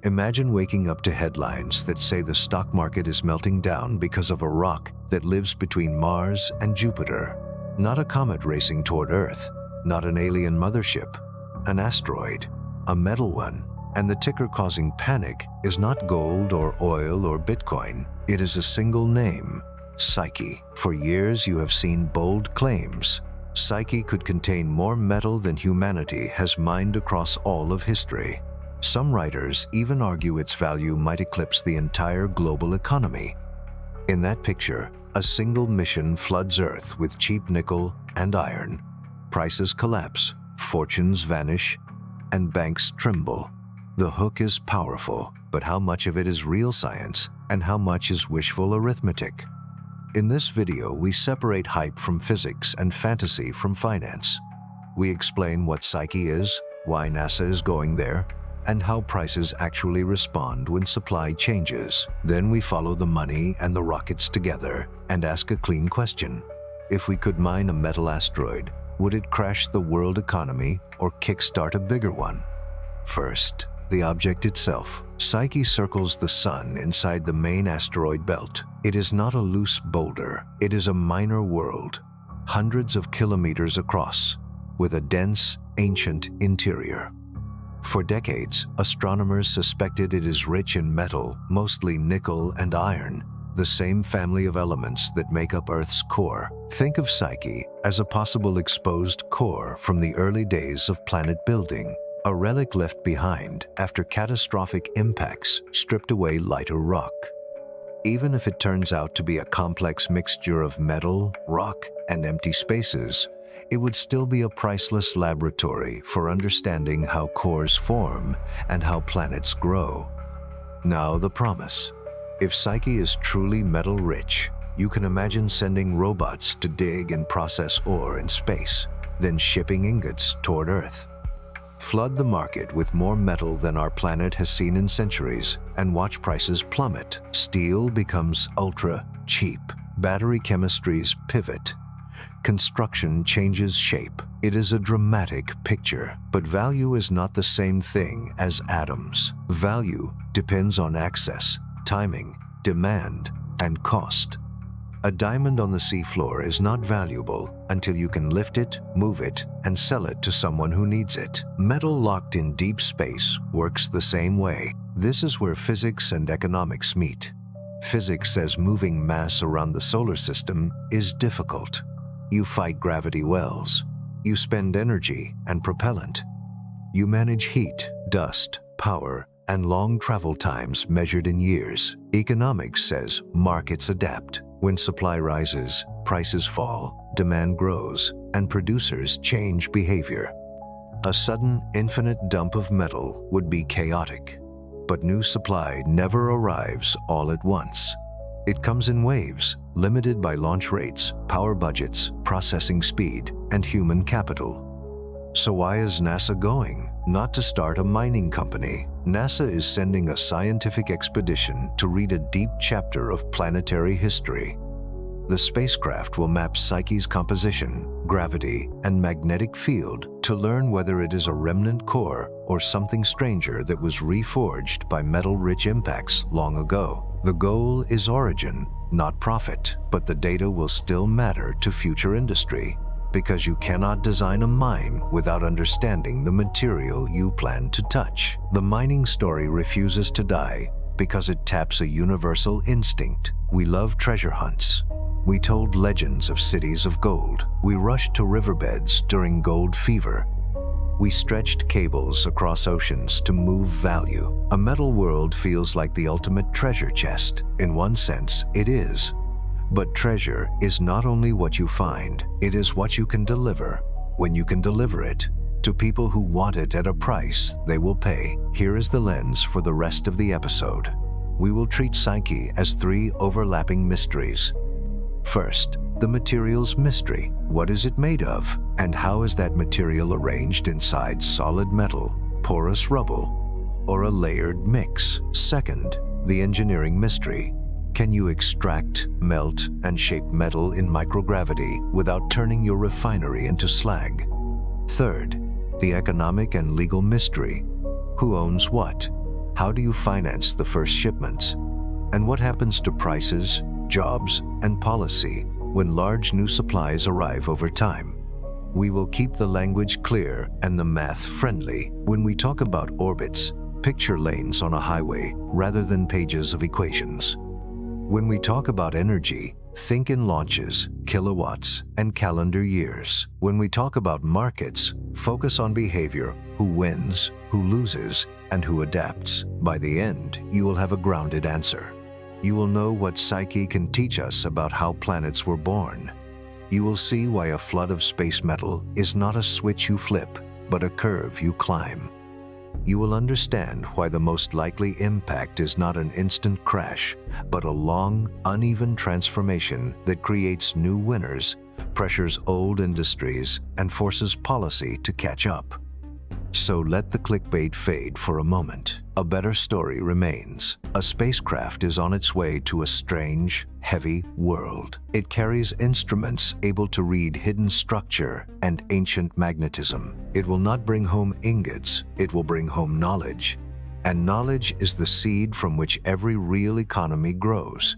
Imagine waking up to headlines that say the stock market is melting down because of a rock that lives between Mars and Jupiter. Not a comet racing toward Earth, not an alien mothership, an asteroid, a metal one. And the ticker causing panic is not gold or oil or Bitcoin. It is a single name, Psyche. For years you have seen bold claims. Psyche could contain more metal than humanity has mined across all of history. Some writers even argue its value might eclipse the entire global economy. In that picture, a single mission floods Earth with cheap nickel and iron. Prices collapse, fortunes vanish, and banks tremble. The hook is powerful, but how much of it is real science and how much is wishful arithmetic? In this video, we separate hype from physics and fantasy from finance. We explain what Psyche is, why NASA is going there, and how prices actually respond when supply changes. Then we follow the money and the rockets together and ask a clean question. If we could mine a metal asteroid, would it crash the world economy or kickstart a bigger one? First, the object itself. Psyche circles the sun inside the main asteroid belt. It is not a loose boulder. It is a minor world, hundreds of kilometers across, with a dense, ancient interior. For decades, astronomers suspected it is rich in metal, mostly nickel and iron, the same family of elements that make up Earth's core. Think of Psyche as a possible exposed core from the early days of planet building. A relic left behind after catastrophic impacts stripped away lighter rock. Even if it turns out to be a complex mixture of metal, rock, and empty spaces, it would still be a priceless laboratory for understanding how cores form and how planets grow. Now the promise. If Psyche is truly metal-rich, you can imagine sending robots to dig and process ore in space, then shipping ingots toward Earth. Flood the market with more metal than our planet has seen in centuries, and watch prices plummet. Steel becomes ultra-cheap. Battery chemistries pivot. Construction changes shape. It is a dramatic picture, but value is not the same thing as atoms. Value depends on access, timing, demand, and cost. A diamond on the seafloor is not valuable until you can lift it, move it, and sell it to someone who needs it. Metal locked in deep space works the same way. This is where physics and economics meet. Physics says moving mass around the solar system is difficult. You fight gravity wells. You spend energy and propellant. You manage heat, dust, power, and long travel times measured in years. Economics says markets adapt. When supply rises, prices fall, demand grows, and producers change behavior. A sudden, infinite dump of metal would be chaotic. But new supply never arrives all at once. It comes in waves, limited by launch rates, power budgets, processing speed, and human capital. So why is NASA going? Not to start a mining company. NASA is sending a scientific expedition to read a deep chapter of planetary history. The spacecraft will map Psyche's composition, gravity, and magnetic field to learn whether it is a remnant core or something stranger that was reforged by metal-rich impacts long ago. The goal is origin, not profit, but the data will still matter to future industry, because you cannot design a mine without understanding the material you plan to touch. The mining story refuses to die because it taps a universal instinct. We love treasure hunts. We told legends of cities of gold. We rushed to riverbeds during gold fever. We stretched cables across oceans to move value. A metal world feels like the ultimate treasure chest. In one sense, it is. But treasure is not only what you find, it is what you can deliver, when you can deliver it, to people who want it at a price they will pay. Here is the lens for the rest of the episode. We will treat Psyche as three overlapping mysteries. First, the material's mystery. What is it made of? And how is that material arranged inside solid metal, porous rubble, or a layered mix? Second, the engineering mystery. Can you extract, melt, and shape metal in microgravity without turning your refinery into slag? Third, the economic and legal mystery. Who owns what? How do you finance the first shipments? And what happens to prices, jobs, and policy when large new supplies arrive over time? We will keep the language clear and the math friendly. When we talk about orbits, picture lanes on a highway rather than pages of equations. When we talk about energy, think in launches, kilowatts, and calendar years. When we talk about markets, focus on behavior, who wins, who loses, and who adapts. By the end, you will have a grounded answer. You will know what Psyche can teach us about how planets were born. You will see why a flood of space metal is not a switch you flip, but a curve you climb. You will understand why the most likely impact is not an instant crash, but a long, uneven transformation that creates new winners, pressures old industries, and forces policy to catch up. So let the clickbait fade for a moment. A better story remains. A spacecraft is on its way to a strange, heavy world. It carries instruments able to read hidden structure and ancient magnetism. It will not bring home ingots, it will bring home knowledge. And knowledge is the seed from which every real economy grows.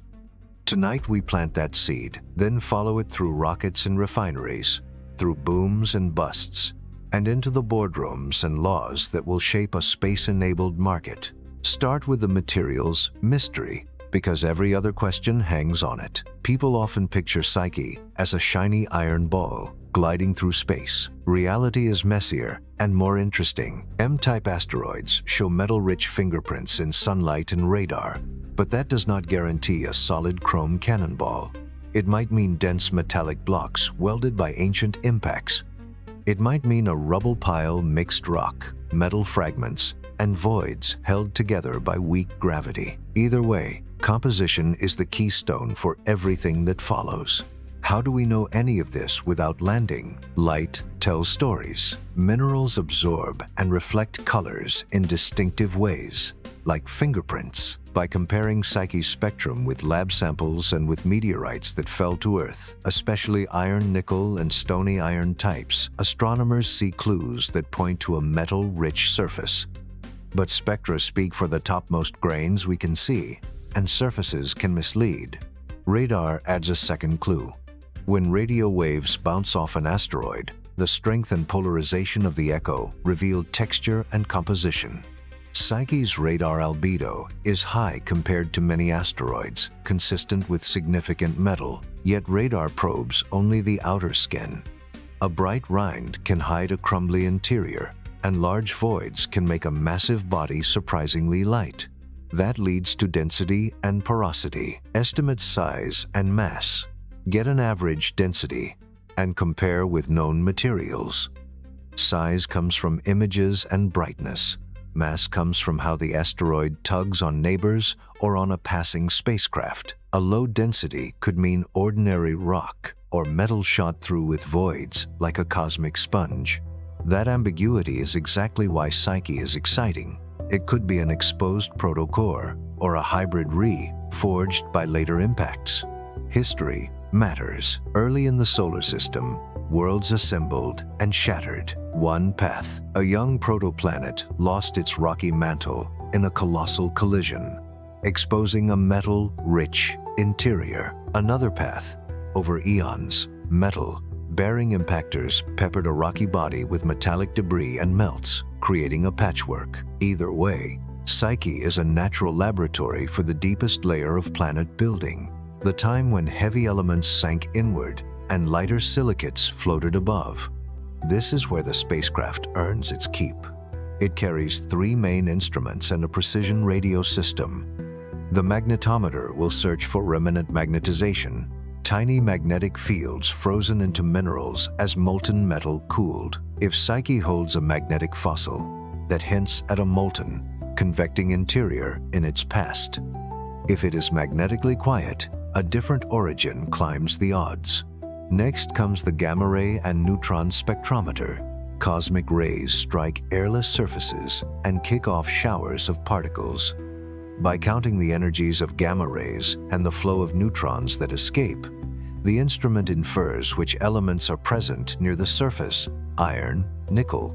Tonight we plant that seed, then follow it through rockets and refineries, through booms and busts, and into the boardrooms and laws that will shape a space-enabled market. Start with the materials mystery, because every other question hangs on it. People often picture Psyche as a shiny iron ball gliding through space. Reality is messier and more interesting. M-type asteroids show metal-rich fingerprints in sunlight and radar, but that does not guarantee a solid chrome cannonball. It might mean dense metallic blocks welded by ancient impacts. It might mean a rubble pile, mixed rock, metal fragments, and voids held together by weak gravity. Either way, composition is the keystone for everything that follows. How do we know any of this without landing? Light tells stories. Minerals absorb and reflect colors in distinctive ways, like fingerprints. By comparing Psyche's spectrum with lab samples and with meteorites that fell to Earth, especially iron, nickel, and stony iron types, astronomers see clues that point to a metal-rich surface. But spectra speak for the topmost grains we can see, and surfaces can mislead. Radar adds a second clue. When radio waves bounce off an asteroid, the strength and polarization of the echo reveal texture and composition. Psyche's radar albedo is high compared to many asteroids, consistent with significant metal, yet radar probes only the outer skin. A bright rind can hide a crumbly interior, and large voids can make a massive body surprisingly light. That leads to density and porosity. Estimate size and mass. Get an average density, and compare with known materials. Size comes from images and brightness. Mass comes from how the asteroid tugs on neighbors or on a passing spacecraft. A low density could mean ordinary rock or metal shot through with voids like a cosmic sponge. That ambiguity is exactly why Psyche is exciting. It could be an exposed proto-core or a hybrid forged by later impacts. History matters. Early in the solar system, worlds assembled and shattered. One path, a young protoplanet lost its rocky mantle in a colossal collision, exposing a metal-rich interior. Another path, over eons, metal-bearing impactors peppered a rocky body with metallic debris and melts, creating a patchwork. Either way, Psyche is a natural laboratory for the deepest layer of planet building, the time when heavy elements sank inward and lighter silicates floated above. This is where the spacecraft earns its keep. It carries 3 main instruments and a precision radio system. The magnetometer will search for remnant magnetization, tiny magnetic fields frozen into minerals as molten metal cooled. If Psyche holds a magnetic fossil, that hints at a molten, convecting interior in its past. If it is magnetically quiet, a different origin climbs the odds. Next comes the gamma ray and neutron spectrometer. Cosmic rays strike airless surfaces and kick off showers of particles. By counting the energies of gamma rays and the flow of neutrons that escape, the instrument infers which elements are present near the surface: iron, nickel,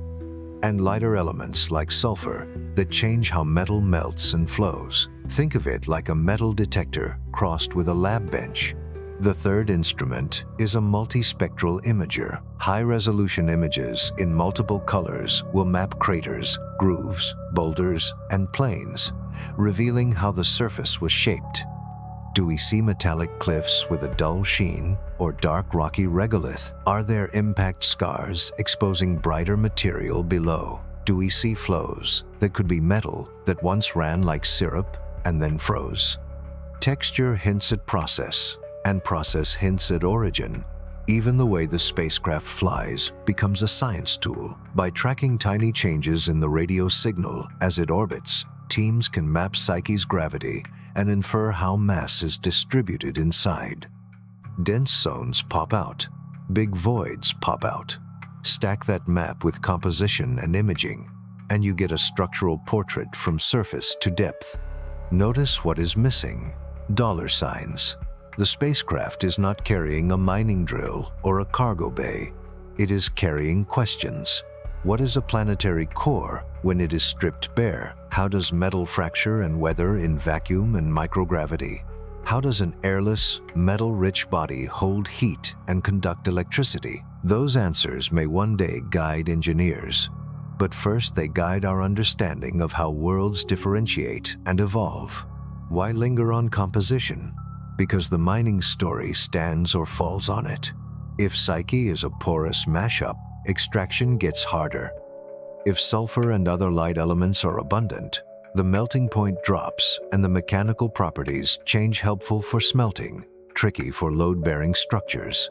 and lighter elements like sulfur that change how metal melts and flows. Think of it like a metal detector crossed with a lab bench. The third instrument is a multispectral imager. High-resolution images in multiple colors will map craters, grooves, boulders, and plains, revealing how the surface was shaped. Do we see metallic cliffs with a dull sheen or dark rocky regolith? Are there impact scars exposing brighter material below? Do we see flows that could be metal that once ran like syrup and then froze? Texture hints at process, and process hints at origin. Even the way the spacecraft flies becomes a science tool. By tracking tiny changes in the radio signal as it orbits, teams can map Psyche's gravity and infer how mass is distributed inside. Dense zones pop out, big voids pop out. Stack that map with composition and imaging, and you get a structural portrait from surface to depth. Notice what is missing: dollar signs. The spacecraft is not carrying a mining drill or a cargo bay. It is carrying questions. What is a planetary core when it is stripped bare? How does metal fracture and weather in vacuum and microgravity? How does an airless, metal-rich body hold heat and conduct electricity? Those answers may one day guide engineers, but first they guide our understanding of how worlds differentiate and evolve. Why linger on composition? Because the mining story stands or falls on it. If Psyche is a porous mashup, extraction gets harder. If sulfur and other light elements are abundant, the melting point drops and the mechanical properties change, helpful for smelting, tricky for load-bearing structures.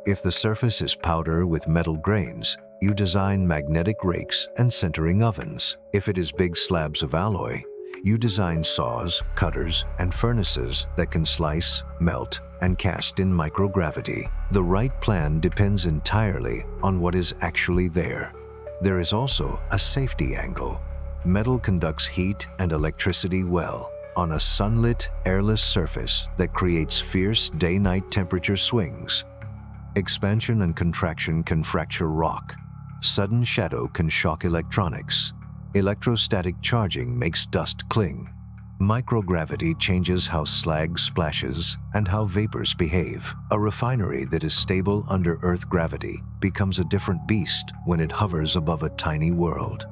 If the surface is powder with metal grains, you design magnetic rakes and sintering ovens. If it is big slabs of alloy, you design saws, cutters, and furnaces that can slice, melt, and cast in microgravity. The right plan depends entirely on what is actually there. There is also a safety angle. Metal conducts heat and electricity well on a sunlit, airless surface that creates fierce day-night temperature swings. Expansion and contraction can fracture rock. Sudden shadow can shock electronics. Electrostatic charging makes dust cling. Microgravity changes how slag splashes and how vapors behave. A refinery that is stable under Earth gravity becomes a different beast when it hovers above a tiny world.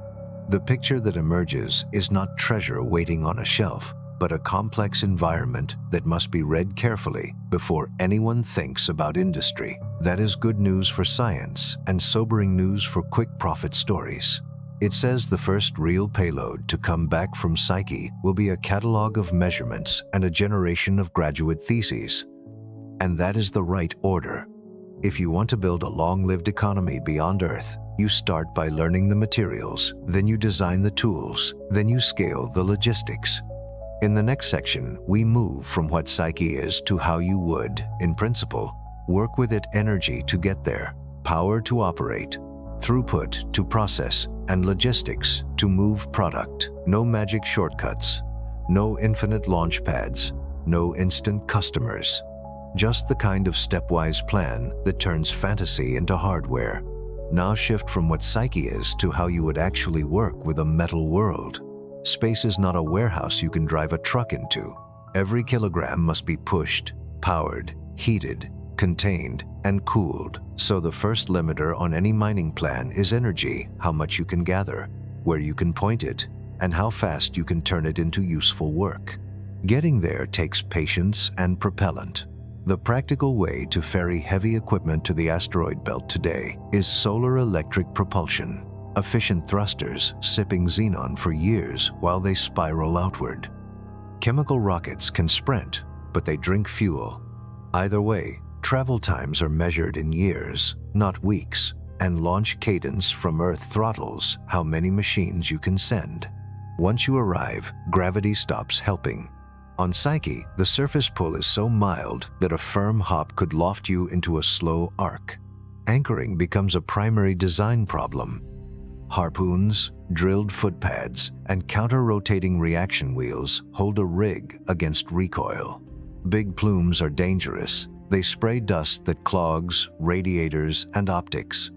The picture that emerges is not treasure waiting on a shelf, but a complex environment that must be read carefully before anyone thinks about industry. That is good news for science and sobering news for quick profit stories. It says the first real payload to come back from Psyche will be a catalog of measurements and a generation of graduate theses. And that is the right order. If you want to build a long-lived economy beyond Earth, you start by learning the materials, then you design the tools, then you scale the logistics. In the next section, we move from what Psyche is to how you would, in principle, work with it: energy to get there, power to operate, throughput to process, and logistics to move product. No magic shortcuts, no infinite launch pads, no instant customers. Just the kind of stepwise plan that turns fantasy into hardware. Now shift from what Psyche is to how you would actually work with a metal world. Space is not a warehouse you can drive a truck into. Every kilogram must be pushed, powered, heated, contained, and cooled. So the first limiter on any mining plan is energy: how much you can gather, where you can point it, and how fast you can turn it into useful work. Getting there takes patience and propellant. The practical way to ferry heavy equipment to the asteroid belt today is solar electric propulsion. Efficient thrusters sipping xenon for years while they spiral outward. Chemical rockets can sprint, but they drink fuel. Either way, travel times are measured in years, not weeks, and launch cadence from Earth throttles how many machines you can send. Once you arrive, gravity stops helping. On Psyche, the surface pull is so mild that a firm hop could loft you into a slow arc. Anchoring becomes a primary design problem. Harpoons, drilled footpads, and counter-rotating reaction wheels hold a rig against recoil. Big plumes are dangerous. They spray dust that clogs radiators and optics.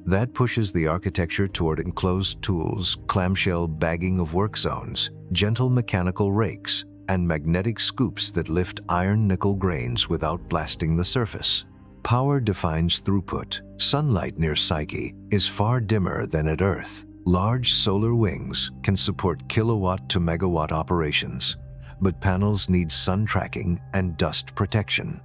That pushes the architecture toward enclosed tools, clamshell bagging of work zones, gentle mechanical rakes, and magnetic scoops that lift iron-nickel grains without blasting the surface. Power defines throughput. Sunlight near Psyche is far dimmer than at Earth. Large solar wings can support kilowatt to megawatt operations, but panels need sun tracking and dust protection.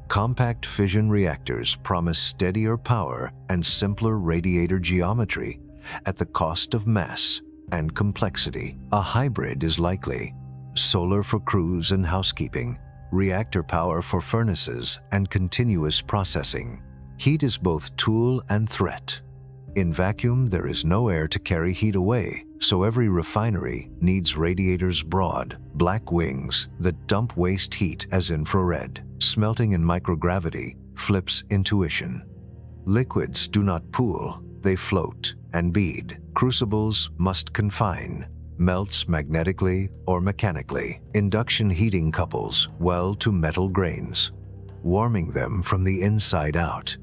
Compact fission reactors promise steadier power and simpler radiator geometry at the cost of mass and complexity. A hybrid is likely: solar for crews and housekeeping, reactor power for furnaces and continuous processing. Heat is both tool and threat. In vacuum, there is no air to carry heat away, so every refinery needs radiators broad, black wings that dump waste heat as infrared. Smelting in microgravity flips intuition. Liquids do not pool, they float and bead. Crucibles must confine, melts magnetically or mechanically. Induction heating couples well to metal grains, warming them from the inside out.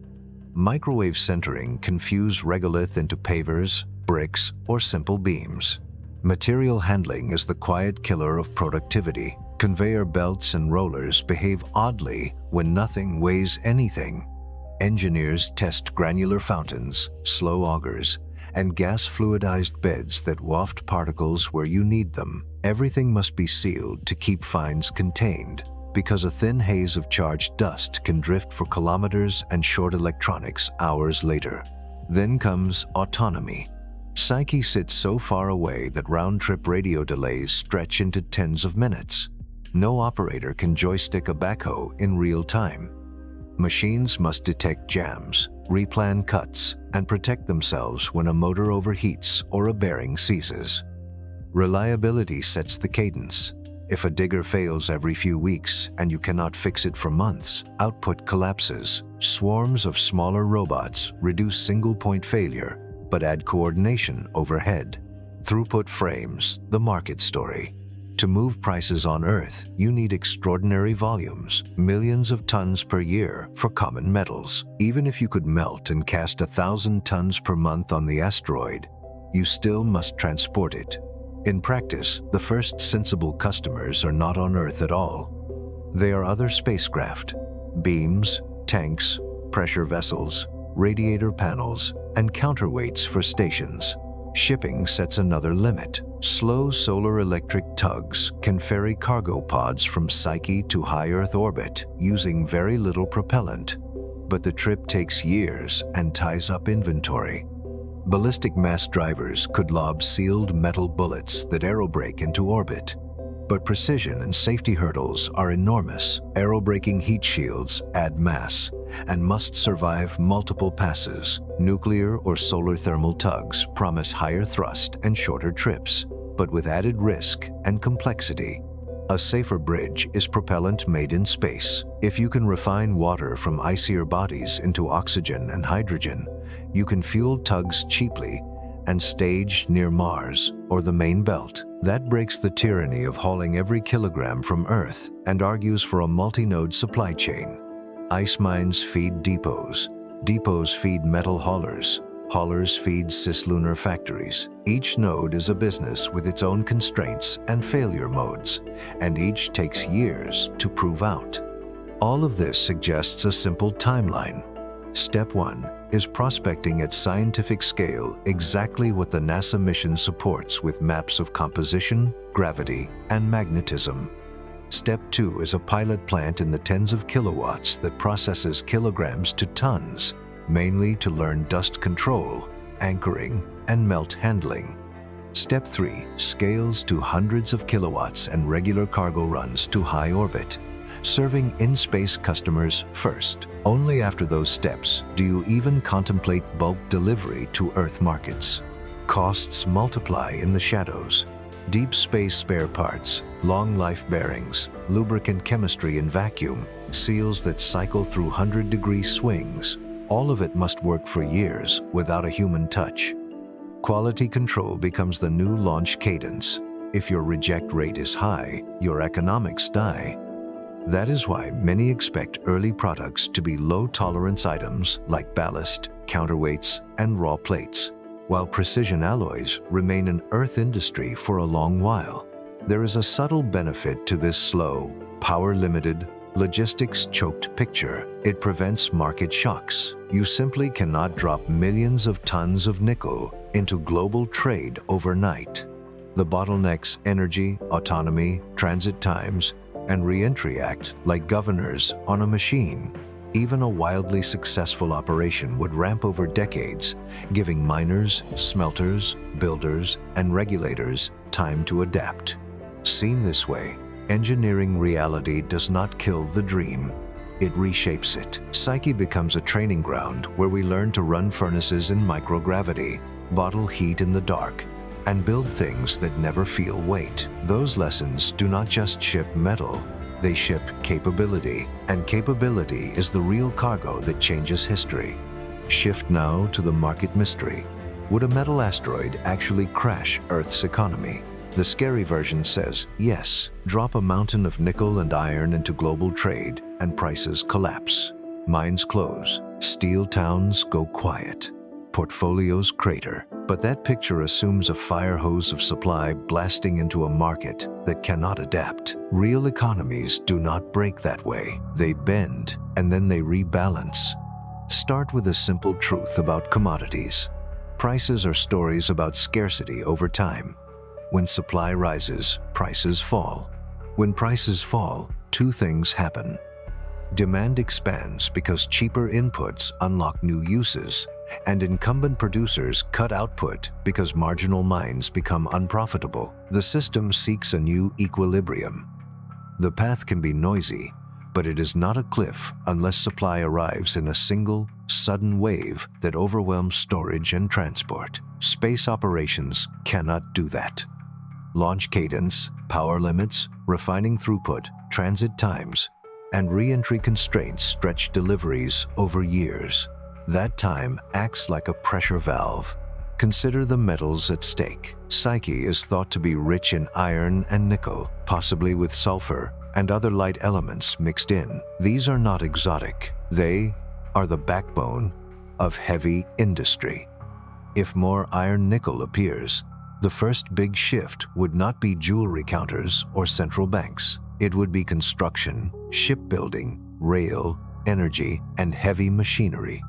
Microwave centering can fuse regolith into pavers, bricks, or simple beams. Material handling is the quiet killer of productivity. Conveyor belts and rollers behave oddly when nothing weighs anything. Engineers test granular fountains, slow augers, and gas-fluidized beds that waft particles where you need them. Everything must be sealed to keep finds contained, because a thin haze of charged dust can drift for kilometers and short electronics hours later. Then comes autonomy. Psyche sits so far away that round-trip radio delays stretch into tens of minutes. No operator can joystick a backhoe in real time. Machines must detect jams, replan cuts, and protect themselves when a motor overheats or a bearing seizes. Reliability sets the cadence. If a digger fails every few weeks and you cannot fix it for months, output collapses. Swarms of smaller robots reduce single-point failure, but add coordination overhead. Throughput frames the market story. To move prices on Earth, you need extraordinary volumes, millions of tons per year for common metals. Even if you could melt and cast 1,000 tons per month on the asteroid, you still must transport it. In practice, the first sensible customers are not on Earth at all. They are other spacecraft: beams, tanks, pressure vessels, radiator panels, and counterweights for stations. Shipping sets another limit. Slow solar electric tugs can ferry cargo pods from Psyche to high Earth orbit using very little propellant, but the trip takes years and ties up inventory. Ballistic mass drivers could lob sealed metal bullets that aerobrake into orbit, but precision and safety hurdles are enormous. Aerobraking heat shields add mass and must survive multiple passes. Nuclear or solar thermal tugs promise higher thrust and shorter trips, but with added risk and complexity. A safer bridge is propellant made in space. If you can refine water from icier bodies into oxygen and hydrogen, you can fuel tugs cheaply and stage near Mars or the main belt. That breaks the tyranny of hauling every kilogram from Earth and argues for a multi-node supply chain. Ice mines feed depots. Depots feed metal haulers. Haulers feed cislunar factories. Each node is a business with its own constraints and failure modes, and each takes years to prove out. All of this suggests a simple timeline. Step 1 is prospecting at scientific scale exactly what the NASA mission supports with maps of composition, gravity, and magnetism. Step 2 is a pilot plant in the tens of kilowatts that processes kilograms to tons, mainly to learn dust control, anchoring, and melt handling. Step 3 scales to hundreds of kilowatts and regular cargo runs to high orbit, serving in-space customers first. Only after those steps do you even contemplate bulk delivery to Earth markets. Costs multiply in the shadows. Deep space spare parts, long-life bearings, lubricant chemistry in vacuum, seals that cycle through 100-degree swings. All of it must work for years without a human touch. Quality control becomes the new launch cadence. If your reject rate is high, your economics die. That is why many expect early products to be low-tolerance items like ballast, counterweights, and raw plates, while precision alloys remain an Earth industry for a long while. There is a subtle benefit to this slow, power-limited, logistics-choked picture. It prevents market shocks. You simply cannot drop millions of tons of nickel into global trade overnight. The bottlenecks energy, autonomy, transit times, and reentry act like governors on a machine. Even a wildly successful operation would ramp over decades, giving miners, smelters, builders, and regulators time to adapt. Seen this way, engineering reality does not kill the dream. It reshapes it. Psyche becomes a training ground where we learn to run furnaces in microgravity, bottle heat in the dark, and build things that never feel weight. Those lessons do not just ship metal, they ship capability. And capability is the real cargo that changes history. Shift now to the market mystery. Would a metal asteroid actually crash Earth's economy? The scary version says, yes, drop a mountain of nickel and iron into global trade, and prices collapse. Mines close, steel towns go quiet, portfolios crater. But that picture assumes a fire hose of supply blasting into a market that cannot adapt. Real economies do not break that way. They bend, and then they rebalance. Start with a simple truth about commodities. Prices are stories about scarcity over time. When supply rises, prices fall. When prices fall, two things happen. Demand expands because cheaper inputs unlock new uses, and incumbent producers cut output because marginal mines become unprofitable. The system seeks a new equilibrium. The path can be noisy, but it is not a cliff unless supply arrives in a single, sudden wave that overwhelms storage and transport. Space operations cannot do that. Launch cadence, power limits, refining throughput, transit times, and re-entry constraints stretch deliveries over years. That time acts like a pressure valve. Consider the metals at stake. Psyche is thought to be rich in iron and nickel, possibly with sulfur and other light elements mixed in. These are not exotic. They are the backbone of heavy industry. If more iron-nickel appears, the first big shift would not be jewelry counters or central banks. It would be construction, shipbuilding, rail, energy, and heavy machinery.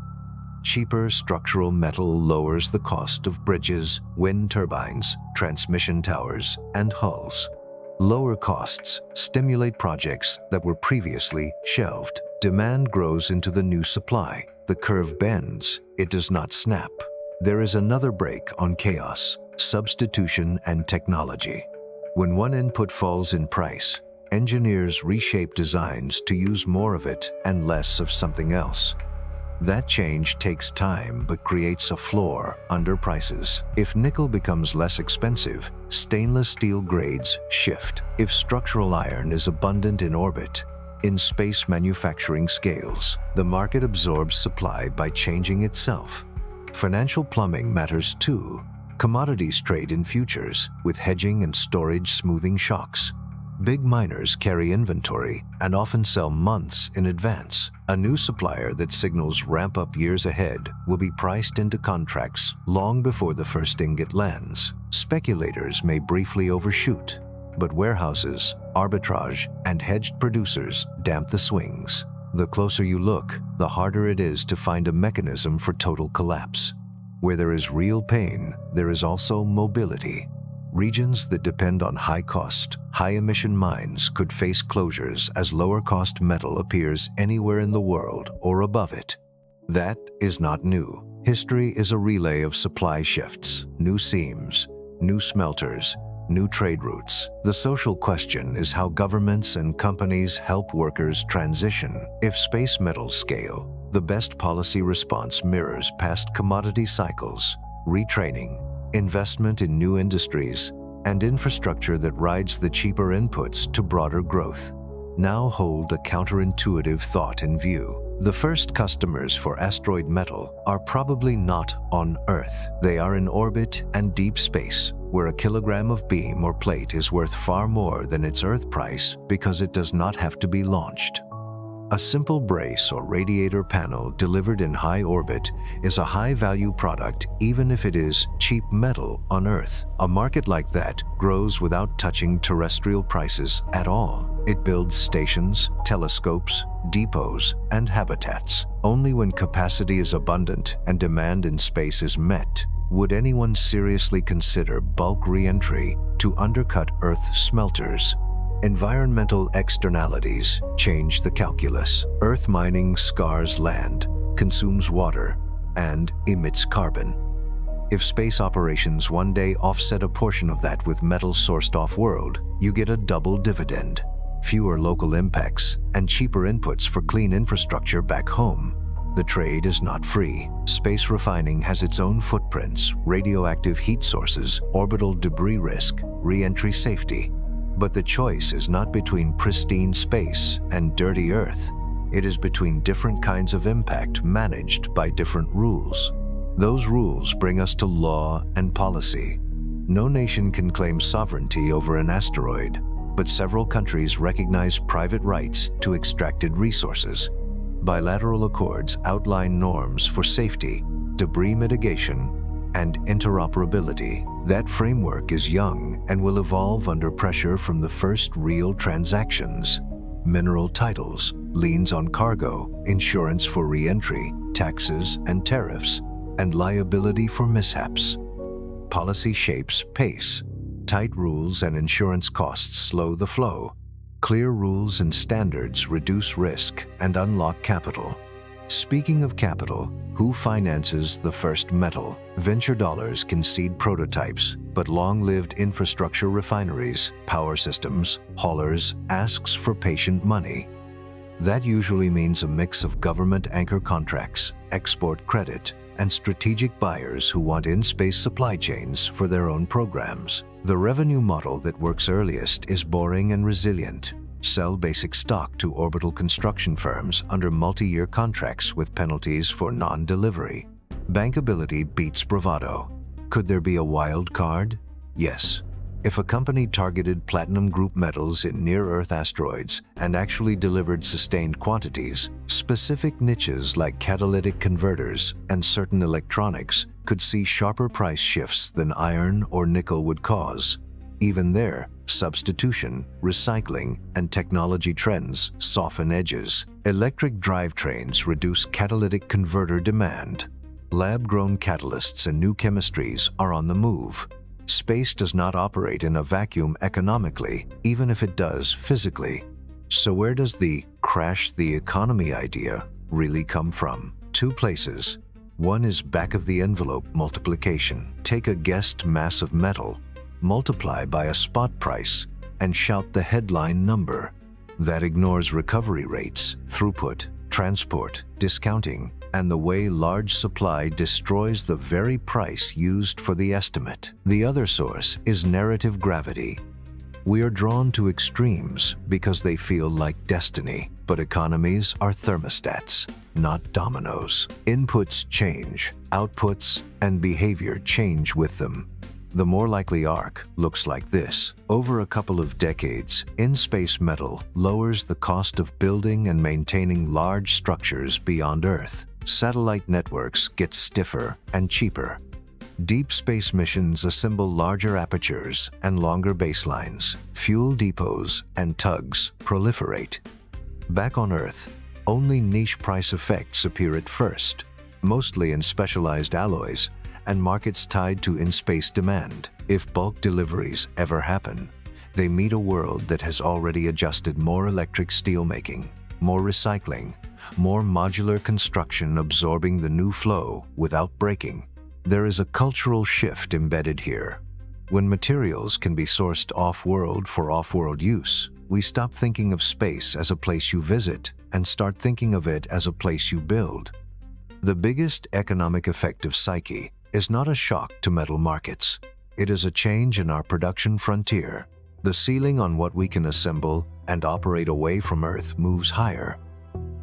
Cheaper structural metal lowers the cost of bridges, wind turbines, transmission towers, and hulls. Lower costs stimulate projects that were previously shelved. Demand grows into the new supply. The curve bends, it does not snap. There is another break on chaos: substitution and technology. When one input falls in price, engineers reshape designs to use more of it and less of something else. That change takes time but creates a floor under prices. If nickel becomes less expensive, stainless steel grades shift. If structural iron is abundant in orbit, in space manufacturing scales, the market absorbs supply by changing itself. Financial plumbing matters too. Commodities trade in futures, with hedging and storage smoothing shocks. Big miners carry inventory and often sell months in advance. A new supplier that signals ramp up years ahead will be priced into contracts long before the first ingot lands. Speculators may briefly overshoot, but warehouses, arbitrage, and hedged producers damp the swings. The closer you look, the harder it is to find a mechanism for total collapse. Where there is real pain, there is also mobility. Regions that depend on high-cost, high-emission mines could face closures as lower-cost metal appears anywhere in the world or above it. That is not new. History is a relay of supply shifts, new seams, new smelters, new trade routes. The social question is how governments and companies help workers transition. If space metals scale, the best policy response mirrors past commodity cycles: retraining, investment in new industries, and infrastructure that rides the cheaper inputs to broader growth. Now hold a counterintuitive thought in view. The first customers for asteroid metal are probably not on Earth. They are in orbit and deep space, where a kilogram of beam or plate is worth far more than its Earth price because it does not have to be launched. A simple brace or radiator panel delivered in high orbit is a high-value product even if it is cheap metal on Earth. A market like that grows without touching terrestrial prices at all. It builds stations, telescopes, depots, and habitats. Only when capacity is abundant and demand in space is met would anyone seriously consider bulk reentry to undercut Earth smelters. Environmental externalities change the calculus. Earth mining scars land, consumes water, and emits carbon. If space operations one day offset a portion of that with metal sourced off-world, you get a double dividend. Fewer local impacts and cheaper inputs for clean infrastructure back home. The trade is not free. Space refining has its own footprints, radioactive heat sources, orbital debris risk, re-entry safety. But the choice is not between pristine space and dirty Earth. It is between different kinds of impact managed by different rules. Those rules bring us to law and policy. No nation can claim sovereignty over an asteroid, but several countries recognize private rights to extracted resources. Bilateral accords outline norms for safety, debris mitigation, and interoperability. That framework is young and will evolve under pressure from the first real transactions. Mineral titles, liens on cargo, insurance for re-entry, taxes and tariffs, and liability for mishaps. Policy shapes pace. Tight rules and insurance costs slow the flow. Clear rules and standards reduce risk and unlock capital. Speaking of capital, who finances the first metal? Venture dollars can seed prototypes, but long-lived infrastructure refineries, power systems, haulers asks for patient money. That usually means a mix of government anchor contracts, export credit, and strategic buyers who want in-space supply chains for their own programs. The revenue model that works earliest is boring and resilient. Sell basic stock to orbital construction firms under multi-year contracts with penalties for non-delivery. Bankability beats bravado. Could there be a wild card? Yes. If a company targeted platinum group metals in near-Earth asteroids and actually delivered sustained quantities, specific niches like catalytic converters and certain electronics could see sharper price shifts than iron or nickel would cause. Even there, substitution, recycling, and technology trends soften edges. Electric drivetrains reduce catalytic converter demand. Lab-grown catalysts and new chemistries are on the move. Space does not operate in a vacuum economically, even if it does physically. So where does the crash the economy idea really come from? Two places. One is back-of-the-envelope multiplication. Take a guessed mass of metal, multiply by a spot price, and shout the headline number. That ignores recovery rates, throughput, transport, discounting, and the way large supply destroys the very price used for the estimate. The other source is narrative gravity. We are drawn to extremes because they feel like destiny, but economies are thermostats, not dominoes. Inputs change, outputs and behavior change with them. The more likely arc looks like this. Over a couple of decades, in-space metal lowers the cost of building and maintaining large structures beyond Earth. Satellite networks get stiffer and cheaper. Deep space missions assemble larger apertures and longer baselines. Fuel depots and tugs proliferate. Back on Earth, only niche price effects appear at first, mostly in specialized alloys and markets tied to in-space demand. If bulk deliveries ever happen, they meet a world that has already adjusted more electric steelmaking, more recycling, more modular construction absorbing the new flow without breaking. There is a cultural shift embedded here. When materials can be sourced off-world for off-world use, we stop thinking of space as a place you visit and start thinking of it as a place you build. The biggest economic effect of Psyche is not a shock to metal markets. It is a change in our production frontier. The ceiling on what we can assemble and operate away from Earth moves higher.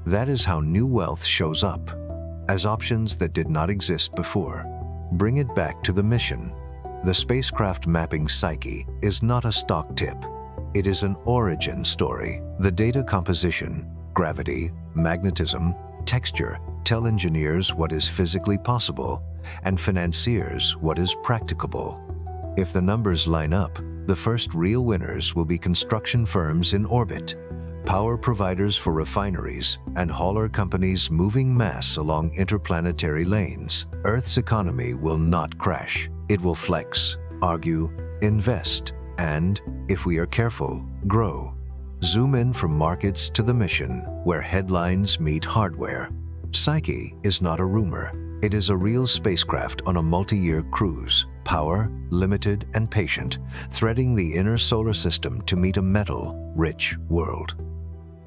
That is how new wealth shows up, as options that did not exist before. Bring it back to the mission. The spacecraft mapping Psyche is not a stock tip. It is an origin story. The data composition, gravity, magnetism, texture tell engineers what is physically possible, and financiers what is practicable. If the numbers line up, the first real winners will be construction firms in orbit, power providers for refineries, and hauler companies moving mass along interplanetary lanes. Earth's economy will not crash. It will flex, argue, invest, and, if we are careful, grow. Zoom in from markets to the mission, where headlines meet hardware. Psyche is not a rumor. It is a real spacecraft on a multi-year cruise, power, limited and patient, threading the inner solar system to meet a metal-rich world.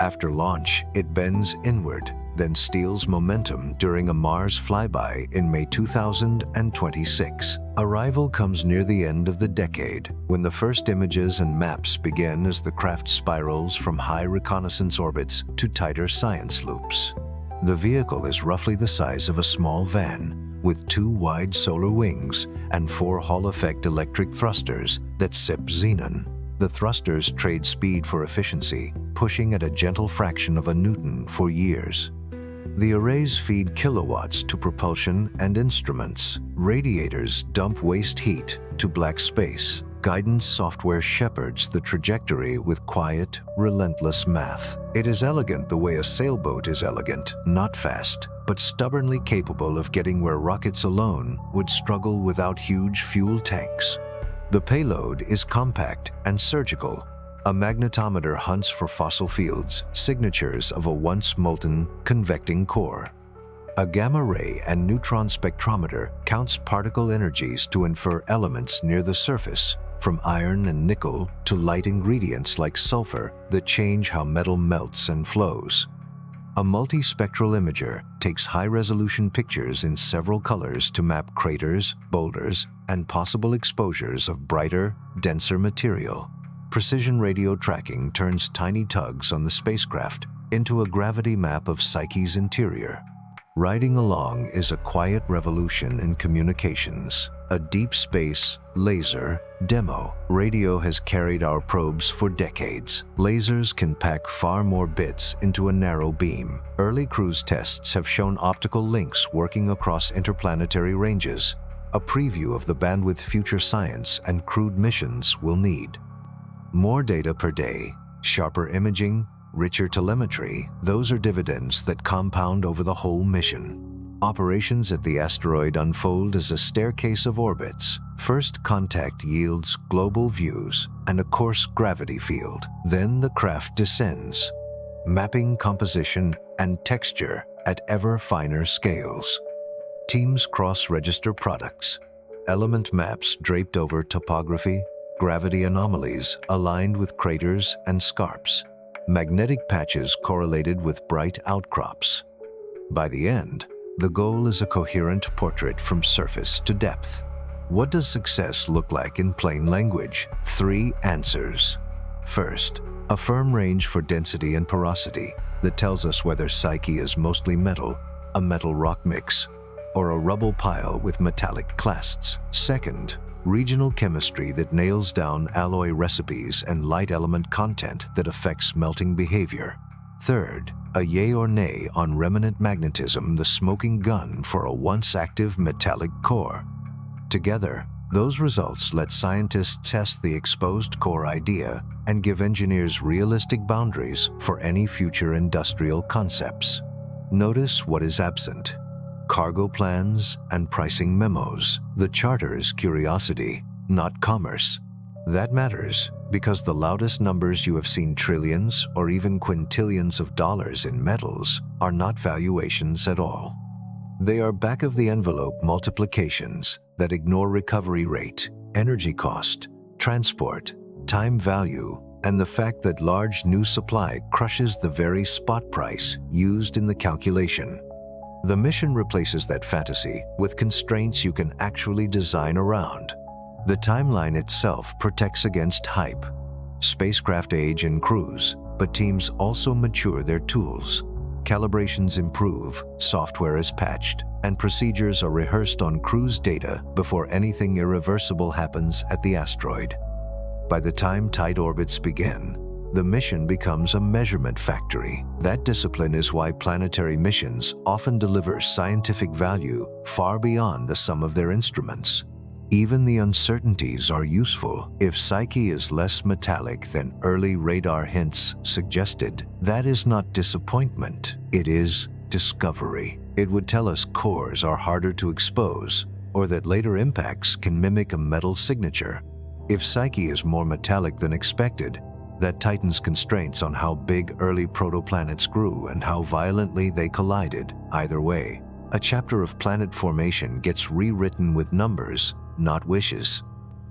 After launch, it bends inward, then steals momentum during a Mars flyby in May 2026. Arrival comes near the end of the decade, when the first images and maps begin as the craft spirals from high reconnaissance orbits to tighter science loops. The vehicle is roughly the size of a small van, with 2 wide solar wings and 4 Hall-effect electric thrusters that sip xenon. The thrusters trade speed for efficiency, pushing at a gentle fraction of a Newton for years. The arrays feed kilowatts to propulsion and instruments. Radiators dump waste heat to black space. Guidance software shepherds the trajectory with quiet, relentless math. It is elegant the way a sailboat is elegant, not fast, but stubbornly capable of getting where rockets alone would struggle without huge fuel tanks. The payload is compact and surgical. A magnetometer hunts for fossil fields, signatures of a once molten, convecting core. A gamma-ray and neutron spectrometer counts particle energies to infer elements near the surface, from iron and nickel to light ingredients like sulfur that change how metal melts and flows. A multispectral imager takes high-resolution pictures in several colors to map craters, boulders, and possible exposures of brighter, denser material. Precision radio tracking turns tiny tugs on the spacecraft into a gravity map of Psyche's interior. Riding along is a quiet revolution in communications. A deep space, laser, demo. Radio has carried our probes for decades. Lasers can pack far more bits into a narrow beam. Early cruise tests have shown optical links working across interplanetary ranges, a preview of the bandwidth future science and crewed missions will need. More data per day, sharper imaging, richer telemetry, those are dividends that compound over the whole mission. Operations at the asteroid unfold as a staircase of orbits. First contact yields global views and a coarse gravity field. Then the craft descends, mapping composition and texture at ever finer scales. Teams cross-register products, element maps draped over topography, gravity anomalies aligned with craters and scarps, magnetic patches correlated with bright outcrops. By the end, the goal is a coherent portrait from surface to depth. What does success look like in plain language? 3 answers. First, a firm range for density and porosity that tells us whether Psyche is mostly metal, a metal-rock mix, or a rubble pile with metallic clasts. Second, regional chemistry that nails down alloy recipes and light element content that affects melting behavior. Third, a yay or nay on remnant magnetism, the smoking gun for a once-active metallic core. Together, those results let scientists test the exposed core idea and give engineers realistic boundaries for any future industrial concepts. Notice what is absent: cargo plans and pricing memos. The charter is curiosity, not commerce. That matters because the loudest numbers you have seen, trillions or even quintillions of dollars in metals, are not valuations at all. They are back-of-the-envelope multiplications that ignore recovery rate, energy cost, transport, time value, and the fact that large new supply crushes the very spot price used in the calculation. The mission replaces that fantasy with constraints you can actually design around. The timeline itself protects against hype. Spacecraft age and cruise, but teams also mature their tools. Calibrations improve, software is patched, and procedures are rehearsed on cruise data before anything irreversible happens at the asteroid. By the time tight orbits begin, the mission becomes a measurement factory. That discipline is why planetary missions often deliver scientific value far beyond the sum of their instruments. Even the uncertainties are useful. If Psyche is less metallic than early radar hints suggested, that is not disappointment, it is discovery. It would tell us cores are harder to expose, or that later impacts can mimic a metal signature. If Psyche is more metallic than expected, that tightens constraints on how big early protoplanets grew and how violently they collided. Either way, a chapter of planet formation gets rewritten with numbers, not wishes.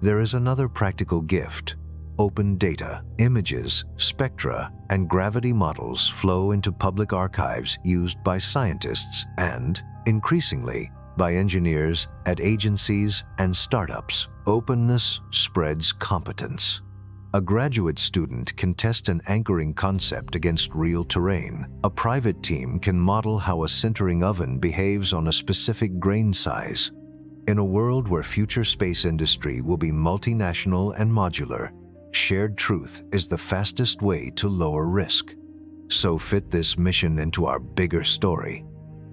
There is another practical gift. Open data, images, spectra, and gravity models flow into public archives used by scientists and, increasingly, by engineers at agencies and startups. Openness spreads competence. A graduate student can test an anchoring concept against real terrain. A private team can model how a sintering oven behaves on a specific grain size. In a world where future space industry will be multinational and modular, shared truth is the fastest way to lower risk. So fit this mission into our bigger story.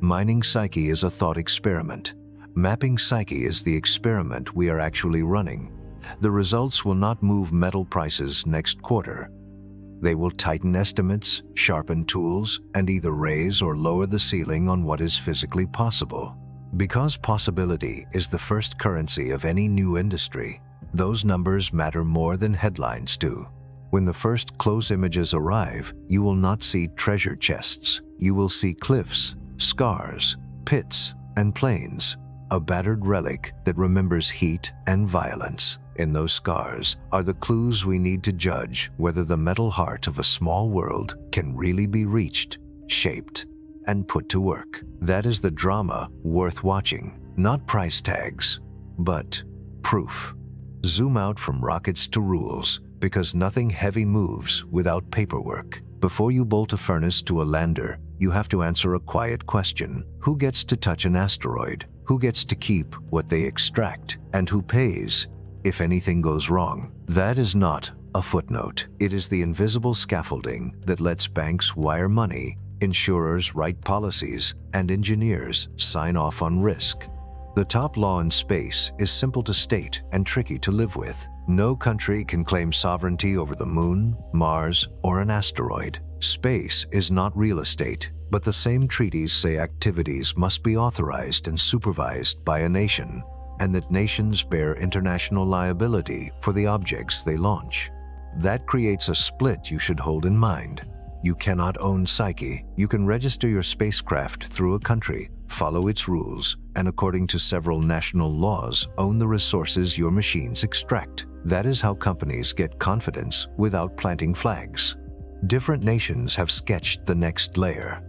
Mining Psyche is a thought experiment. Mapping Psyche is the experiment we are actually running. The results will not move metal prices next quarter. They will tighten estimates, sharpen tools, and either raise or lower the ceiling on what is physically possible. Because possibility is the first currency of any new industry, those numbers matter more than headlines do. When the first close images arrive, you will not see treasure chests. You will see cliffs, scars, pits, and plains, a battered relic that remembers heat and violence. In those scars are the clues we need to judge whether the metal heart of a small world can really be reached, shaped, and put to work. That is the drama worth watching. Not price tags, but proof. Zoom out from rockets to rules, because nothing heavy moves without paperwork. Before you bolt a furnace to a lander, you have to answer a quiet question. Who gets to touch an asteroid? Who gets to keep what they extract? And who pays if anything goes wrong? That is not a footnote. It is the invisible scaffolding that lets banks wire money, insurers write policies, and engineers sign off on risk. The top law in space is simple to state and tricky to live with. No country can claim sovereignty over the moon, Mars, or an asteroid. Space is not real estate, but the same treaties say activities must be authorized and supervised by a nation, and that nations bear international liability for the objects they launch. That creates a split you should hold in mind. You cannot own Psyche. You can register your spacecraft through a country, follow its rules, and according to several national laws, own the resources your machines extract. That is how companies get confidence without planting flags. Different nations have sketched the next layer.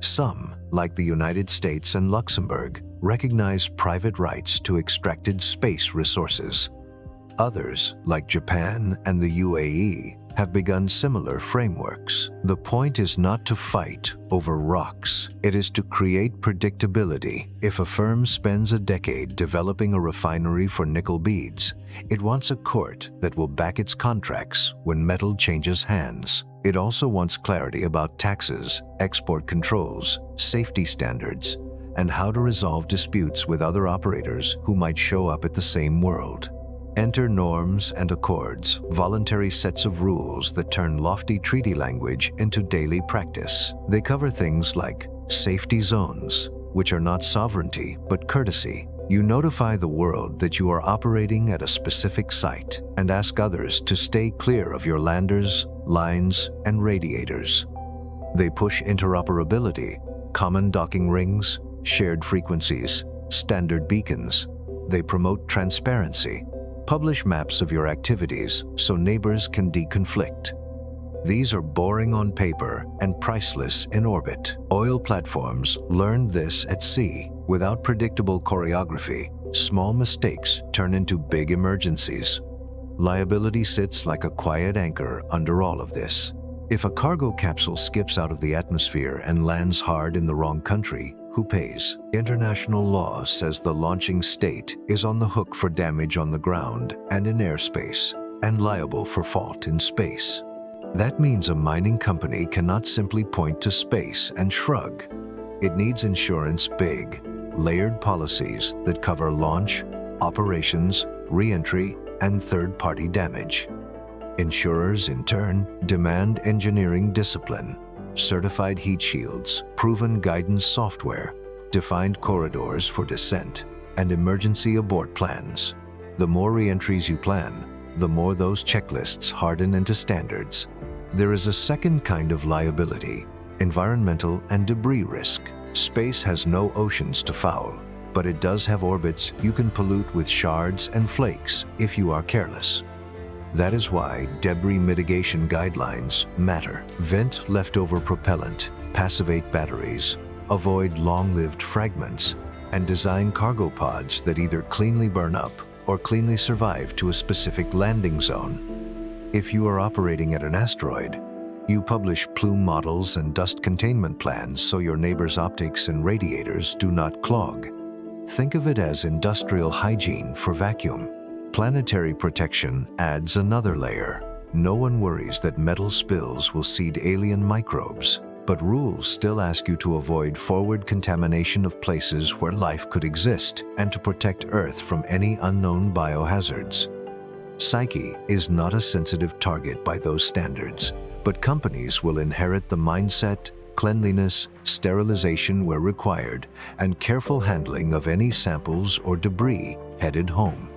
Some, like the United States and Luxembourg, recognize private rights to extracted space resources. Others, like Japan and the UAE, have begun similar frameworks. The point is not to fight over rocks. It is to create predictability. If a firm spends a decade developing a refinery for nickel beads, it wants a court that will back its contracts when metal changes hands. It also wants clarity about taxes, export controls, safety standards, and how to resolve disputes with other operators who might show up at the same world. Enter norms and accords, voluntary sets of rules that turn lofty treaty language into daily practice. They cover things like safety zones, which are not sovereignty but courtesy. You notify the world that you are operating at a specific site and ask others to stay clear of your landers, lines, and radiators. They push interoperability, common docking rings, shared frequencies, standard beacons. They promote transparency. Publish maps of your activities so neighbors can deconflict. These are boring on paper and priceless in orbit. Oil platforms learned this at sea. Without predictable choreography, small mistakes turn into big emergencies. Liability sits like a quiet anchor under all of this. If a cargo capsule skips out of the atmosphere and lands hard in the wrong country, who pays? International law says the launching state is on the hook for damage on the ground and in airspace, and liable for fault in space. That means a mining company cannot simply point to space and shrug. It needs insurance big, layered policies that cover launch, operations, reentry, and third-party damage. Insurers, in turn, demand engineering discipline, certified heat shields, proven guidance software, defined corridors for descent, and emergency abort plans. The more reentries you plan, the more those checklists harden into standards. There is a second kind of liability, environmental and debris risk. Space has no oceans to foul, but it does have orbits you can pollute with shards and flakes if you are careless. That is why debris mitigation guidelines matter. Vent leftover propellant, passivate batteries, avoid long-lived fragments, and design cargo pods that either cleanly burn up or cleanly survive to a specific landing zone. If you are operating at an asteroid, you publish plume models and dust containment plans so your neighbor's optics and radiators do not clog. Think of it as industrial hygiene for vacuum. Planetary protection adds another layer. No one worries that metal spills will seed alien microbes, but rules still ask you to avoid forward contamination of places where life could exist and to protect Earth from any unknown biohazards. Psyche is not a sensitive target by those standards, but companies will inherit the mindset, cleanliness, sterilization where required, and careful handling of any samples or debris headed home.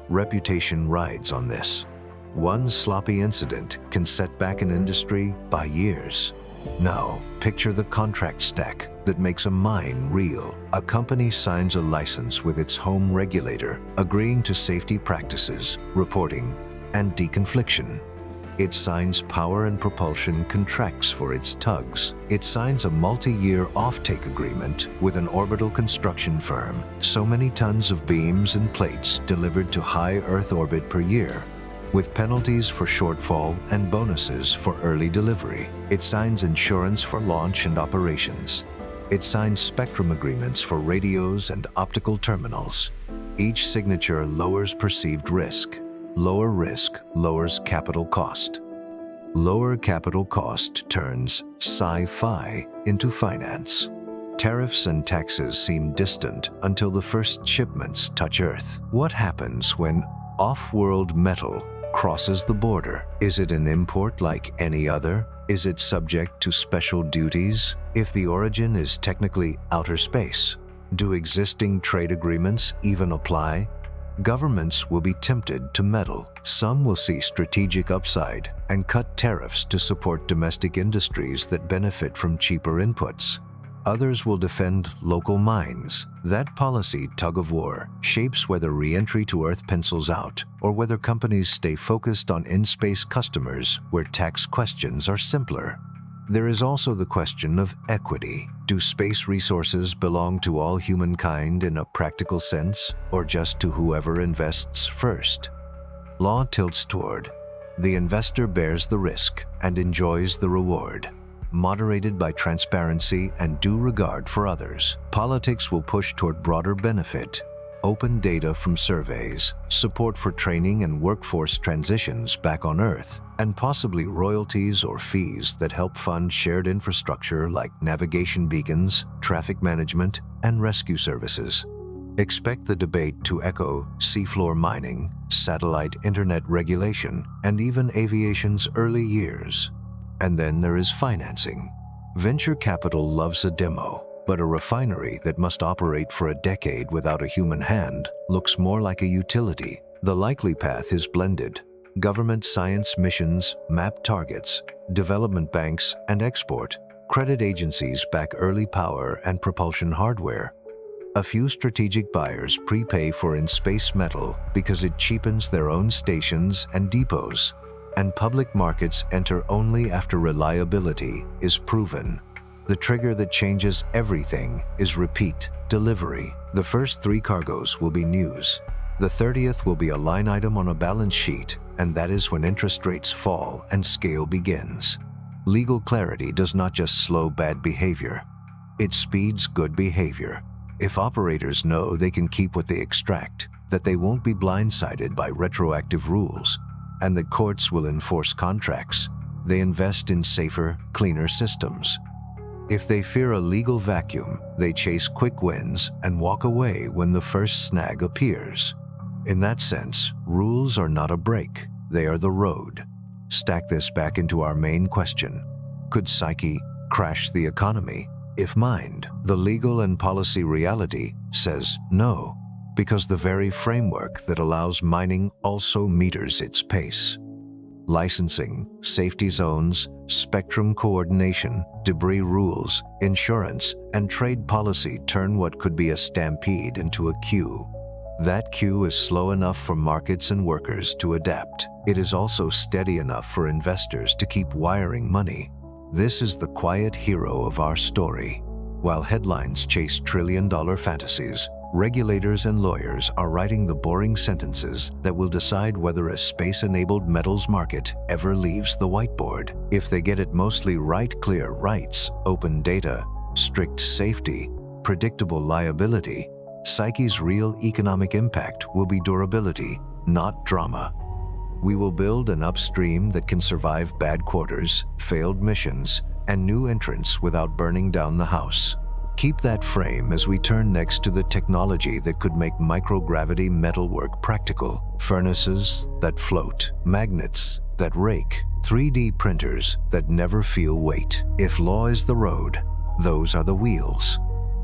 Reputation rides on this. One sloppy incident can set back an industry by years. Now, picture the contract stack that makes a mine real. A company signs a license with its home regulator, agreeing to safety practices, reporting, and deconfliction. It signs power and propulsion contracts for its tugs. It signs a multi-year offtake agreement with an orbital construction firm, so many tons of beams and plates delivered to high Earth orbit per year, with penalties for shortfall and bonuses for early delivery. It signs insurance for launch and operations. It signs spectrum agreements for radios and optical terminals. Each signature lowers perceived risk. Lower risk lowers capital cost. Lower capital cost turns sci-fi into finance. Tariffs and taxes seem distant until the first shipments touch Earth. What happens when off-world metal crosses the border? Is it an import like any other? Is it subject to special duties if the origin is technically outer space? Do existing trade agreements even apply? Governments will be tempted to meddle. Some will see strategic upside and cut tariffs to support domestic industries that benefit from cheaper inputs. Others will defend local mines. That policy tug-of-war shapes whether re-entry to Earth pencils out or whether companies stay focused on in-space customers where tax questions are simpler. There is also the question of equity. Do space resources belong to all humankind in a practical sense, or just to whoever invests first? Law tilts toward the investor bears the risk and enjoys the reward, moderated by transparency and due regard for others. Politics will push toward broader benefit, open data from surveys, support for training and workforce transitions back on Earth, and possibly royalties or fees that help fund shared infrastructure like navigation beacons, traffic management, and rescue services. Expect the debate to echo seafloor mining, satellite internet regulation, and even aviation's early years. And then there is financing. Venture capital loves a demo, but a refinery that must operate for a decade without a human hand looks more like a utility. The likely path is blended. Government science missions map targets, development banks and export, credit agencies back early power and propulsion hardware. A few strategic buyers prepay for in-space metal because it cheapens their own stations and depots, and public markets enter only after reliability is proven. The trigger that changes everything is repeat delivery. The first 3 cargoes will be news. The 30th will be a line item on a balance sheet, and that is when interest rates fall and scale begins. Legal clarity does not just slow bad behavior, it speeds good behavior. If operators know they can keep what they extract, that they won't be blindsided by retroactive rules, and that courts will enforce contracts, they invest in safer, cleaner systems. If they fear a legal vacuum, they chase quick wins and walk away when the first snag appears. In that sense, rules are not a brake, they are the road. Stack this back into our main question. Could Psyche crash the economy? If mind, the legal and policy reality, says no, because the very framework that allows mining also meters its pace. Licensing, safety zones, spectrum coordination, debris rules, insurance, and trade policy turn what could be a stampede into a queue. That queue is slow enough for markets and workers to adapt. It is also steady enough for investors to keep wiring money. This is the quiet hero of our story. While headlines chase trillion-dollar fantasies, regulators and lawyers are writing the boring sentences that will decide whether a space-enabled metals market ever leaves the whiteboard. If they get it mostly right, clear rights, open data, strict safety, predictable liability, Psyche's real economic impact will be durability, not drama. We will build an upstream that can survive bad quarters, failed missions, and new entrants without burning down the house. Keep that frame as we turn next to the technology that could make microgravity metalwork practical. Furnaces that float, magnets that rake, 3D printers that never feel weight. If law is the road, those are the wheels.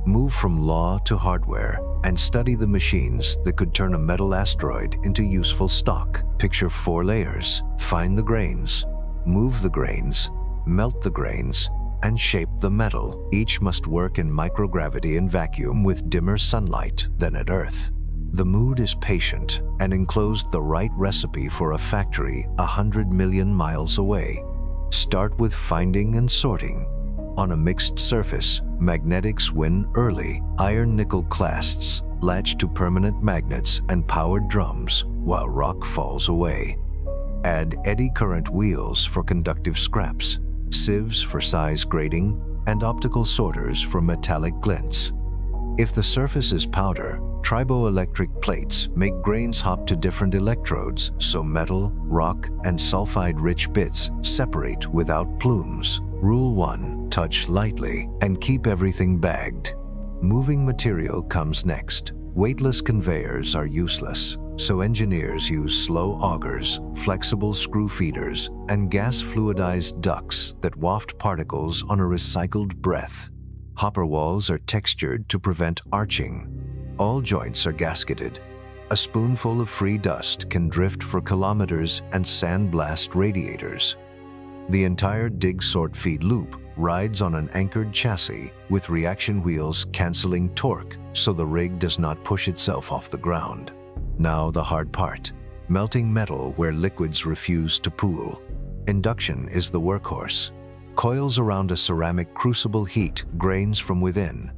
Move from law to hardware and study the machines that could turn a metal asteroid into useful stock. Picture 4 layers. Find the grains, move the grains, melt the grains, and shape the metal. Each must work in microgravity and vacuum with dimmer sunlight than at Earth. The mood is patient and enclosed the right recipe for a factory 100 million miles away. Start with finding and sorting. On a mixed surface, magnetics win early. Iron-nickel clasts latch to permanent magnets and powered drums while rock falls away. Add eddy current wheels for conductive scraps, sieves for size grading, and optical sorters for metallic glints. If the surface is powder, triboelectric plates make grains hop to different electrodes so metal, rock, and sulfide-rich bits separate without plumes. Rule 1. Touch lightly and keep everything bagged. Moving material comes next. Weightless conveyors are useless, so engineers use slow augers, flexible screw feeders, and gas-fluidized ducts that waft particles on a recycled breath. Hopper walls are textured to prevent arching. All joints are gasketed. A spoonful of free dust can drift for kilometers and sandblast radiators. The entire dig-sort-feed loop rides on an anchored chassis with reaction wheels canceling torque so the rig does not push itself off the ground. Now the hard part, melting metal where liquids refuse to pool. Induction is the workhorse. Coils around a ceramic crucible heat grains from within.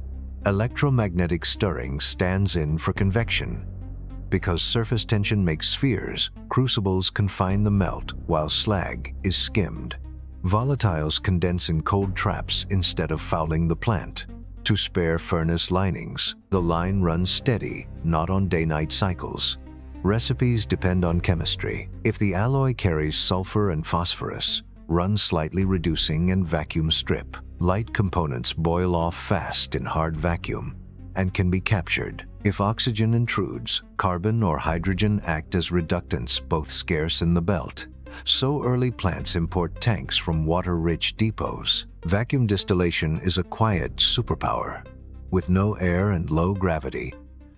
Electromagnetic stirring stands in for convection. Because surface tension makes spheres, crucibles confine the melt while slag is skimmed. Volatiles condense in cold traps instead of fouling the plant. To spare furnace linings, the line runs steady, not on day-night cycles. Recipes depend on chemistry. If the alloy carries sulfur and phosphorus, run slightly reducing and vacuum strip. Light components boil off fast in hard vacuum and can be captured. If oxygen intrudes, carbon or hydrogen act as reductants, both scarce in the belt. So early plants import tanks from water-rich depots. Vacuum distillation is a quiet superpower. With no air and low gravity,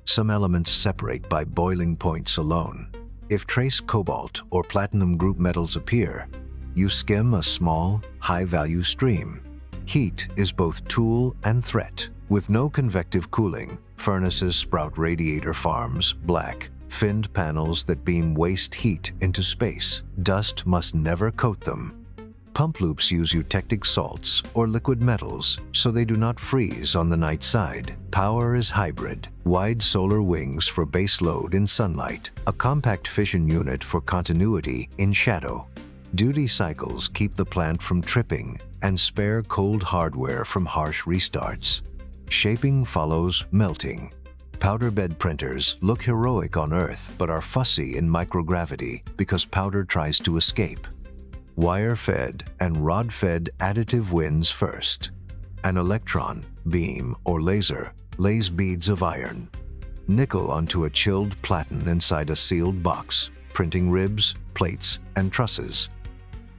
some elements separate by boiling points alone. If trace cobalt or platinum group metals appear, you skim a small, high-value stream. Heat is both tool and threat. With no convective cooling, furnaces sprout radiator farms, black, finned panels that beam waste heat into space. Dust must never coat them. Pump loops use eutectic salts or liquid metals so they do not freeze on the night side. Power is hybrid. Wide solar wings for base load in sunlight. A compact fission unit for continuity in shadow. Duty cycles keep the plant from tripping and spare cold hardware from harsh restarts. Shaping follows melting. Powder bed printers look heroic on Earth but are fussy in microgravity because powder tries to escape. Wire-fed and rod-fed additive wins first. An electron, beam, or laser lays beads of iron, nickel onto a chilled platen inside a sealed box, printing ribs, plates, and trusses.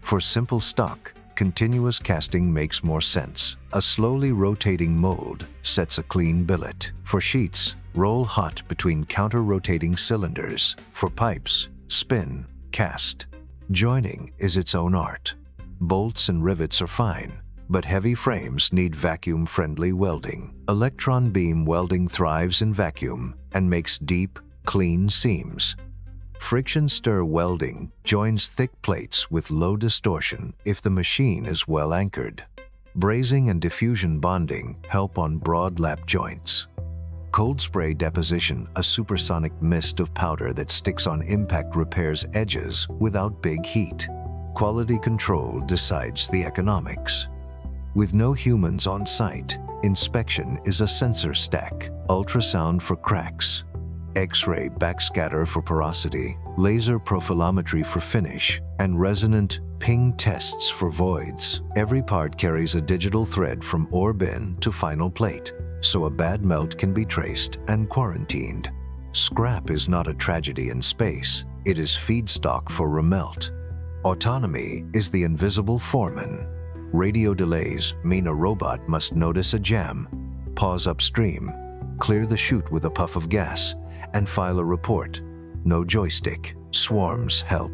For simple stock, continuous casting makes more sense. A slowly rotating mold sets a clean billet. For sheets, roll hot between counter-rotating cylinders. For pipes, spin, cast. Joining is its own art. Bolts and rivets are fine, but heavy frames need vacuum-friendly welding. Electron beam welding thrives in vacuum and makes deep, clean seams. Friction stir welding joins thick plates with low distortion if the machine is well anchored. Brazing and diffusion bonding help on broad lap joints. Cold spray deposition, a supersonic mist of powder that sticks on impact, repairs edges without big heat. Quality control decides the economics. With no humans on site, inspection is a sensor stack. Ultrasound for cracks, X-ray backscatter for porosity, laser profilometry for finish, and resonant ping tests for voids. Every part carries a digital thread from ore bin to final plate, so a bad melt can be traced and quarantined. Scrap is not a tragedy in space, it is feedstock for remelt. Autonomy is the invisible foreman. Radio delays mean a robot must notice a jam, pause upstream, clear the chute with a puff of gas, and file a report. No joystick. Swarms help.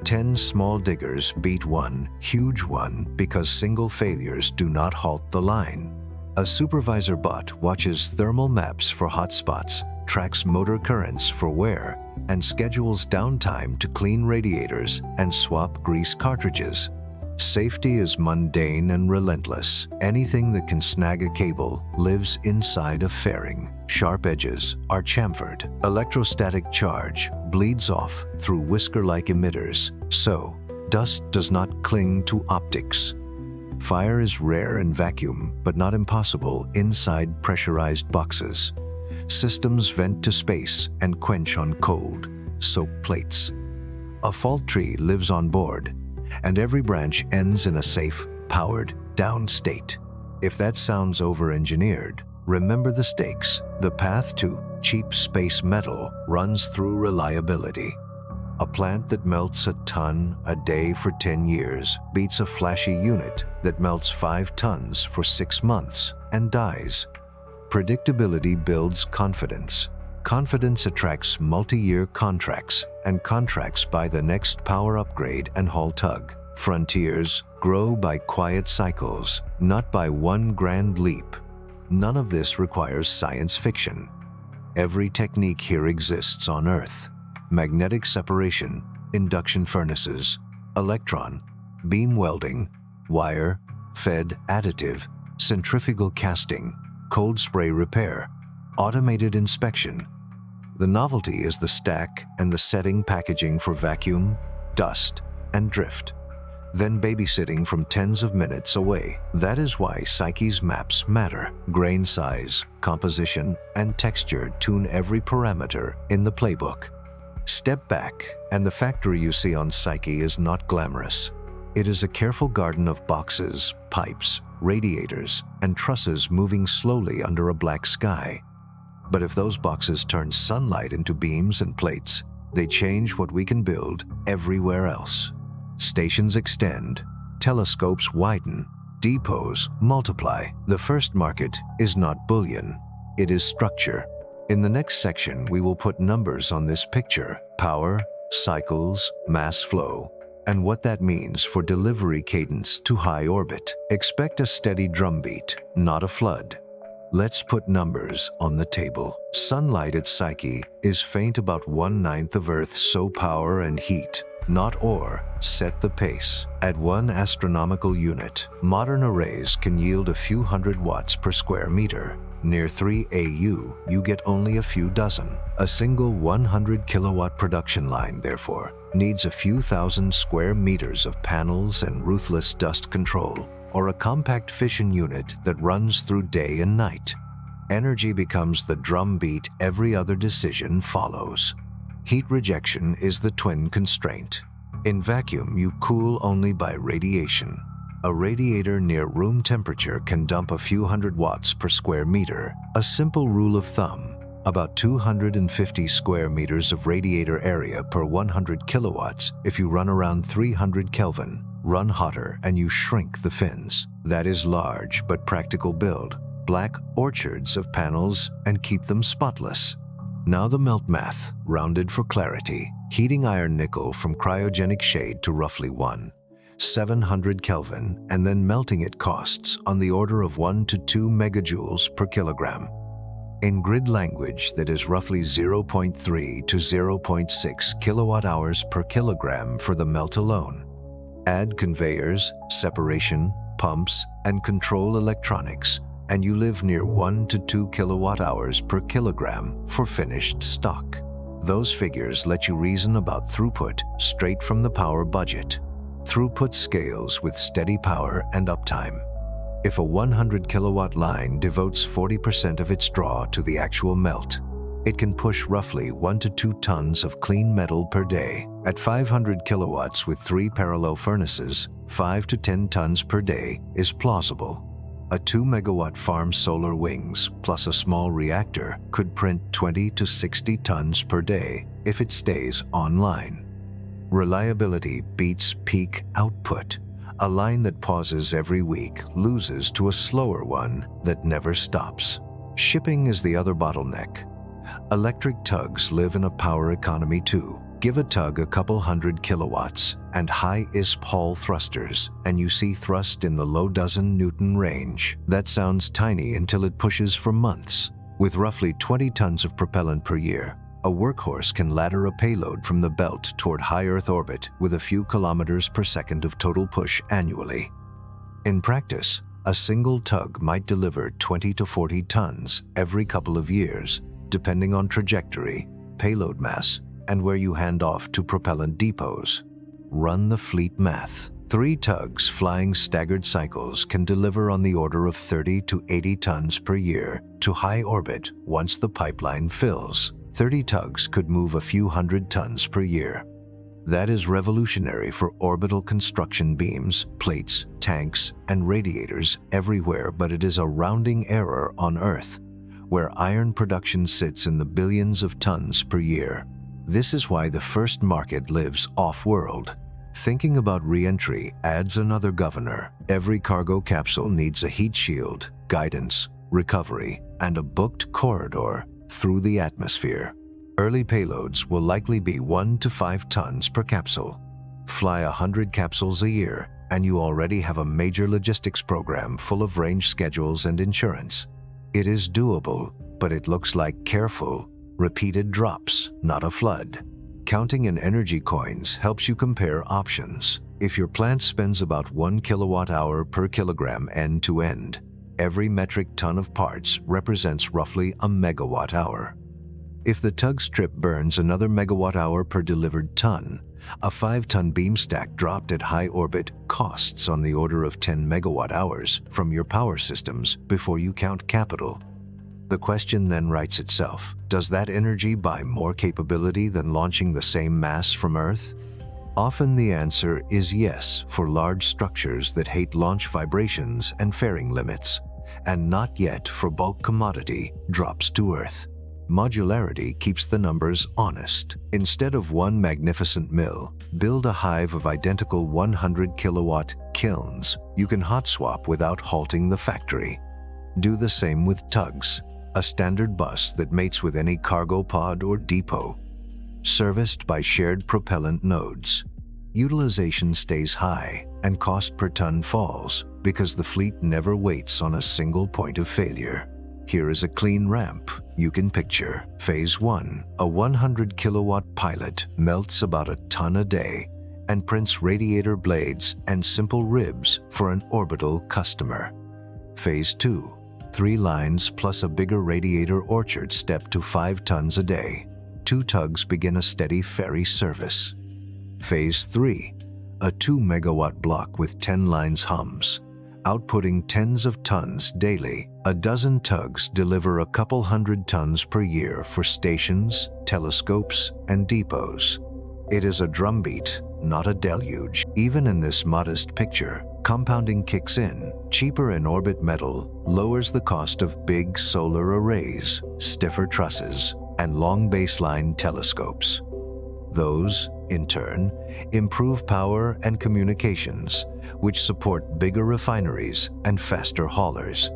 10 small diggers beat one huge one because single failures do not halt the line. A supervisor bot watches thermal maps for hotspots, tracks motor currents for wear, and schedules downtime to clean radiators and swap grease cartridges. Safety is mundane and relentless. Anything that can snag a cable lives inside a fairing. Sharp edges are chamfered. Electrostatic charge bleeds off through whisker-like emitters, so dust does not cling to optics. Fire is rare in vacuum, but not impossible inside pressurized boxes. Systems vent to space and quench on cold, soak plates. A fault tree lives on board, and every branch ends in a safe, powered down state. If that sounds over-engineered, remember the stakes. The path to cheap space metal runs through reliability. A plant that melts a ton a day for 10 years beats a flashy unit that melts 5 tons for 6 months and dies. Predictability builds confidence. Confidence attracts multi-year contracts, and contracts buy the next power upgrade and haul tug. Frontiers grow by quiet cycles, not by one grand leap. None of this requires science fiction. Every technique here exists on Earth. Magnetic separation, induction furnaces, electron, beam welding, wire, fed additive, centrifugal casting, cold spray repair, automated inspection. The novelty is the stack and the setting packaging for vacuum, dust, and drift, then babysitting from tens of minutes away. That is why Psyche's maps matter. Grain size, composition, and texture tune every parameter in the playbook. Step back, and the factory you see on Psyche is not glamorous. It is a careful garden of boxes, pipes, radiators, and trusses moving slowly under a black sky. But if those boxes turn sunlight into beams and plates, they change what we can build everywhere else. Stations extend, telescopes widen, depots multiply. The first market is not bullion, it is structure. In the next section, we will put numbers on this picture: power, cycles, mass flow, and what that means for delivery cadence to high orbit. Expect a steady drumbeat, not a flood. Let's put numbers on the table. Sunlight at Psyche is faint, about 1/9 of Earth's, so power and heat, not ore, set the pace. At 1 astronomical unit, modern arrays can yield a few hundred watts per square meter. Near 3 AU, you get only a few dozen. A single 100 kilowatt production line, therefore, needs a few thousand square meters of panels and ruthless dust control, or a compact fission unit that runs through day and night. Energy becomes the drumbeat, every other decision follows. Heat rejection is the twin constraint. In vacuum, you cool only by radiation. A radiator near room temperature can dump a few hundred watts per square meter. A simple rule of thumb, about 250 square meters of radiator area per 100 kilowatts if you run around 300 Kelvin. Run hotter and you shrink the fins. That is large but practical build. Black orchards of panels and keep them spotless. Now the melt math, rounded for clarity. Heating iron nickel from cryogenic shade to roughly 700 Kelvin and then melting it costs on the order of 1 to 2 megajoules per kilogram. In grid language, that is roughly 0.3 to 0.6 kilowatt hours per kilogram for the melt alone. Add conveyors, separation, pumps, and control electronics, and you live near 1 to 2 kilowatt hours per kilogram for finished stock. Those figures let you reason about throughput straight from the power budget. Throughput scales with steady power and uptime. If a 100 kilowatt line devotes 40% of its draw to the actual melt, it can push roughly 1 to 2 tons of clean metal per day. At 500 kilowatts with 3 parallel furnaces, 5 to 10 tons per day is plausible. A 2 megawatt farm solar wings plus a small reactor could print 20 to 60 tons per day if it stays online. Reliability beats peak output. A line that pauses every week loses to a slower one that never stops. Shipping is the other bottleneck. Electric tugs live in a power economy too. Give a tug a couple hundred kilowatts and high ISP Hall thrusters, and you see thrust in the low dozen Newton range. That sounds tiny until it pushes for months. With roughly 20 tons of propellant per year, a workhorse can ladder a payload from the belt toward high Earth orbit with a few kilometers per second of total push annually. In practice, a single tug might deliver 20 to 40 tons every couple of years, depending on trajectory, payload mass, and where you hand off to propellant depots. Run the fleet math. 3 tugs flying staggered cycles can deliver on the order of 30 to 80 tons per year to high orbit once the pipeline fills. 30 tugs could move a few hundred tons per year. That is revolutionary for orbital construction beams, plates, tanks, and radiators everywhere, but it is a rounding error on Earth, where iron production sits in the billions of tons per year. This is why the first market lives off-world. Thinking about reentry adds another governor. Every cargo capsule needs a heat shield, guidance, recovery, and a booked corridor through the atmosphere. Early payloads will likely be 1 to 5 tons per capsule. Fly 100 capsules a year, and you already have a major logistics program full of range schedules and insurance. It is doable, but it looks like careful, repeated drops, not a flood. Counting in energy coins helps you compare options. If your plant spends about 1 kilowatt hour per kilogram end to end, every metric ton of parts represents roughly a megawatt hour. If the tug strip burns another megawatt hour per delivered ton, a 5-ton beam stack dropped at high orbit costs on the order of 10 megawatt hours from your power systems before you count capital. The question then writes itself. Does that energy buy more capability than launching the same mass from Earth? Often the answer is yes for large structures that hate launch vibrations and fairing limits, and not yet for bulk commodity drops to Earth. Modularity keeps the numbers honest. Instead of one magnificent mill, build a hive of identical 100 kilowatt kilns. You can hot swap without halting the factory. Do the same with Tugs, a standard bus that mates with any cargo pod or depot, serviced by shared propellant nodes. Utilization stays high and cost per ton falls because the fleet never waits on a single point of failure. Here is a clean ramp you can picture. Phase 1, a 100 kilowatt pilot melts about a ton a day and prints radiator blades and simple ribs for an orbital customer. Phase 2, 3 lines plus a bigger radiator orchard step to 5 tons a day. 2 tugs begin a steady ferry service. Phase 3, a 2 megawatt block with 10 lines hums, outputting tens of tons daily. A dozen tugs deliver a couple hundred tons per year for stations, telescopes, and depots. It is a drumbeat, not a deluge. Even in this modest picture, compounding kicks in. Cheaper in-orbit metal lowers the cost of big solar arrays, stiffer trusses, and long baseline telescopes. Those, in turn, improve power and communications, which support bigger refineries and faster haulers.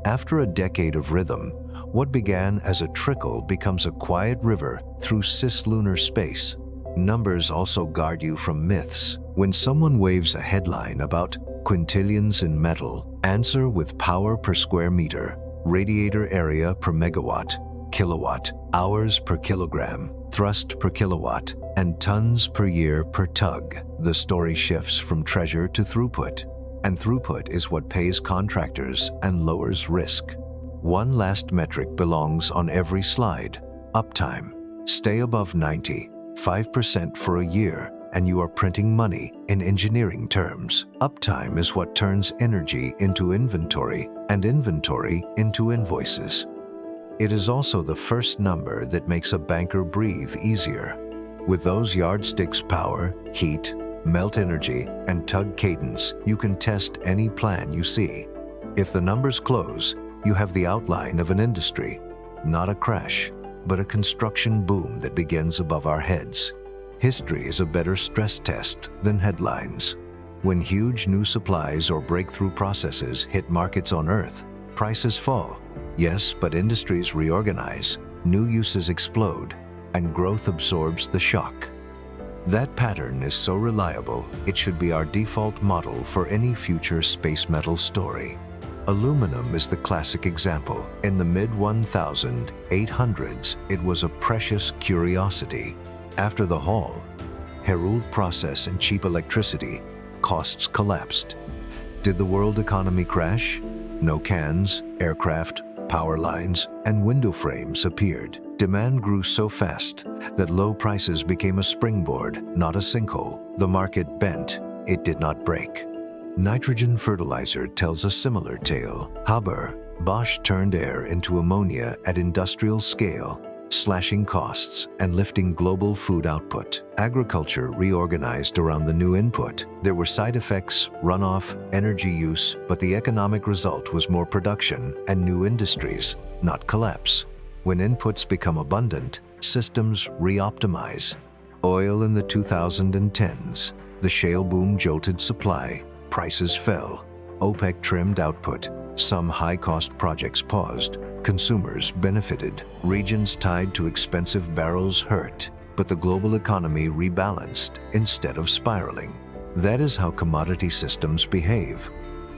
After a decade of rhythm, what began as a trickle becomes a quiet river through cislunar space. Numbers also guard you from myths. When someone waves a headline about quintillions in metal, answer with power per square meter, radiator area per megawatt, kilowatt, hours per kilogram, thrust per kilowatt, and tons per year per tug. The story shifts from treasure to throughput, and throughput is what pays contractors and lowers risk. One last metric belongs on every slide: uptime. Stay above 95% for a year, and you are printing money in engineering terms. Uptime is what turns energy into inventory, and inventory into invoices. It is also the first number that makes a banker breathe easier. With those yardsticks power, heat, melt energy, and tug cadence, you can test any plan you see. If the numbers close, you have the outline of an industry, not a crash, but a construction boom that begins above our heads. History is a better stress test than headlines. When huge new supplies or breakthrough processes hit markets on Earth, prices fall. Yes, but industries reorganize, new uses explode, and growth absorbs the shock. That pattern is so reliable, it should be our default model for any future space metal story. Aluminum is the classic example. In the mid-1800s, it was a precious curiosity. After the Hall, Herald process and cheap electricity, costs collapsed. Did the world economy crash? No. Cans, aircraft, power lines, and window frames appeared. Demand grew so fast that low prices became a springboard, not a sinkhole. The market bent, it did not break. Nitrogen fertilizer tells a similar tale. Haber, Bosch turned air into ammonia at industrial scale, slashing costs and lifting global food output. Agriculture reorganized around the new input. There were side effects, runoff, energy use, but the economic result was more production and new industries, not collapse. When inputs become abundant, systems re-optimize. Oil in the 2010s. The shale boom jolted supply. Prices fell. OPEC trimmed output. Some high-cost projects paused. Consumers benefited. Regions tied to expensive barrels hurt, but the global economy rebalanced instead of spiraling. That is how commodity systems behave.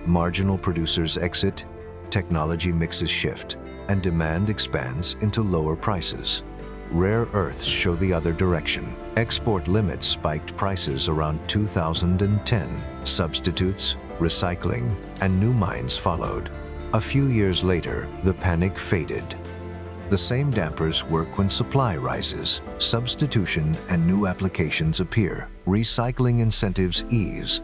Marginal producers exit, technology mixes shift, and demand expands into lower prices. Rare earths show the other direction. Export limits spiked prices around 2010. Substitutes, recycling, and new mines followed. A few years later, the panic faded. The same dampers work when supply rises. Substitution and new applications appear. Recycling incentives ease,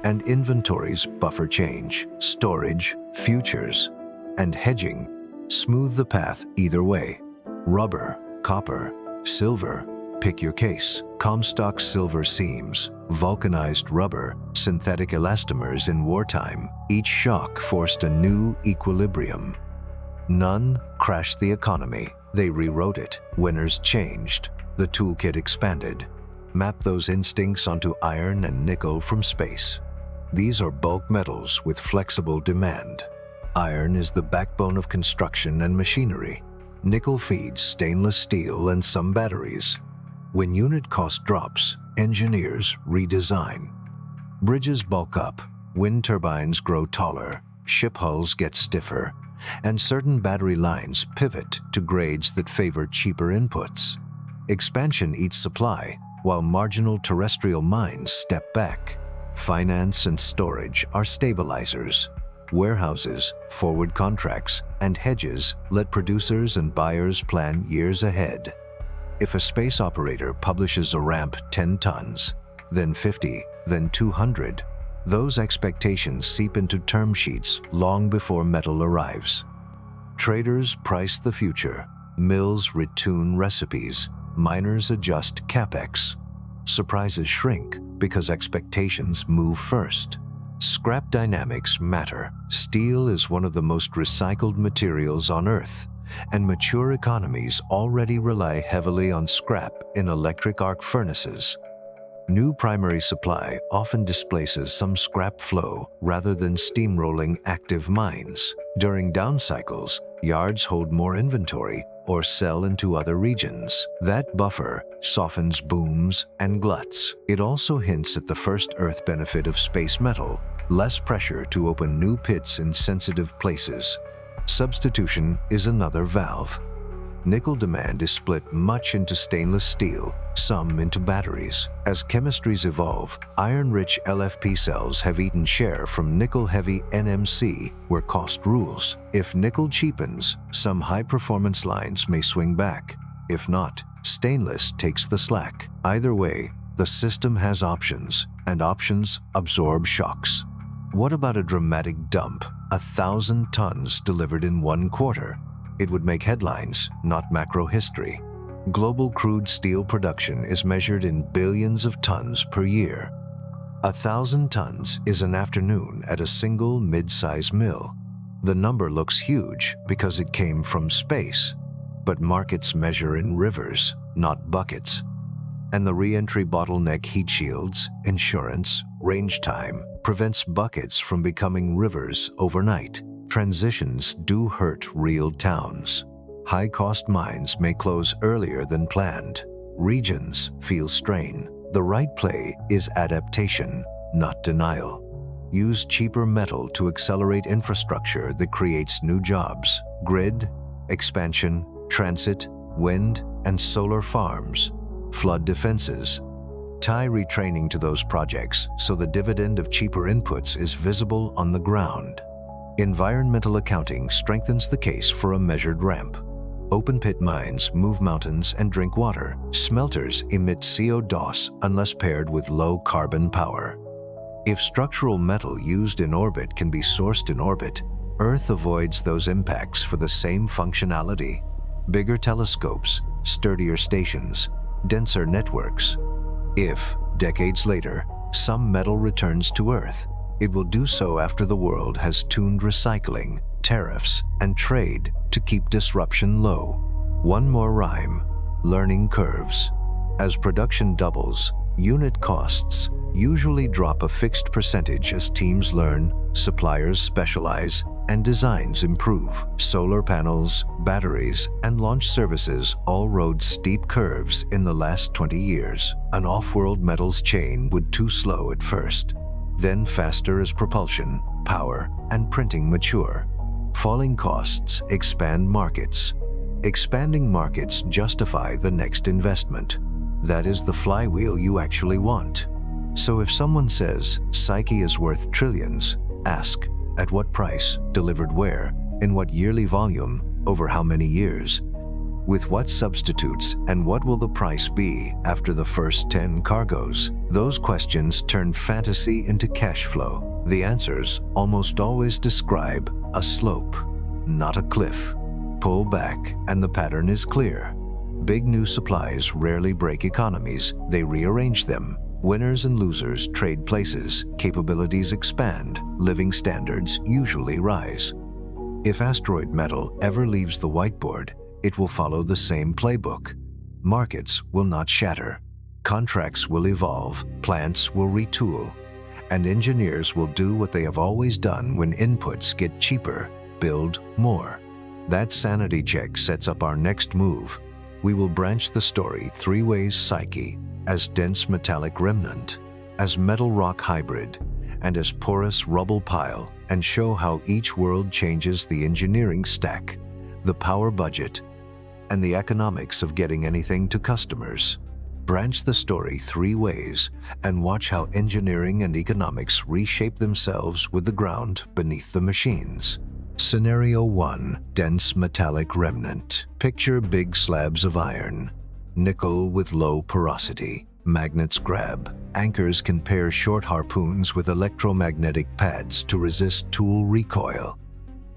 and inventories buffer change. Storage, futures, and hedging smooth the path either way. Rubber, copper, silver, pick your case. Comstock silver seams, vulcanized rubber, synthetic elastomers in wartime. Each shock forced a new equilibrium. None crashed the economy. They rewrote it. Winners changed. The toolkit expanded. Map those instincts onto iron and nickel from space. These are bulk metals with flexible demand. Iron is the backbone of construction and machinery. Nickel feeds stainless steel and some batteries. When unit cost drops, engineers redesign. Bridges bulk up, wind turbines grow taller, ship hulls get stiffer, and certain battery lines pivot to grades that favor cheaper inputs. Expansion eats supply, while marginal terrestrial mines step back. Finance and storage are stabilizers. Warehouses, forward contracts, and hedges let producers and buyers plan years ahead. If a space operator publishes a ramp 10 tons, then 50, then 200, those expectations seep into term sheets long before metal arrives. Traders price the future, mills retune recipes, miners adjust capex. Surprises shrink, because expectations move first. Scrap dynamics matter. Steel is one of the most recycled materials on Earth, and mature economies already rely heavily on scrap in electric arc furnaces. New primary supply often displaces some scrap flow rather than steamrolling active mines. During down cycles, yards hold more inventory or sell into other regions. That buffer softens booms and gluts. It also hints at the first Earth benefit of space metal: less pressure to open new pits in sensitive places. Substitution is another valve. Nickel demand is split much into stainless steel, some into batteries. As chemistries evolve, iron-rich LFP cells have eaten share from nickel-heavy NMC, where cost rules. If nickel cheapens, some high-performance lines may swing back. If not, stainless takes the slack. Either way, the system has options, and options absorb shocks. What about a dramatic dump? 1,000 tons delivered in 1 quarter. It would make headlines, not macro history. Global crude steel production is measured in billions of tons per year. 1,000 tons is an afternoon at a single mid-size mill. The number looks huge because it came from space, but markets measure in rivers, not buckets. And the reentry bottleneck heat shields, insurance, range time prevents buckets from becoming rivers overnight. Transitions do hurt real towns. High-cost mines may close earlier than planned. Regions feel strain. The right play is adaptation, not denial. Use cheaper metal to accelerate infrastructure that creates new jobs. Grid, expansion, transit, wind, and solar farms. Flood defenses. Tie retraining to those projects so the dividend of cheaper inputs is visible on the ground. Environmental accounting strengthens the case for a measured ramp. Open-pit mines move mountains and drink water. Smelters emit CO2 unless paired with low-carbon power. If structural metal used in orbit can be sourced in orbit, Earth avoids those impacts for the same functionality. Bigger telescopes, sturdier stations, denser networks. If, decades later, some metal returns to Earth, it will do so after the world has tuned recycling, tariffs, and trade to keep disruption low. One more rhyme: learning curves. As production doubles, unit costs usually drop a fixed percentage as teams learn, suppliers specialize, and designs improve. Solar panels, batteries, and launch services all rode steep curves in the last 20 years. An off-world metals chain would too slow at first, then faster as propulsion, power, and printing mature. Falling costs expand markets. Expanding markets justify the next investment. That is the flywheel you actually want. So if someone says Psyche is worth trillions, ask, at what price, delivered where, in what yearly volume, over how many years? With what substitutes, and what will the price be after the first 10 cargoes? Those questions turn fantasy into cash flow. The answers almost always describe a slope, not a cliff. Pull back, and the pattern is clear. Big new supplies rarely break economies, they rearrange them. Winners and losers trade places, capabilities expand, living standards usually rise. If asteroid metal ever leaves the whiteboard, it will follow the same playbook. Markets will not shatter. Contracts will evolve, plants will retool, and engineers will do what they have always done when inputs get cheaper: build more. That sanity check sets up our next move. We will branch the story 3 ways: Psyche, as dense metallic remnant, as metal rock hybrid, and as porous rubble pile, and show how each world changes the engineering stack, the power budget, and the economics of getting anything to customers. Branch the story 3 ways and watch how engineering and economics reshape themselves with the ground beneath the machines. Scenario 1: dense metallic remnant. Picture big slabs of iron, nickel with low porosity. Magnets grab. Anchors can pair short harpoons with electromagnetic pads to resist tool recoil.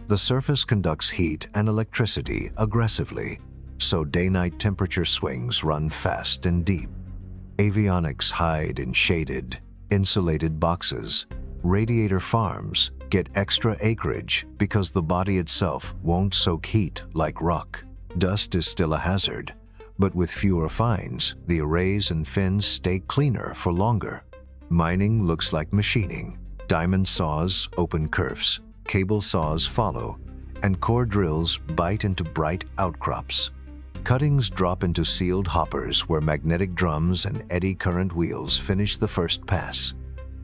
The surface conducts heat and electricity aggressively, so day-night temperature swings run fast and deep. Avionics hide in shaded, insulated boxes. Radiator farms get extra acreage because the body itself won't soak heat like rock. Dust is still a hazard, but with fewer fines, the arrays and fins stay cleaner for longer. Mining looks like machining. Diamond saws open kerfs, cable saws follow, and core drills bite into bright outcrops. Cuttings drop into sealed hoppers where magnetic drums and eddy current wheels finish the first pass.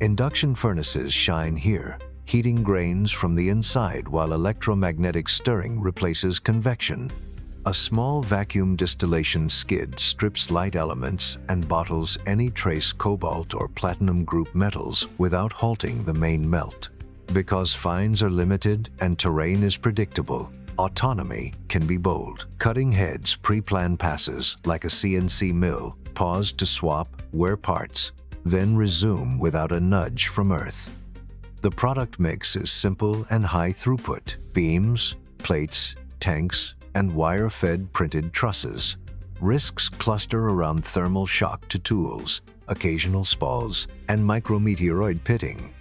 Induction furnaces shine here, heating grains from the inside while electromagnetic stirring replaces convection. A small vacuum distillation skid strips light elements and bottles any trace cobalt or platinum group metals without halting the main melt. Because fines are limited and terrain is predictable, autonomy can be bold. Cutting heads pre-plan passes like a CNC mill, pause to swap, wear parts, then resume without a nudge from Earth. The product mix is simple and high throughput: beams, plates, tanks, and wire-fed printed trusses. Risks cluster around thermal shock to tools, occasional spalls, and micrometeoroid pitting.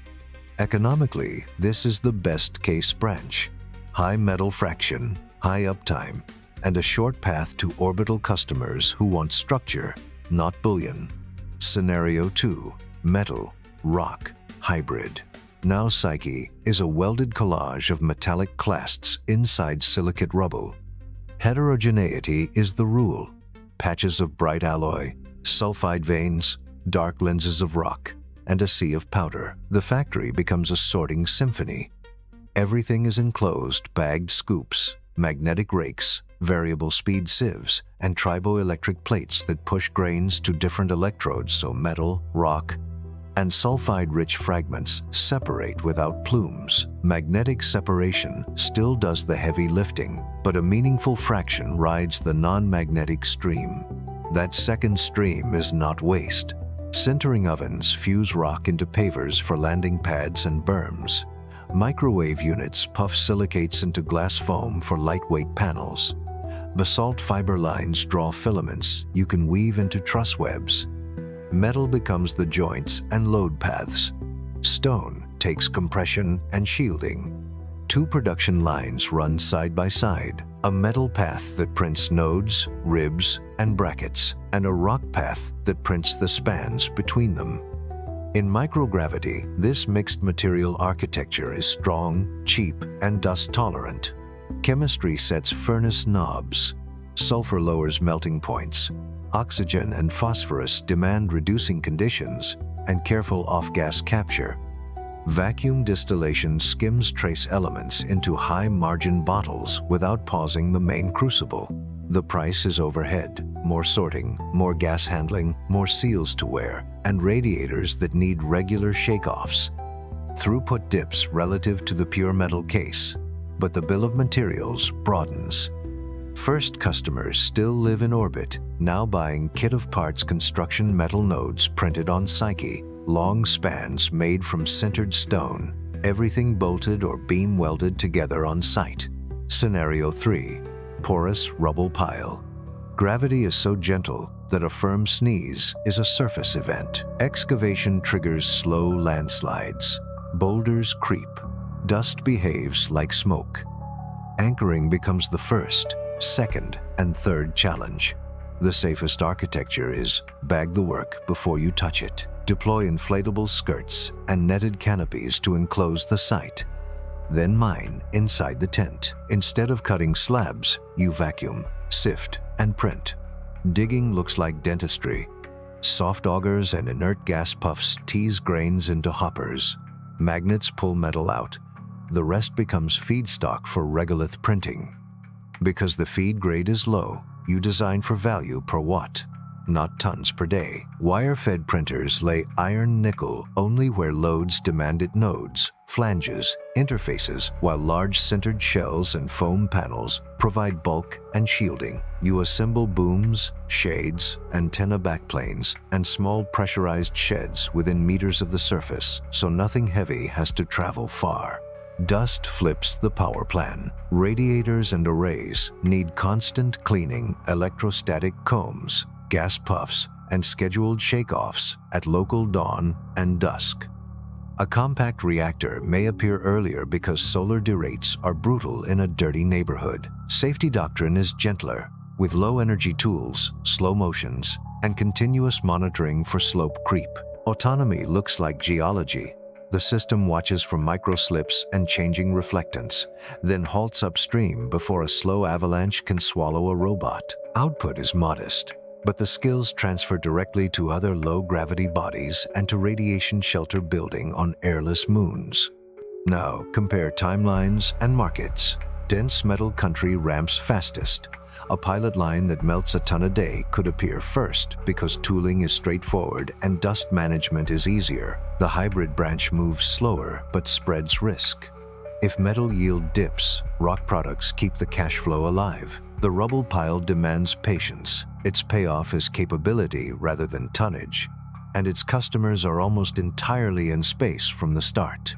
Economically, this is the best-case branch: high metal fraction, high uptime, and a short path to orbital customers who want structure, not bullion. Scenario 2: metal, rock, hybrid. Now Psyche is a welded collage of metallic clasts inside silicate rubble. Heterogeneity is the rule: patches of bright alloy, sulfide veins, dark lenses of rock, and a sea of powder. The factory becomes a sorting symphony. Everything is enclosed bagged scoops, magnetic rakes, variable speed sieves, and triboelectric plates that push grains to different electrodes so metal, rock, and sulfide-rich fragments separate without plumes. Magnetic separation still does the heavy lifting, but a meaningful fraction rides the non-magnetic stream. That second stream is not waste. Sintering ovens fuse rock into pavers for landing pads and berms. Microwave units puff silicates into glass foam for lightweight panels. Basalt fiber lines draw filaments you can weave into truss webs. Metal becomes the joints and load paths. Stone takes compression and shielding. Two production lines run side by side: a metal path that prints nodes, ribs, and brackets, and a rock path that prints the spans between them. In microgravity, this mixed material architecture is strong, cheap, and dust-tolerant. Chemistry sets furnace knobs. Sulfur lowers melting points. Oxygen and phosphorus demand reducing conditions and careful off-gas capture. Vacuum distillation skims trace elements into high-margin bottles without pausing the main crucible. The price is overhead: more sorting, more gas handling, more seals to wear, and radiators that need regular shake-offs. Throughput dips relative to the pure metal case, but the bill of materials broadens. First customers still live in orbit, now buying kit-of-parts construction metal nodes printed on Psyche, long spans made from sintered stone, everything bolted or beam welded together on site. Scenario 3: porous rubble pile. Gravity is so gentle that a firm sneeze is a surface event. Excavation triggers slow landslides. Boulders creep. Dust behaves like smoke. Anchoring becomes the first, second, and third challenge. The safest architecture is bag the work before you touch it. Deploy inflatable skirts and netted canopies to enclose the site. Then mine inside the tent. Instead of cutting slabs, you vacuum, sift, and print. Digging looks like dentistry. Soft augers and inert gas puffs tease grains into hoppers. Magnets pull metal out. The rest becomes feedstock for regolith printing. Because the feed grade is low, you design for value per watt, not tons per day. Wire-fed printers lay iron nickel only where loads demand it: nodes, flanges, interfaces, while large sintered shells and foam panels provide bulk and shielding. You assemble booms, shades, antenna backplanes, and small pressurized sheds within meters of the surface, so nothing heavy has to travel far. Dust flips the power plan. Radiators and arrays need constant cleaning, electrostatic combs, gas puffs, and scheduled shake-offs at local dawn and dusk. A compact reactor may appear earlier because solar derates are brutal in a dirty neighborhood. Safety doctrine is gentler, with low-energy tools, slow motions, and continuous monitoring for slope creep. Autonomy looks like geology. The system watches for microslips and changing reflectance, then halts upstream before a slow avalanche can swallow a robot. Output is modest, but the skills transfer directly to other low-gravity bodies and to radiation shelter building on airless moons. Now, compare timelines and markets. Dense metal country ramps fastest. A pilot line that melts a ton a day could appear first because tooling is straightforward and dust management is easier. The hybrid branch moves slower but spreads risk. If metal yield dips, rock products keep the cash flow alive. The rubble pile demands patience. Its payoff is capability rather than tonnage, and its customers are almost entirely in space from the start.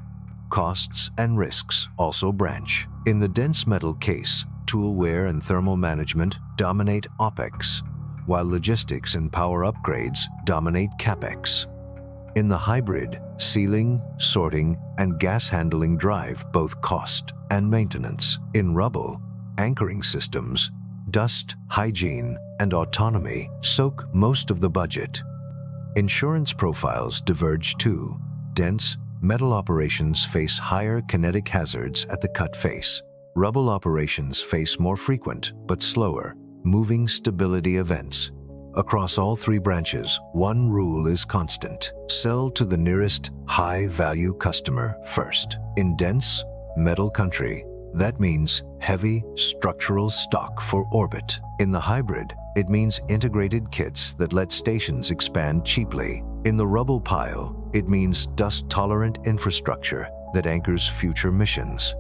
Costs and risks also branch. In the dense metal case, tool wear and thermal management dominate OPEX, while logistics and power upgrades dominate CAPEX. In the hybrid, sealing, sorting, and gas handling drive both cost and maintenance. In rubble, anchoring systems, dust, hygiene, and autonomy soak most of the budget. Insurance profiles diverge too. Dense, metal operations face higher kinetic hazards at the cut face. Rubble operations face more frequent but slower, moving stability events. Across all three branches, one rule is constant: sell to the nearest high-value customer first. In dense, metal country, that means heavy, structural stock for orbit. In the hybrid, it means integrated kits that let stations expand cheaply. In the rubble pile, it means dust-tolerant infrastructure that anchors future missions.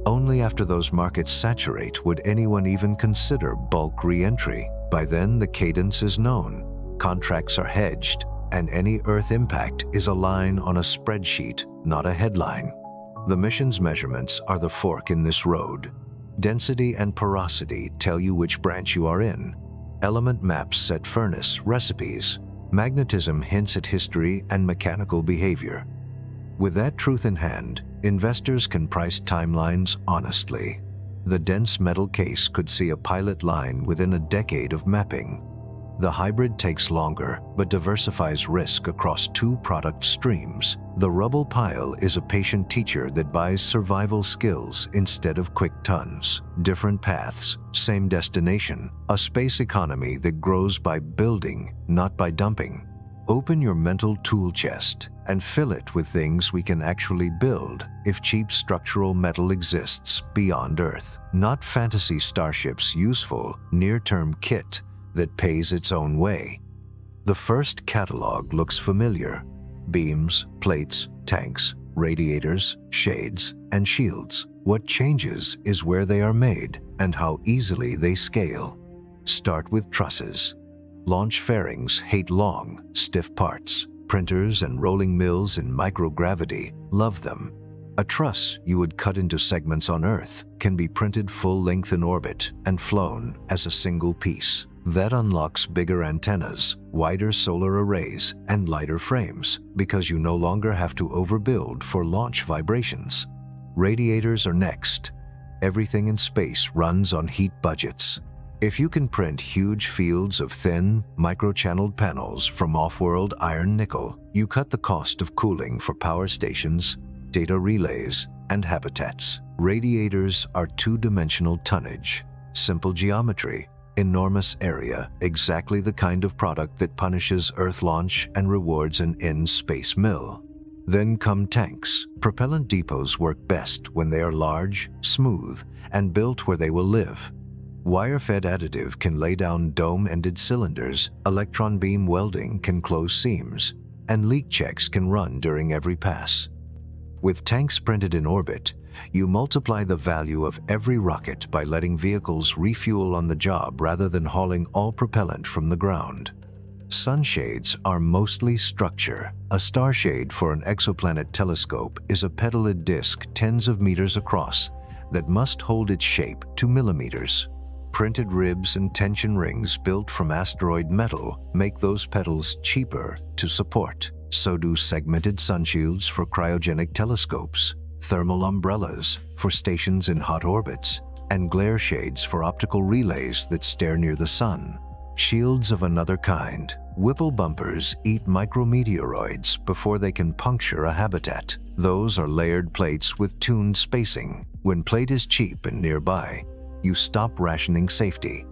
Only after those markets saturate would anyone even consider bulk reentry. By then, the cadence is known, contracts are hedged, and any Earth impact is a line on a spreadsheet, not a headline. The mission's measurements are the fork in this road. Density and porosity tell you which branch you are in. Element maps set furnace recipes. Magnetism hints at history and mechanical behavior. With that truth in hand, investors can price timelines honestly. The dense metal case could see a pilot line within a decade of mapping. The hybrid takes longer, but diversifies risk across two product streams. The rubble pile is a patient teacher that buys survival skills instead of quick tons. Different paths, same destination. A space economy that grows by building, not by dumping. Open your mental tool chest and fill it with things we can actually build if cheap structural metal exists beyond Earth. Not fantasy starships, useful, near-term kit that pays its own way. The first catalog looks familiar. Beams, plates, tanks, radiators, shades, and shields. What changes is where they are made and how easily they scale. Start with trusses. Launch fairings hate long, stiff parts. Printers and rolling mills in microgravity love them. A truss you would cut into segments on Earth can be printed full length in orbit and flown as a single piece. That unlocks bigger antennas, wider solar arrays, and lighter frames because you no longer have to overbuild for launch vibrations. Radiators are next. Everything in space runs on heat budgets. If you can print huge fields of thin, microchanneled panels from off-world iron nickel, you cut the cost of cooling for power stations, data relays, and habitats. Radiators are two-dimensional tonnage, simple geometry, enormous area, exactly the kind of product that punishes Earth launch and rewards an in-space mill. Then come tanks. Propellant depots work best when they are large, smooth, and built where they will live. Wire-fed additive can lay down dome-ended cylinders, electron beam welding can close seams, and leak checks can run during every pass. With tanks printed in orbit, you multiply the value of every rocket by letting vehicles refuel on the job rather than hauling all propellant from the ground. Sunshades are mostly structure. A starshade for an exoplanet telescope is a pedaled disc tens of meters across that must hold its shape to millimeters. Printed ribs and tension rings built from asteroid metal make those petals cheaper to support. So do segmented sunshields for cryogenic telescopes, thermal umbrellas for stations in hot orbits, and glare shades for optical relays that stare near the sun. Shields of another kind. Whipple bumpers eat micrometeoroids before they can puncture a habitat. Those are layered plates with tuned spacing. When plate is cheap and nearby, you stop rationing safety.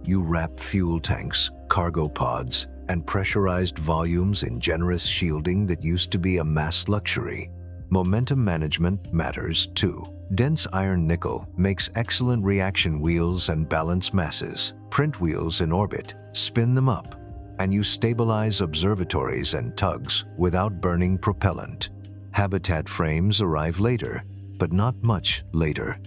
You wrap fuel tanks, cargo pods, and pressurized volumes in generous shielding that used to be a mass luxury. Momentum management matters too. Dense iron nickel makes excellent reaction wheels and balance masses. Print wheels in orbit, spin them up, and you stabilize observatories and tugs without burning propellant. Habitat frames arrive later, but not much later.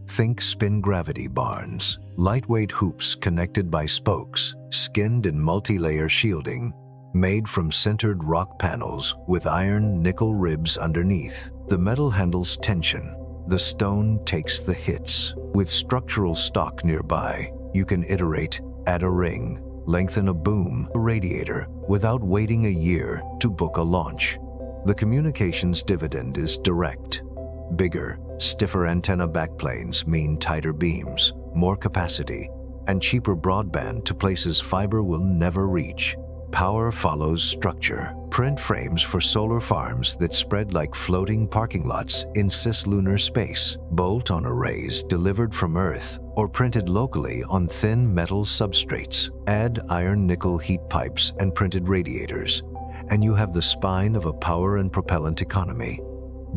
Think spin gravity barns, lightweight hoops connected by spokes, skinned in multi-layer shielding, made from sintered rock panels with iron nickel ribs underneath. The metal handles tension. The stone takes the hits. With structural stock nearby, you can iterate, add a ring, lengthen a boom, a radiator, without waiting a year to book a launch. The communications dividend is direct. Bigger, stiffer antenna backplanes mean tighter beams, more capacity, and cheaper broadband to places fiber will never reach. Power follows structure. Print frames for solar farms that spread like floating parking lots in cislunar space. Bolt-on arrays delivered from Earth or printed locally on thin metal substrates. Add iron-nickel heat pipes and printed radiators, and you have the spine of a power and propellant economy.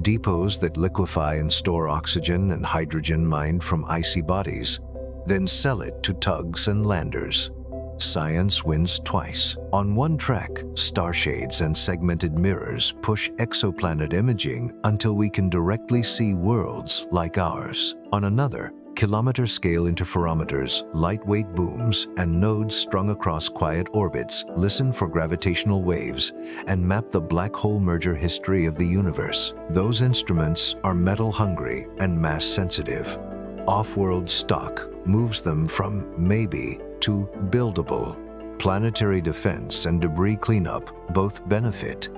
Depots that liquefy and store oxygen and hydrogen mined from icy bodies, then sell it to tugs and landers. Science wins twice. On one track, starshades and segmented mirrors push exoplanet imaging until we can directly see worlds like ours. On another, kilometer-scale interferometers, lightweight booms, and nodes strung across quiet orbits listen for gravitational waves and map the black hole merger history of the universe. Those instruments are metal-hungry and mass-sensitive. Off-world stock moves them from maybe to buildable. Planetary defense and debris cleanup both benefit.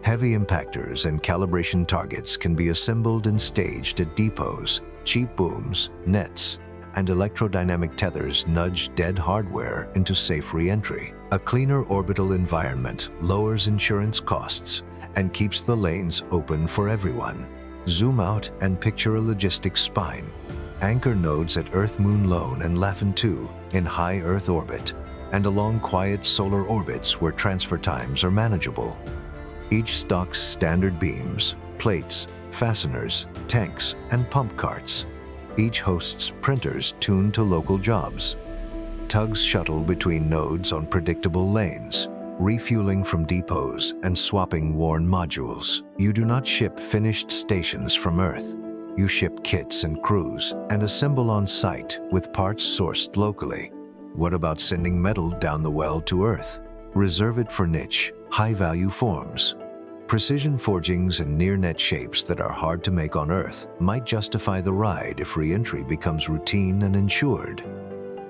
Heavy impactors and calibration targets can be assembled and staged at depots. Cheap booms, nets, and electrodynamic tethers nudge dead hardware into safe reentry. A cleaner orbital environment lowers insurance costs and keeps the lanes open for everyone. Zoom out and picture a logistics spine. Anchor nodes at Earth-Moon Lone and Laffin 2 in high Earth orbit, and along quiet solar orbits where transfer times are manageable. Each stocks standard beams, plates, fasteners, tanks, and pump carts. Each hosts printers tuned to local jobs. Tugs shuttle between nodes on predictable lanes, refueling from depots and swapping worn modules. You do not ship finished stations from Earth. You ship kits and crews and assemble on site with parts sourced locally. What about sending metal down the well to Earth? Reserve it for niche, high-value forms. Precision forgings and near-net shapes that are hard to make on Earth might justify the ride if re-entry becomes routine and insured.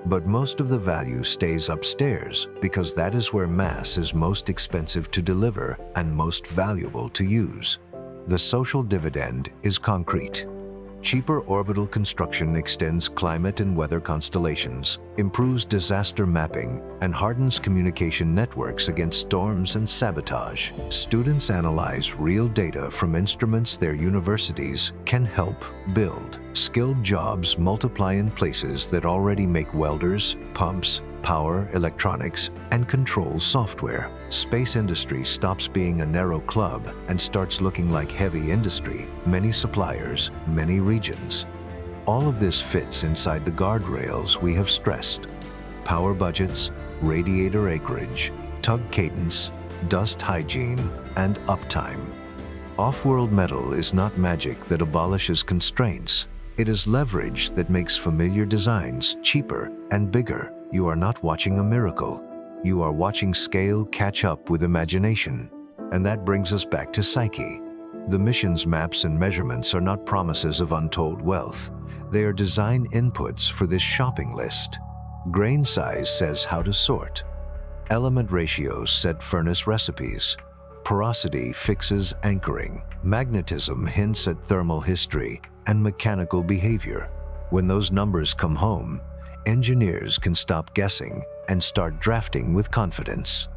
But most of the value stays upstairs because that is where mass is most expensive to deliver and most valuable to use. The social dividend is concrete. Cheaper orbital construction extends climate and weather constellations, improves disaster mapping, and hardens communication networks against storms and sabotage. Students analyze real data from instruments their universities can help build. Skilled jobs multiply in places that already make welders, pumps, power, electronics, and control software. Space industry stops being a narrow club and starts looking like heavy industry, many suppliers, many regions. All of this fits inside the guardrails we have stressed. Power budgets, radiator acreage, tug cadence, dust hygiene, and uptime. Off-world metal is not magic that abolishes constraints. It is leverage that makes familiar designs cheaper and bigger. You are not watching a miracle. You are watching scale catch up with imagination. And that brings us back to Psyche. The mission's maps and measurements are not promises of untold wealth. They are design inputs for this shopping list. Grain size says how to sort. Element ratios set furnace recipes. Porosity fixes anchoring. Magnetism hints at thermal history and mechanical behavior. When those numbers come home, engineers can stop guessing and start drafting with confidence.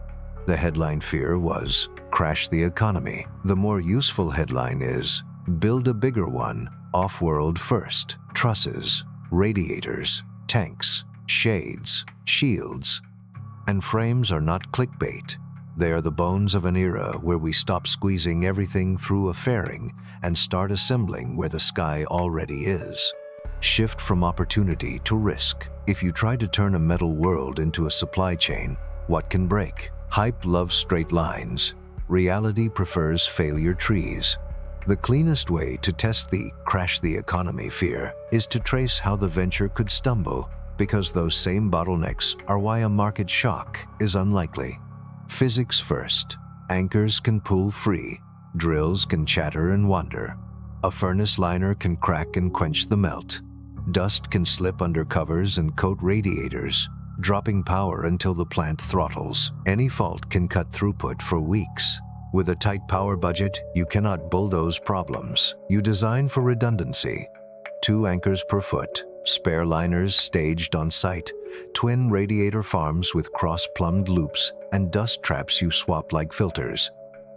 The headline fear was, crash the economy. The more useful headline is, build a bigger one, off-world first. Trusses, radiators, tanks, shades, shields. And frames are not clickbait. They are the bones of an era where we stop squeezing everything through a fairing and start assembling where the sky already is. Shift from opportunity to risk. If you try to turn a metal world into a supply chain, what can break? Hype loves straight lines. Reality prefers failure trees. The cleanest way to test the crash the economy fear is to trace how the venture could stumble, because those same bottlenecks are why a market shock is unlikely. Physics first. Anchors can pull free. Drills can chatter and wander. A furnace liner can crack and quench the melt. Dust can slip under covers and coat radiators, dropping power until the plant throttles. Any fault can cut throughput for weeks. With a tight power budget, you cannot bulldoze problems. You design for redundancy. 2 anchors per foot, spare liners staged on site, twin radiator farms with cross-plumbed loops, and dust traps you swap like filters.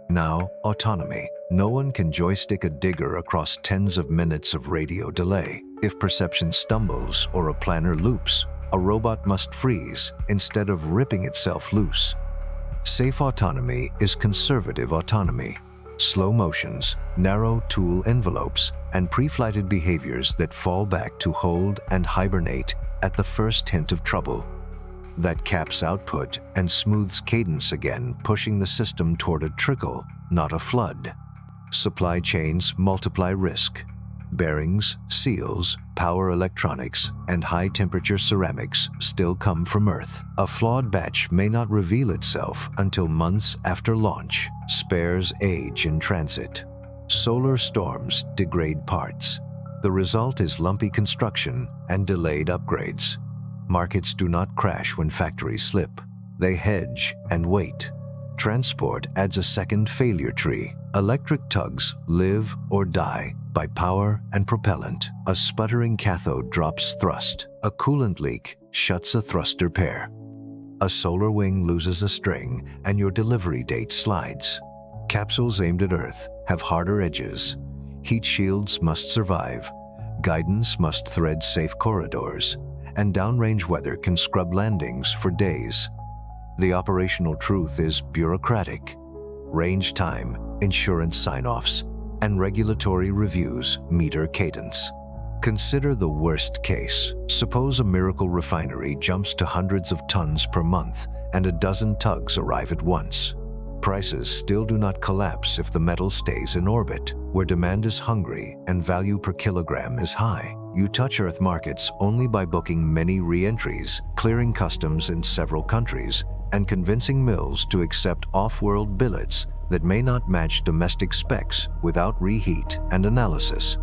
Now, autonomy. No one can joystick a digger across tens of minutes of radio delay. If perception stumbles or a planner loops, a robot must freeze instead of ripping itself loose. Safe autonomy is conservative autonomy. Slow motions, narrow tool envelopes, and pre-flighted behaviors that fall back to hold and hibernate at the first hint of trouble. That caps output and smooths cadence again, pushing the system toward a trickle, not a flood. Supply chains multiply risk. Bearings, seals, power electronics, and high-temperature ceramics still come from Earth. A flawed batch may not reveal itself until months after launch. Spares age in transit. Solar storms degrade parts. The result is lumpy construction and delayed upgrades. Markets do not crash when factories slip. They hedge and wait. Transport adds a second failure tree. Electric tugs live or die by power and propellant. A sputtering cathode drops thrust. A coolant leak shuts a thruster pair. A solar wing loses a string and your delivery date slides. Capsules aimed at Earth have harder edges. Heat shields must survive. Guidance must thread safe corridors. And downrange weather can scrub landings for days. The operational truth is bureaucratic. Range time, insurance sign-offs, and regulatory reviews meter cadence. Consider the worst case. Suppose a miracle refinery jumps to hundreds of tons per month and a dozen tugs arrive at once. Prices still do not collapse if the metal stays in orbit, where demand is hungry and value per kilogram is high. You touch Earth markets only by booking many re-entries, clearing customs in several countries, and convincing mills to accept off-world billets that may not match domestic specs without reheat and analysis.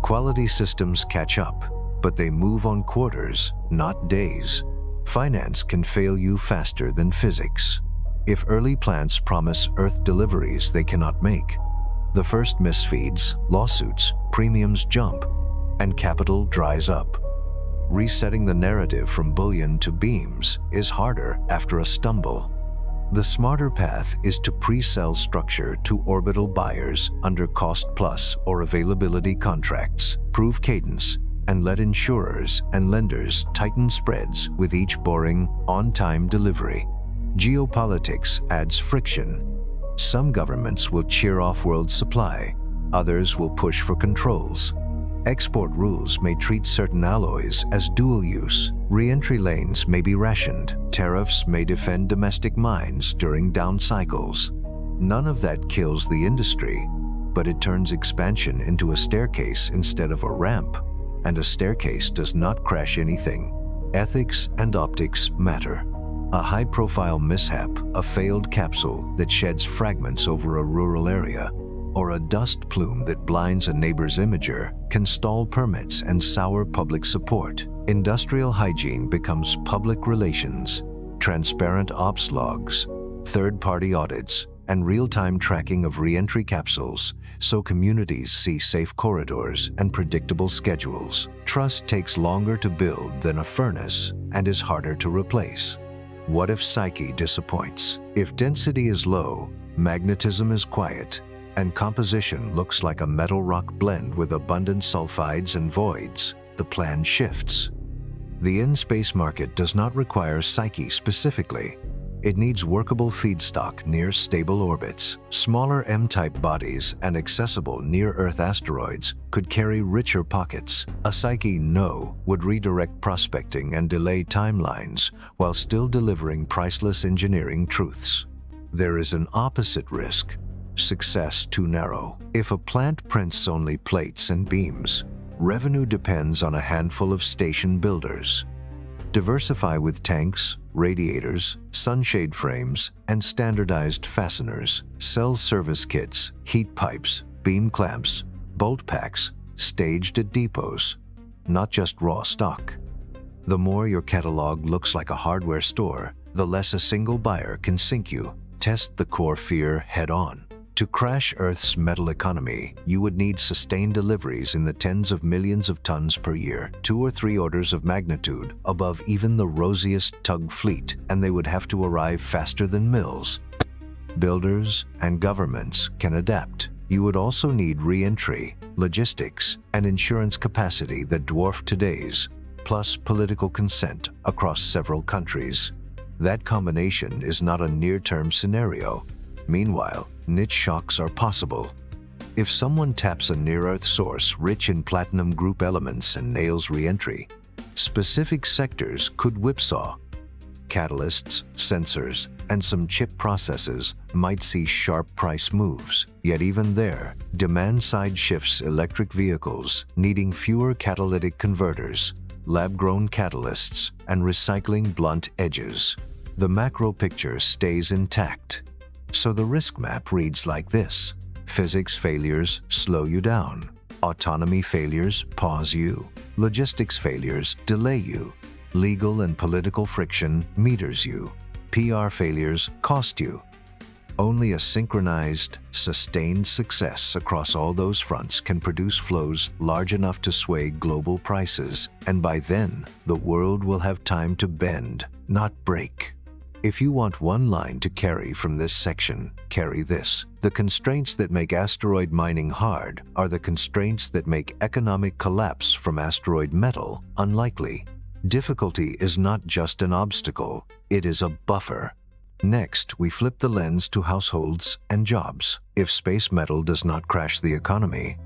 Quality systems catch up, but they move on quarters, not days. Finance can fail you faster than physics. If early plants promise Earth deliveries they cannot make, the first misfeeds, lawsuits, premiums jump, and capital dries up. Resetting the narrative from bullion to beams is harder after a stumble. The smarter path is to pre-sell structure to orbital buyers under cost-plus or availability contracts, prove cadence, and let insurers and lenders tighten spreads with each boring, on-time delivery. Geopolitics adds friction. Some governments will cheer off-world supply, others will push for controls. Export rules may treat certain alloys as dual-use. Re-entry lanes may be rationed. Tariffs may defend domestic mines during down cycles. None of that kills the industry, but it turns expansion into a staircase instead of a ramp, and a staircase does not crash anything. Ethics and optics matter. A high-profile mishap, a failed capsule that sheds fragments over a rural area, or a dust plume that blinds a neighbor's imager can stall permits and sour public support. Industrial hygiene becomes public relations. Transparent ops logs, third-party audits, and real-time tracking of reentry capsules, so communities see safe corridors and predictable schedules. Trust takes longer to build than a furnace and is harder to replace. What if Psyche disappoints? If density is low, magnetism is quiet, and composition looks like a metal-rock blend with abundant sulfides and voids, the plan shifts. The in-space market does not require Psyche specifically. It needs workable feedstock near stable orbits. Smaller M-type bodies and accessible near-Earth asteroids could carry richer pockets. A Psyche no would redirect prospecting and delay timelines while still delivering priceless engineering truths. There is an opposite risk: success too narrow. If a plant prints only plates and beams, revenue depends on a handful of station builders. Diversify with tanks, radiators, sunshade frames, and standardized fasteners. Sell service kits, heat pipes, beam clamps, bolt packs, staged at depots, not just raw stock. The more your catalog looks like a hardware store, the less a single buyer can sink you. Test the core fear head-on. To crash Earth's metal economy, you would need sustained deliveries in the tens of millions of tons per year, 2 or 3 orders of magnitude above even the rosiest Tug fleet, and they would have to arrive faster than mills. Builders and governments can adapt. You would also need re-entry, logistics, and insurance capacity that dwarf today's, plus political consent across several countries. That combination is not a near-term scenario. Meanwhile, niche shocks are possible. If someone taps a near-Earth source rich in platinum group elements and nails re-entry, specific sectors could whipsaw. Catalysts, sensors, and some chip processes might see sharp price moves. Yet even there, demand-side shifts: electric vehicles needing fewer catalytic converters, lab-grown catalysts, and recycling blunt edges. The macro picture stays intact. So the risk map reads like this: physics failures slow you down, autonomy failures pause you, logistics failures delay you, legal and political friction meters you, PR failures cost you. Only a synchronized, sustained success across all those fronts can produce flows large enough to sway global prices, and by then, the world will have time to bend, not break. If you want one line to carry from this section, carry this: the constraints that make asteroid mining hard are the constraints that make economic collapse from asteroid metal unlikely. Difficulty is not just an obstacle, it is a buffer. Next, we flip the lens to households and jobs. If space metal does not crash the economy,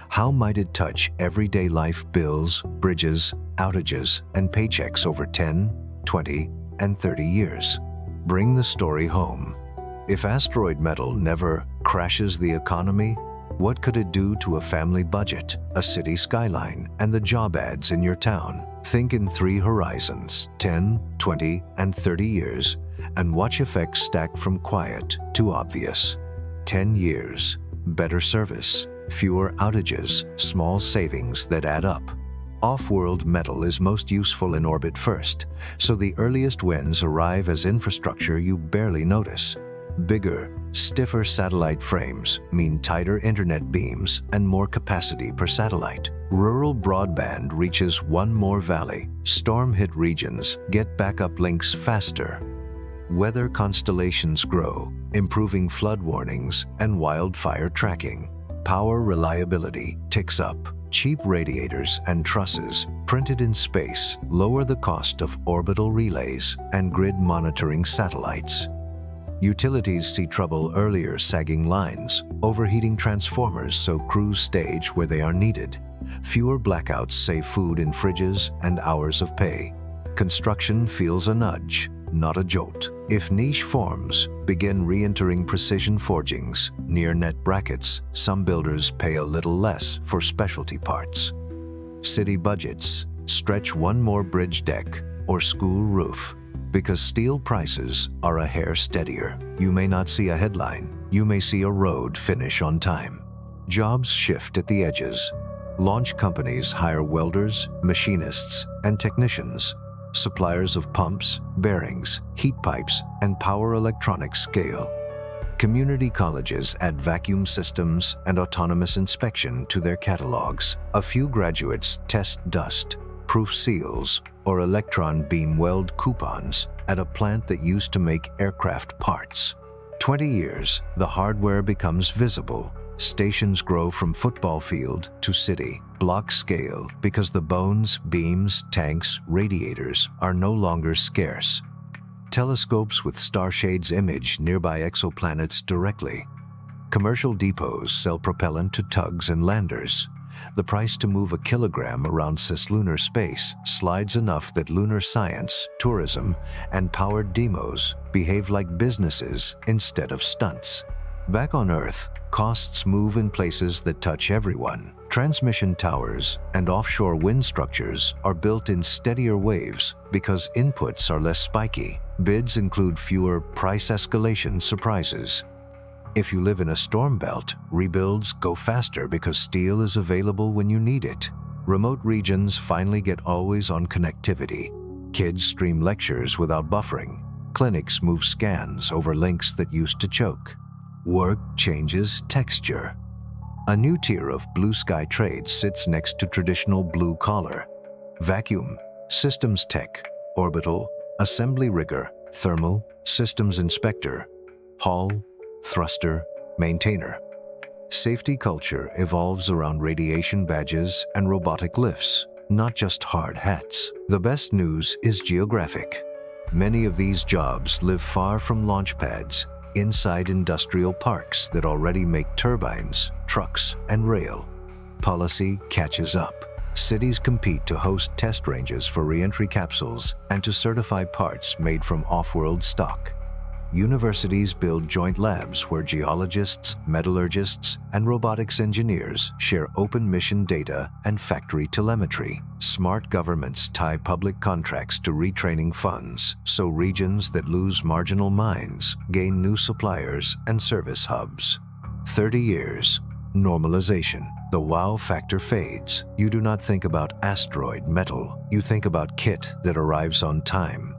how might it touch everyday life: bills, bridges, outages, and paychecks over 10, 20, and 30 years? Bring the story home. If asteroid metal never crashes the economy, what could it do to a family budget, a city skyline, and the job ads in your town? Think in 3 horizons: 10, 20, and 30 years, and watch effects stack from quiet to obvious. 10 years, better service, fewer outages, small savings that add up. Off-world metal is most useful in orbit first, so the earliest wins arrive as infrastructure you barely notice. Bigger, stiffer satellite frames mean tighter internet beams and more capacity per satellite. Rural broadband reaches one more valley. Storm-hit regions get backup links faster. Weather constellations grow, improving flood warnings and wildfire tracking. Power reliability ticks up. Cheap radiators and trusses printed in space lower the cost of orbital relays and grid monitoring satellites. Utilities see trouble earlier: sagging lines, overheating transformers so crews stage where they are needed. Fewer blackouts save food in fridges and hours of pay. Construction feels a nudge, not a jolt. If niche forms begin re-entering precision forgings, near-net brackets, some builders pay a little less for specialty parts. City budgets stretch one more bridge deck or school roof, because steel prices are a hair steadier. You may not see a headline, you may see a road finish on time. Jobs shift at the edges. Launch companies hire welders, machinists, and technicians. Suppliers of pumps, bearings, heat pipes, and power electronics scale. Community colleges add vacuum systems and autonomous inspection to their catalogs. A few graduates test dust, proof seals, or electron beam weld coupons at a plant that used to make aircraft parts. 20 years, the hardware becomes visible. Stations grow from football field to city, block scale, because the bones, beams, tanks, radiators are no longer scarce. Telescopes with star shades image nearby exoplanets directly. Commercial depots sell propellant to tugs and landers. The price to move a kilogram around cislunar space slides enough that lunar science, tourism, and powered demos behave like businesses instead of stunts. Back on Earth, costs move in places that touch everyone. Transmission towers and offshore wind structures are built in steadier waves because inputs are less spiky. Bids include fewer price escalation surprises. If you live in a storm belt, rebuilds go faster because steel is available when you need it. Remote regions finally get always-on connectivity. Kids stream lectures without buffering. Clinics move scans over links that used to choke. Work changes texture. A new tier of blue sky trades sits next to traditional blue collar. Vacuum, systems tech, orbital, assembly rigger, thermal, systems inspector, hull, thruster, maintainer. Safety culture evolves around radiation badges and robotic lifts, not just hard hats. The best news is geographic. Many of these jobs live far from launch pads, inside industrial parks that already make turbines, trucks, and rail. Policy catches up. Cities compete to host test ranges for reentry capsules and to certify parts made from off-world stock. Universities build joint labs where geologists, metallurgists, and robotics engineers share open mission data and factory telemetry. Smart governments tie public contracts to retraining funds, so regions that lose marginal mines gain new suppliers and service hubs. 30 years. Normalization. The wow factor fades. You do not think about asteroid metal. You think about kit that arrives on time.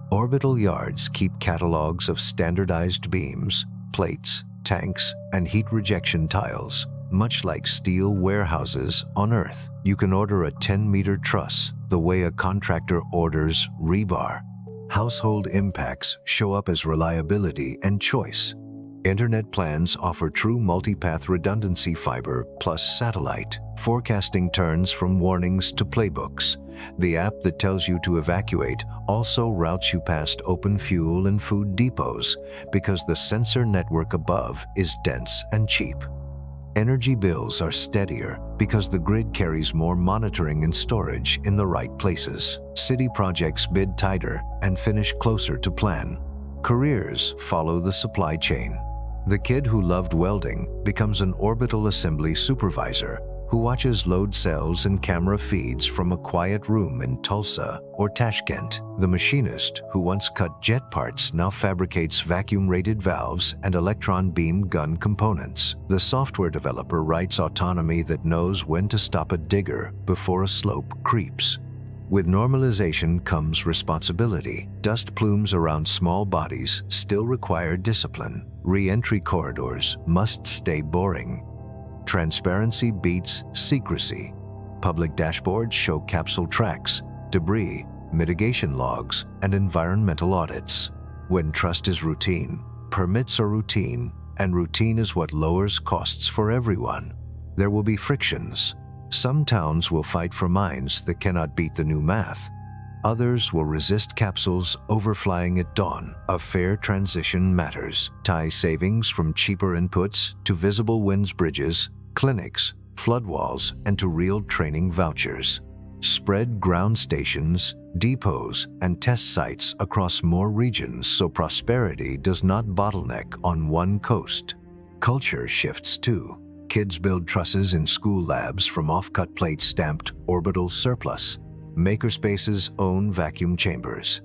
Orbital yards keep catalogs of standardized beams, plates, tanks, and heat rejection tiles. Much like steel warehouses on Earth, you can order a 10-meter truss the way a contractor orders rebar. Household impacts show up as reliability and choice. Internet plans offer true multipath redundancy fiber plus satellite. Forecasting turns from warnings to playbooks. The app that tells you to evacuate also routes you past open fuel and food depots because the sensor network above is dense and cheap. Energy bills are steadier because the grid carries more monitoring and storage in the right places. City projects bid tighter and finish closer to plan. Careers follow the supply chain. The kid who loved welding becomes an orbital assembly supervisor who watches load cells and camera feeds from a quiet room in Tulsa or Tashkent. The machinist who once cut jet parts now fabricates vacuum-rated valves and electron beam gun components. The software developer writes autonomy that knows when to stop a digger before a slope creeps. With normalization comes responsibility. Dust plumes around small bodies still require discipline. Re-entry corridors must stay boring. Transparency beats secrecy. Public dashboards show capsule tracks, debris, mitigation logs, and environmental audits. When trust is routine, permits are routine, and routine is what lowers costs for everyone. There will be frictions. Some towns will fight for mines that cannot beat the new math. Others will resist capsules overflying at dawn. A fair transition matters. Tie savings from cheaper inputs to visible winds bridges, clinics, flood walls, and to real training vouchers. Spread ground stations, depots, and test sites across more regions so prosperity does not bottleneck on one coast. Culture shifts too. Kids build trusses in school labs from off-cut plates stamped orbital surplus. Makerspaces own vacuum chambers.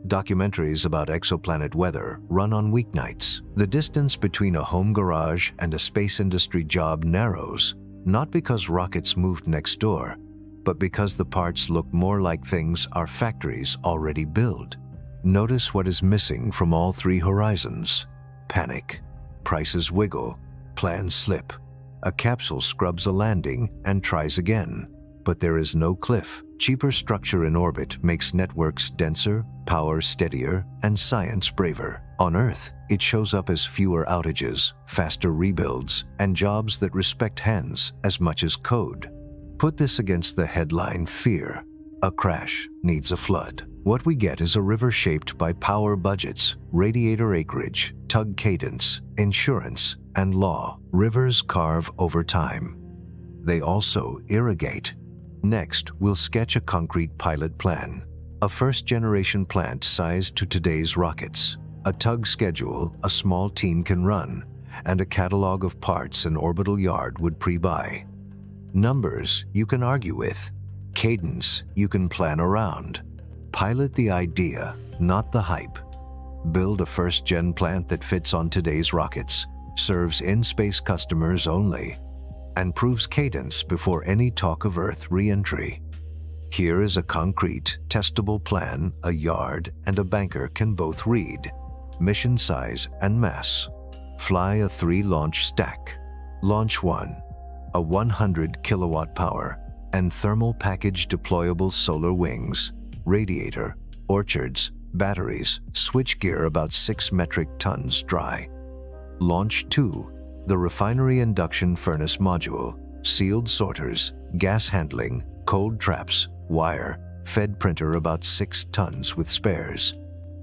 Documentaries about exoplanet weather run on weeknights. The distance between a home garage and a space industry job narrows, not because rockets moved next door, but because the parts look more like things our factories already build. Notice what is missing from all three horizons. Panic. Prices wiggle. Plans slip. A capsule scrubs a landing and tries again. But there is no cliff. Cheaper structure in orbit makes networks denser, power steadier, and science braver. On Earth, it shows up as fewer outages, faster rebuilds, and jobs that respect hands as much as code. Put this against the headline fear. A crash needs a flood. What we get is a river shaped by power budgets, radiator acreage, tug cadence, insurance, and law. Rivers carve over time. They also irrigate. Next, we'll sketch a concrete pilot plan. A first-generation plant sized to today's rockets. A tug schedule a small team can run, and a catalog of parts an orbital yard would pre-buy. Numbers you can argue with. Cadence you can plan around. Pilot the idea, not the hype. Build a first-gen plant that fits on today's rockets, serves in-space customers only, and proves cadence before any talk of Earth re-entry. Here is a concrete, testable plan a yard and a banker can both read. Mission size and mass. Fly a 3-launch stack. Launch 1. A 100 kilowatt power and thermal package deployable solar wings, radiator, orchards, batteries, switchgear about 6 metric tons dry. Launch 2. The refinery induction furnace module, sealed sorters, gas handling, cold traps, wire, fed printer about 6 tons with spares.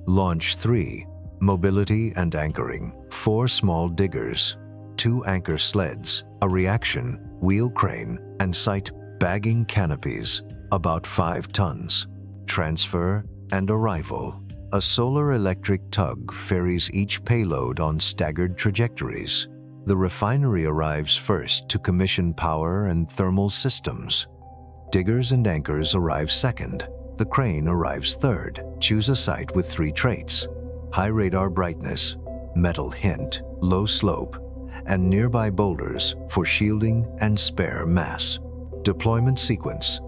Launch 3. Mobility and anchoring, 4 small diggers, 2 anchor sleds, a reaction, wheel crane, and site bagging canopies, about 5 tons. Transfer and arrival. A solar electric tug ferries each payload on staggered trajectories. The refinery arrives first to commission power and thermal systems. Diggers and anchors arrive second. The crane arrives third. Choose a site with 3 traits: high radar brightness, metal hint, low slope, and nearby boulders for shielding and spare mass. Deployment sequence.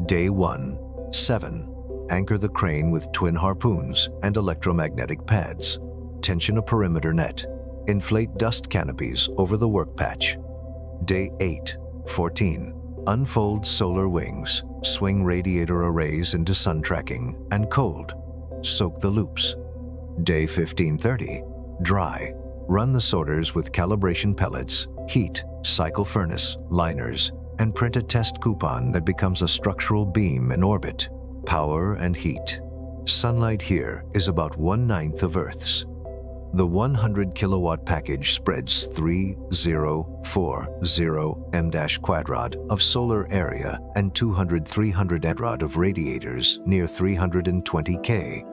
Day 1, 7. Anchor the crane with twin harpoons and electromagnetic pads. Tension a perimeter net. Inflate dust canopies over the work patch. Day 8, 14. Unfold solar wings. Swing radiator arrays into sun tracking and cold. Soak the loops. Day 15:30. Dry. Run the sorters with calibration pellets, heat, cycle furnace, liners, and print a test coupon that becomes a structural beam in orbit. Power and heat. Sunlight here is about 1/9 of Earth's. The 100 kilowatt package spreads 3040 m² of solar area and 300 m² of radiators near 320 K.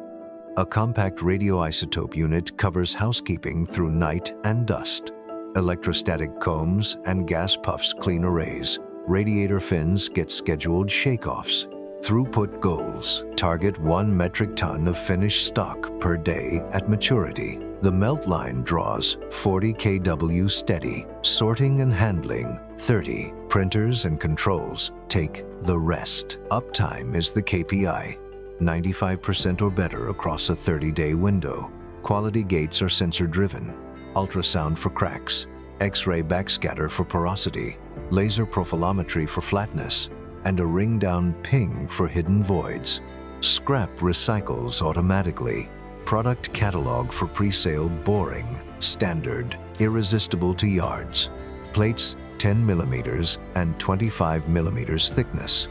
A compact radioisotope unit covers housekeeping through night and dust. Electrostatic combs and gas puffs clean arrays. Radiator fins get scheduled shake-offs. Throughput goals. Target 1 metric ton of finished stock per day at maturity. The melt line draws 40 kW steady. Sorting and handling 30. Printers and controls take the rest. Uptime is the KPI. 95% or better across a 30-day window. Quality gates are sensor-driven. Ultrasound for cracks. X-ray backscatter for porosity. Laser profilometry for flatness. And a ring-down ping for hidden voids. Scrap recycles automatically. Product catalog for pre-sale boring, standard, irresistible to yards. Plates 10 millimeters and 25 millimeters thickness.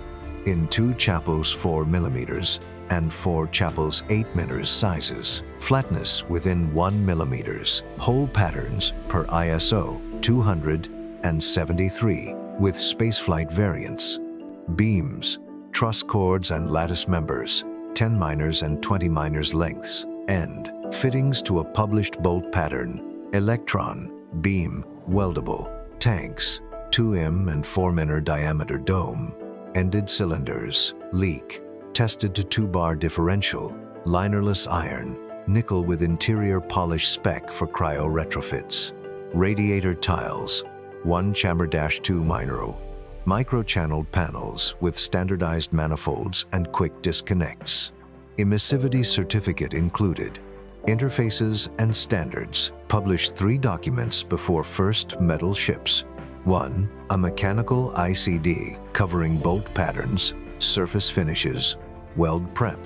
In 2 chapels 4 millimeters and 4 chapels 8 millimeters sizes. Flatness within 1 millimeters. Hole patterns per ISO 273 with spaceflight variants. Beams, truss cords and lattice members, 10 minors and 20 minors lengths. End. Fittings to a published bolt pattern. Electron, beam, weldable. Tanks, 2 m and 4 minor diameter dome. Ended cylinders, leak. Tested to 2-bar differential. Linerless iron, nickel with interior polish spec for cryo retrofits. Radiator tiles, 1-chamber-2 micro-channeled panels with standardized manifolds and quick disconnects. Emissivity certificate included. Interfaces and standards. Publish 3 documents before first metal ships. 1. A mechanical ICD covering bolt patterns, surface finishes, weld prep.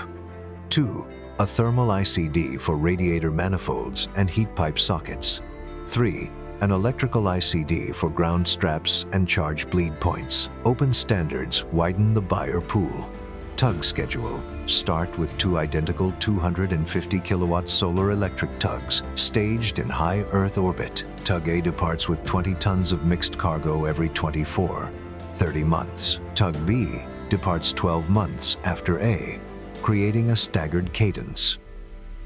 2. A thermal ICD for radiator manifolds and heat pipe sockets. 3. An electrical ICD for ground straps and charge bleed points. Open standards widen the buyer pool. Tug schedule. Start with 2 identical 250 kilowatt solar electric tugs staged in high Earth orbit. Tug A departs with 20 tons of mixed cargo every 30 months. Tug B departs 12 months after A, creating a staggered cadence.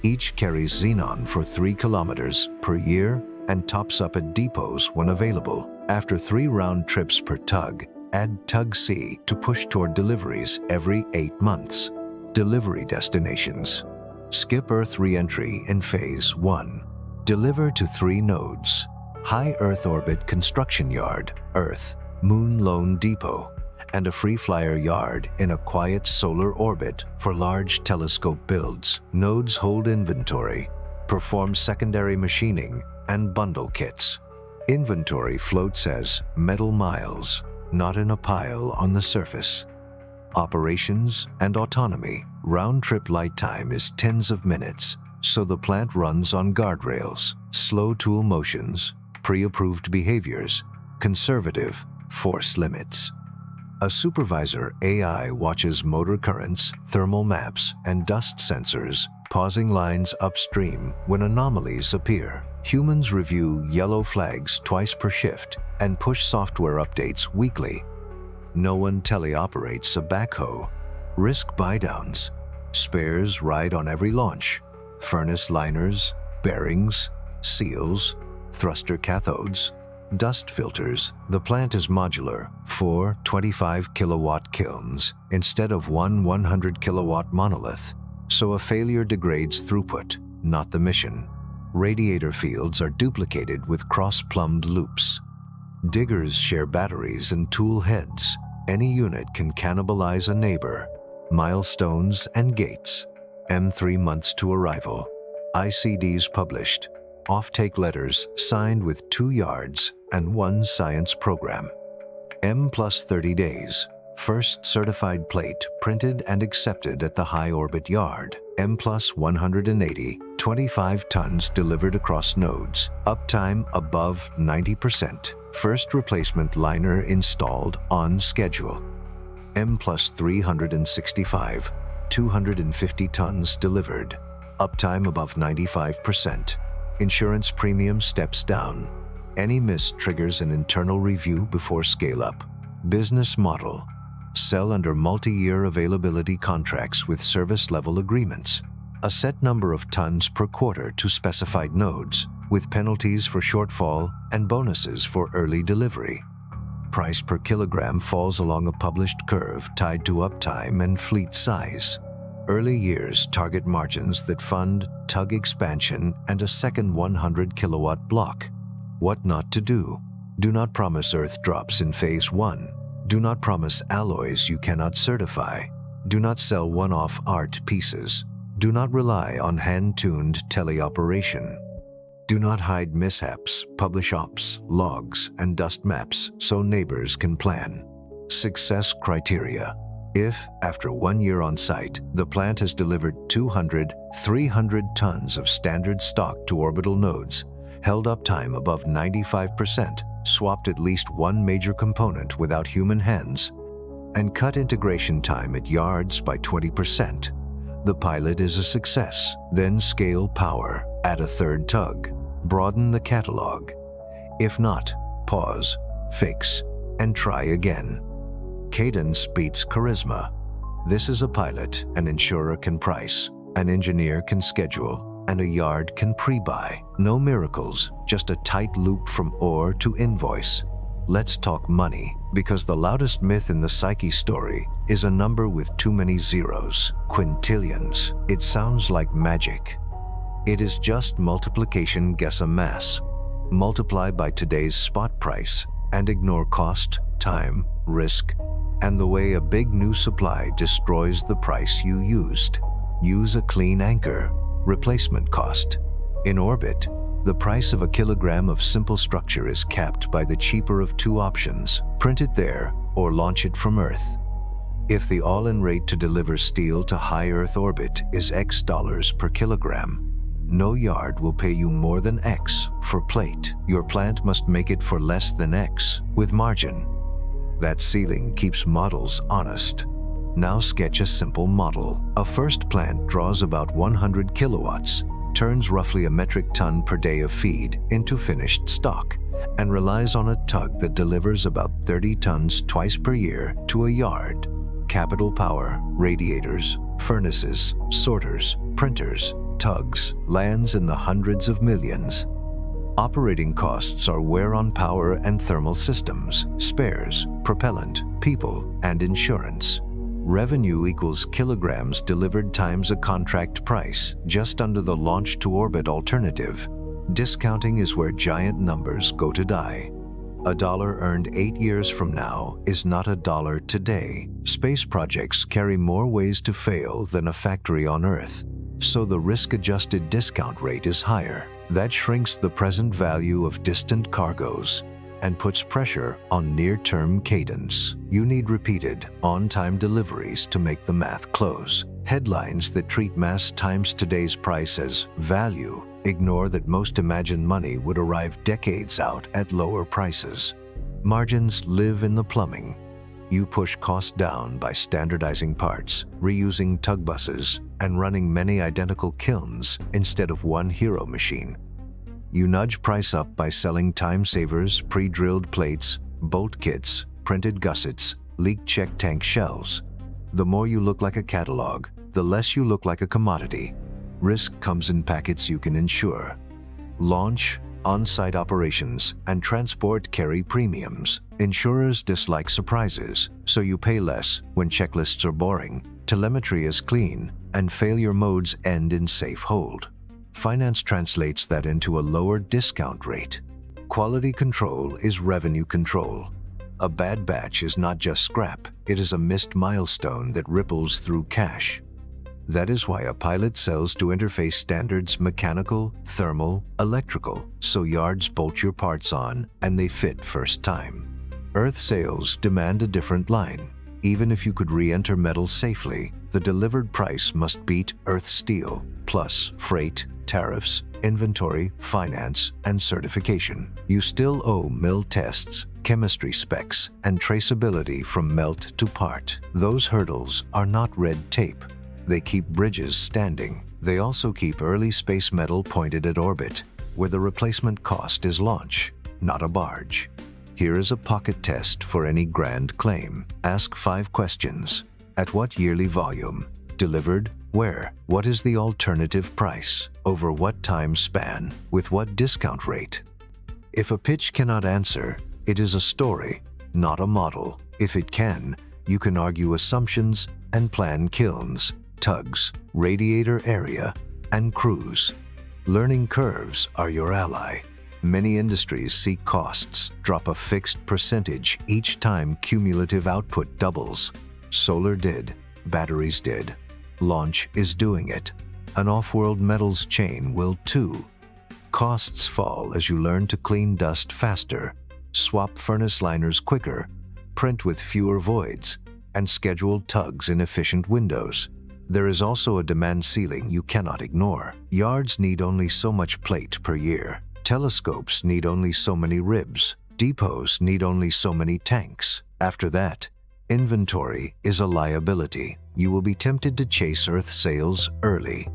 Each carries xenon for 3 kilometers per year and tops up at depots when available. After 3 round trips per tug, add Tug C to push toward deliveries every 8 months. Delivery destinations. Skip Earth reentry in Phase 1. Deliver to 3 nodes. High Earth orbit construction yard, Earth, Moon Lone Depot, and a free flyer yard in a quiet solar orbit for large telescope builds. Nodes hold inventory, perform secondary machining, and bundle kits. Inventory floats as metal miles, not in a pile on the surface. Operations and autonomy. Round-trip light time is tens of minutes, so the plant runs on guardrails, slow tool motions, pre-approved behaviors, conservative force limits. A supervisor AI watches motor currents, thermal maps, and dust sensors, pausing lines upstream when anomalies appear. Humans review yellow flags twice per shift and push software updates weekly. No one teleoperates a backhoe. Risk buy-downs. Spares ride on every launch. Furnace liners, bearings, seals, thruster cathodes, dust filters. The plant is modular, 4 25-kilowatt kilns instead of one 100-kilowatt monolith, so a failure degrades throughput, not the mission. Radiator fields are duplicated with cross-plumbed loops. Diggers share batteries and tool heads. Any unit can cannibalize a neighbor. Milestones and gates. M3 months to arrival. ICDs published. Offtake letters signed with 2 yards and 1 science program. M plus 30 days. First certified plate printed and accepted at the high orbit yard. M plus 180. 25 tons delivered across nodes. Uptime above 90%. First replacement liner installed on schedule. M plus 365. 250 tons delivered. Uptime above 95%. Insurance premium steps down. Any miss triggers an internal review before scale-up. Business model. Sell under multi-year availability contracts with service-level agreements. A set number of tons per quarter to specified nodes, with penalties for shortfall and bonuses for early delivery. Price per kilogram falls along a published curve tied to uptime and fleet size. Early years target margins that fund tug expansion and a second 100-kilowatt block. What not to do? Do not promise Earth drops in Phase 1. Do not promise alloys you cannot certify. Do not sell one-off art pieces. Do not rely on hand-tuned teleoperation. Do not hide mishaps, publish ops, logs, and dust maps so neighbors can plan. Success criteria. If, after 1 year on site, the plant has delivered 200, 300 tons of standard stock to orbital nodes, held uptime above 95%, swapped at least 1 major component without human hands, and cut integration time at yards by 20%, the pilot is a success. Then scale power, add a 3rd tug, broaden the catalog. If not, pause, fix, and try again. Cadence beats charisma. This is a pilot an insurer can price, an engineer can schedule, and a yard can pre-buy. No miracles, just a tight loop from ore to invoice. Let's talk money, because the loudest myth in the Psyche story is a number with too many zeros, quintillions. It sounds like magic. It is just multiplication, guess a mass. Multiply by today's spot price and ignore cost, time, risk, and the way a big new supply destroys the price you used. Use a clean anchor, replacement cost. In orbit, the price of a kilogram of simple structure is capped by the cheaper of two options: print it there or launch it from Earth. If the all-in rate to deliver steel to high Earth orbit is X dollars per kilogram, no yard will pay you more than X for plate. Your plant must make it for less than X, with margin. That ceiling keeps models honest. Now sketch a simple model. A first plant draws about 100 kilowatts, turns roughly a metric ton per day of feed into finished stock, and relies on a tug that delivers about 30 tons twice per year to a yard. Capital power, radiators, furnaces, sorters, printers, tugs, lands in the hundreds of millions. Operating costs are wear on power and thermal systems, spares, propellant, people, and insurance. Revenue equals kilograms delivered times a contract price, just under the launch to orbit alternative. Discounting is where giant numbers go to die. $1 earned 8 years from now is not $1 today. Space projects carry more ways to fail than a factory on Earth, so the risk-adjusted discount rate is higher. That shrinks the present value of distant cargoes and puts pressure on near-term cadence. You need repeated, on-time deliveries to make the math close. Headlines that treat mass times today's price as value ignore that most imagined money would arrive decades out at lower prices. Margins live in the plumbing. You push costs down by standardizing parts, reusing tug buses, and running many identical kilns instead of one hero machine. You nudge price up by selling time savers, pre-drilled plates, bolt kits, printed gussets, leak check tank shells. The more you look like a catalog, the less you look like a commodity. Risk comes in packets you can insure. Launch, on-site operations, and transport carry premiums. Insurers dislike surprises, so you pay less when checklists are boring, telemetry is clean, and failure modes end in safe hold. Finance translates that into a lower discount rate. Quality control is revenue control. A bad batch is not just scrap, it is a missed milestone that ripples through cash. That is why a pilot sells to interface standards mechanical, thermal, electrical, so yards bolt your parts on and they fit first time. Earth sales demand a different line. Even if you could re-enter metal safely, the delivered price must beat Earth steel, plus freight, tariffs, inventory, finance, and certification. You still owe mill tests, chemistry specs, and traceability from melt to part. Those hurdles are not red tape. They keep bridges standing. They also keep early space metal pointed at orbit, where the replacement cost is launch, not a barge. Here is a pocket test for any grand claim. Ask 5 questions. At what yearly volume? Delivered? Where? What is the alternative price? Over what time span? With what discount rate? If a pitch cannot answer, it is a story, not a model. If it can, you can argue assumptions and plan kilns, tugs, radiator area, and crews. Learning curves are your ally. Many industries seek costs, drop a fixed percentage each time cumulative output doubles. Solar did, batteries did. Launch is doing it. An off-world metals chain will too. Costs fall as you learn to clean dust faster, swap furnace liners quicker, print with fewer voids, and schedule tugs in efficient windows. There is also a demand ceiling you cannot ignore. Yards need only so much plate per year. Telescopes need only so many ribs. Depots need only so many tanks. After that, inventory is a liability. You will be tempted to chase Earth sales early.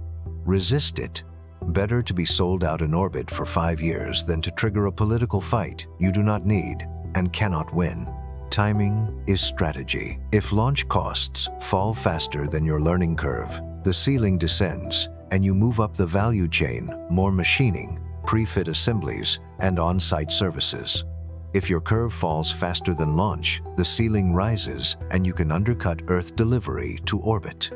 Resist it. Better to be sold out in orbit for 5 years than to trigger a political fight you do not need and cannot win. Timing is strategy. If launch costs fall faster than your learning curve, the ceiling descends and you move up the value chain, more machining, pre-fit assemblies, and on-site services. If your curve falls faster than launch, the ceiling rises and you can undercut Earth delivery to orbit.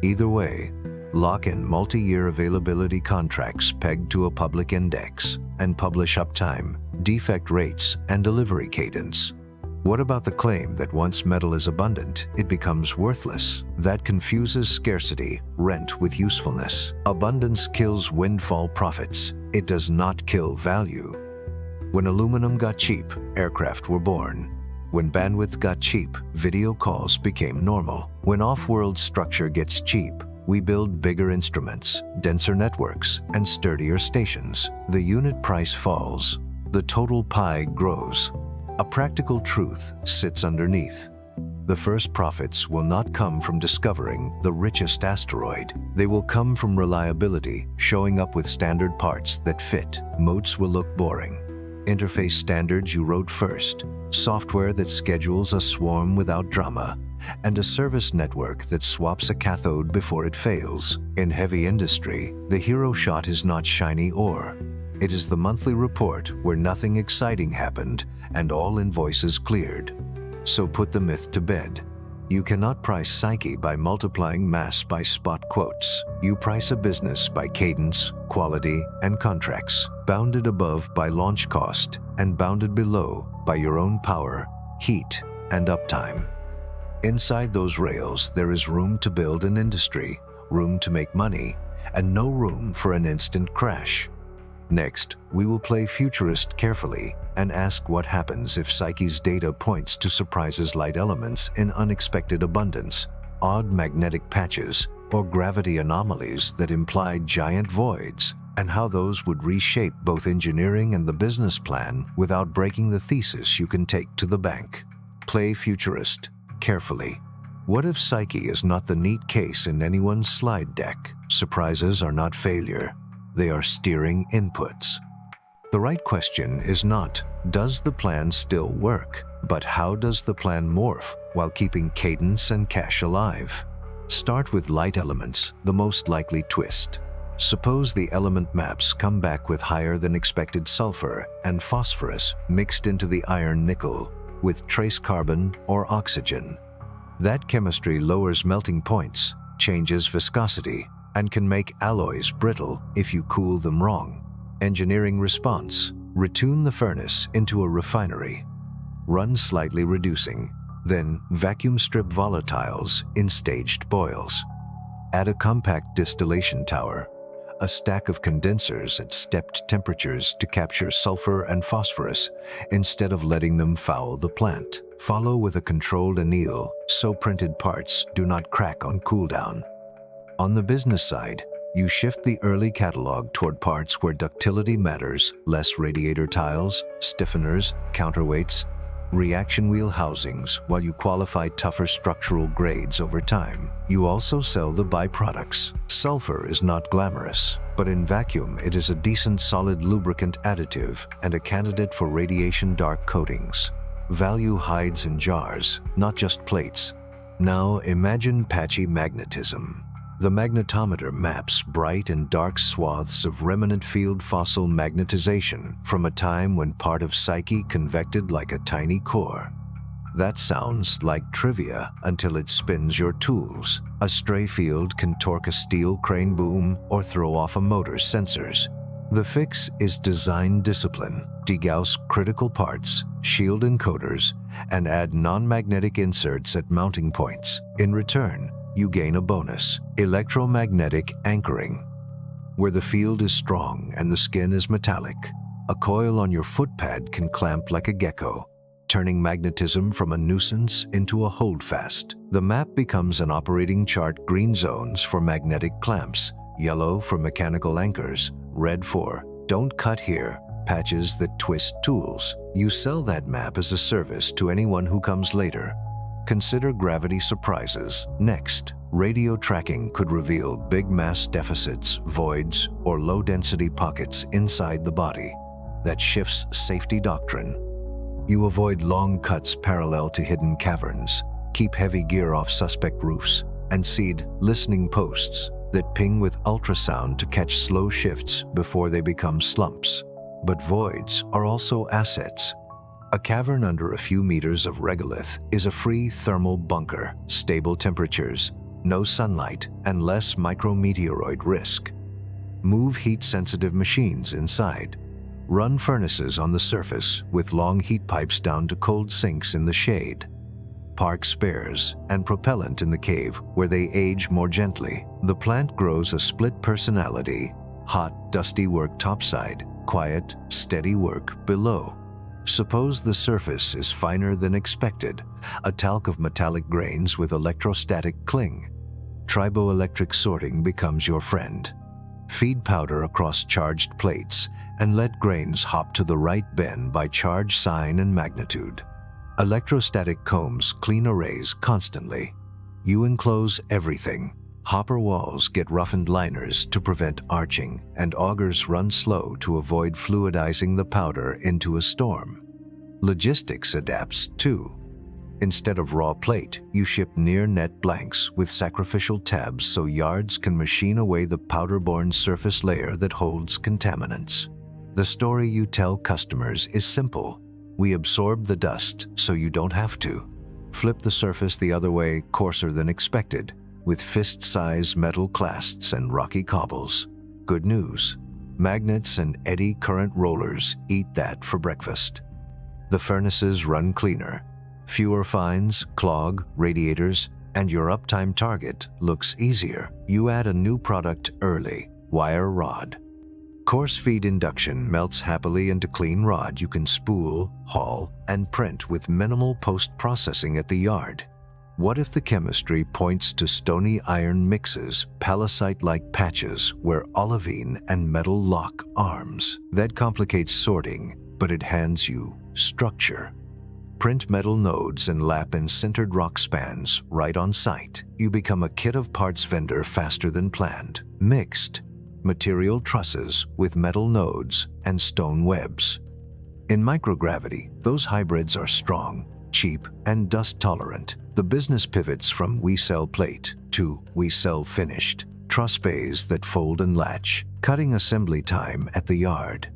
Either way, lock in multi-year availability contracts pegged to a public index and publish uptime, defect rates, and delivery cadence. What about the claim that once metal is abundant, it becomes worthless? That confuses scarcity, rent with usefulness. Abundance kills windfall profits. It does not kill value. When aluminum got cheap, aircraft were born. When bandwidth got cheap, video calls became normal. When off-world structure gets cheap, we build bigger instruments, denser networks, and sturdier stations. The unit price falls. The total pie grows. A practical truth sits underneath. The first profits will not come from discovering the richest asteroid. They will come from reliability, showing up with standard parts that fit. Moats will look boring. Interface standards you wrote first, software that schedules a swarm without drama, and a service network that swaps a cathode before it fails. In heavy industry, the hero shot is not shiny ore. It is the monthly report where nothing exciting happened and all invoices cleared. So put the myth to bed. You cannot price Psyche by multiplying mass by spot quotes. You price a business by cadence, quality, and contracts, bounded above by launch cost and bounded below by your own power, heat, and uptime. Inside those rails, there is room to build an industry, room to make money, and no room for an instant crash. Next, we will play futurist carefully and ask what happens if Psyche's data points to surprises light elements in unexpected abundance, odd magnetic patches, or gravity anomalies that imply giant voids, and how those would reshape both engineering and the business plan without breaking the thesis you can take to the bank. Play futurist carefully. What if Psyche is not the neat case in anyone's slide deck? Surprises are not failure. They are steering inputs. The right question is not, does the plan still work? But how does the plan morph while keeping cadence and cash alive? Start with light elements, the most likely twist. Suppose the element maps come back with higher than expected sulfur and phosphorus mixed into the iron nickel with trace carbon or oxygen. That chemistry lowers melting points, changes viscosity, and can make alloys brittle if you cool them wrong. Engineering response: retune the furnace into a refinery. Run slightly reducing, then vacuum strip volatiles in staged boils. Add a compact distillation tower, a stack of condensers at stepped temperatures to capture sulfur and phosphorus instead of letting them foul the plant. Follow with a controlled anneal so printed parts do not crack on cooldown. On the business side, you shift the early catalog toward parts where ductility matters, less radiator tiles, stiffeners, counterweights, reaction wheel housings, while you qualify tougher structural grades over time. You also sell the byproducts. Sulfur is not glamorous, but in vacuum it is a decent solid lubricant additive and a candidate for radiation dark coatings. Value hides in jars, not just plates. Now imagine patchy magnetism. The magnetometer maps bright and dark swaths of remnant field fossil magnetization from a time when part of Psyche convected like a tiny core. That sounds like trivia until it spins your tools. A stray field can torque a steel crane boom or throw off a motor's sensors. The fix is design discipline. Degauss critical parts, shield encoders, and add non-magnetic inserts at mounting points. In return, you gain a bonus: electromagnetic anchoring. Where the field is strong and the skin is metallic, a coil on your footpad can clamp like a gecko, turning magnetism from a nuisance into a holdfast. The map becomes an operating chart: green zones for magnetic clamps, yellow for mechanical anchors, red for "don't cut here" patches that twist tools. You sell that map as a service to anyone who comes later. Consider gravity surprises. Next, radio tracking could reveal big mass deficits, voids, or low-density pockets inside the body. That shifts safety doctrine. You avoid long cuts parallel to hidden caverns, keep heavy gear off suspect roofs, and seed listening posts that ping with ultrasound to catch slow shifts before they become slumps. But voids are also assets. A cavern under a few meters of regolith is a free thermal bunker, stable temperatures, no sunlight, and less micrometeoroid risk. Move heat-sensitive machines inside. Run furnaces on the surface with long heat pipes down to cold sinks in the shade. Park spares and propellant in the cave where they age more gently. The plant grows a split personality: hot, dusty work topside, quiet, steady work below. Suppose the surface is finer than expected, a talc of metallic grains with electrostatic cling. Triboelectric sorting becomes your friend. Feed powder across charged plates and let grains hop to the right bin by charge sign and magnitude. Electrostatic combs clean arrays constantly. You enclose everything. Hopper walls get roughened liners to prevent arching, and augers run slow to avoid fluidizing the powder into a storm. Logistics adapts too. Instead of raw plate, you ship near-net blanks with sacrificial tabs so yards can machine away the powder-borne surface layer that holds contaminants. The story you tell customers is simple. We absorb the dust so you don't have to. Flip the surface the other way, coarser than expected, with fist-size metal clasts and rocky cobbles. Good news. Magnets and eddy current rollers eat that for breakfast. The furnaces run cleaner. Fewer fines, clog, radiators, and your uptime target looks easier. You add a new product early: wire rod. Coarse feed induction melts happily into clean rod you can spool, haul, and print with minimal post-processing at the yard. What if the chemistry points to stony iron mixes, palisite-like patches where olivine and metal lock arms? That complicates sorting, but it hands you structure. Print metal nodes and lap in sintered rock spans right on site. You become a kit of parts vendor faster than planned. Mixed material trusses with metal nodes and stone webs. In microgravity, those hybrids are strong, cheap, and dust-tolerant. The business pivots from we sell plate to we sell finished. Truss bays that fold and latch, cutting assembly time at the yard.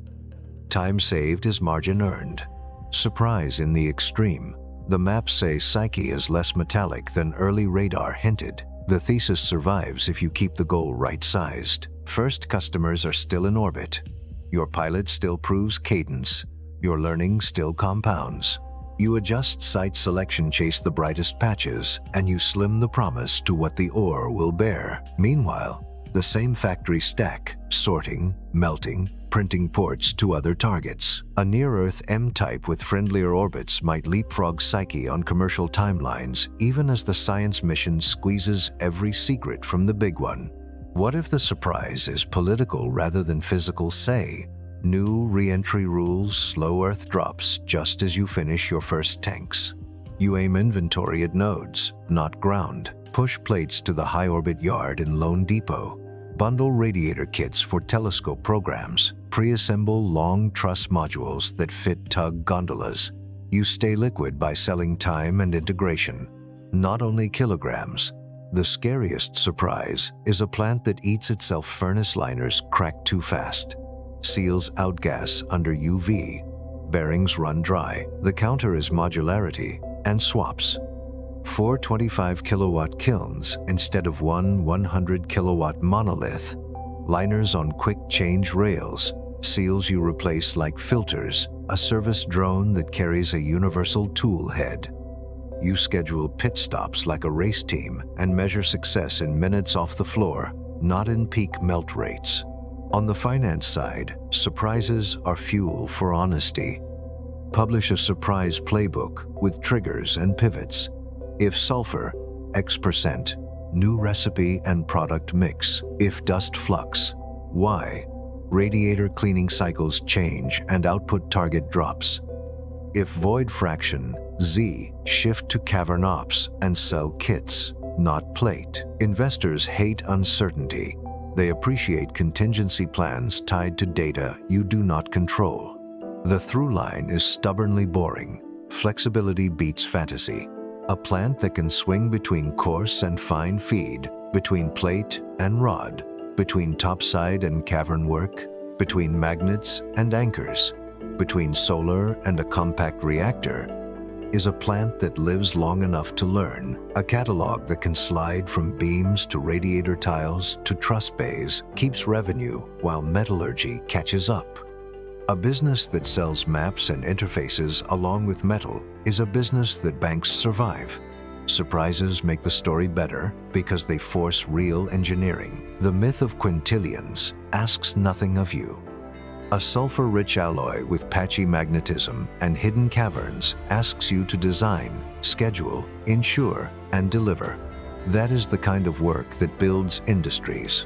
Time saved is margin earned. Surprise in the extreme. The maps say Psyche is less metallic than early radar hinted. The thesis survives if you keep the goal right-sized. First customers are still in orbit. Your pilot still proves cadence. Your learning still compounds. You adjust site selection, chase the brightest patches, and you slim the promise to what the ore will bear. Meanwhile, the same factory stack, sorting, melting, printing ports to other targets. A near-Earth M-type with friendlier orbits might leapfrog Psyche on commercial timelines, even as the science mission squeezes every secret from the big one. What if the surprise is political rather than physical? Say, new reentry rules, slow Earth drops just as you finish your first tanks. You aim inventory at nodes, not ground. Push plates to the high-orbit yard in Lone Depot. Bundle radiator kits for telescope programs. Pre-assemble long truss modules that fit tug gondolas. You stay liquid by selling time and integration, not only kilograms. The scariest surprise is a plant that eats itself. Furnace liners crack too fast. Seals outgas under UV. Bearings run dry. The counter is modularity and swaps. 4 25-kilowatt kilns instead of one 100-kilowatt monolith. Liners on quick-change rails. Seals you replace like filters. A service drone that carries a universal tool head. You schedule pit stops like a race team and measure success in minutes off the floor, not in peak melt rates. On the finance side, surprises are fuel for honesty. Publish a surprise playbook with triggers and pivots. If sulfur, X%, new recipe and product mix. If dust flux, Y, radiator cleaning cycles change and output target drops. If void fraction, Z, shift to cavern ops and sell kits, not plate. Investors hate uncertainty. They appreciate contingency plans tied to data you do not control. The through line is stubbornly boring. Flexibility beats fantasy. A plant that can swing between coarse and fine feed, between plate and rod, between topside and cavern work, between magnets and anchors. between solar and a compact reactor, is a plant that lives long enough to learn, a catalog that can slide from beams to radiator tiles to truss bays, keeps revenue while metallurgy catches up. A business that sells maps and interfaces along with metal is a business that banks survive. Surprises make the story better because they force real engineering. The myth of quintillions asks nothing of you. A sulfur-rich alloy with patchy magnetism and hidden caverns asks you to design, schedule, insure, and deliver. That is the kind of work that builds industries.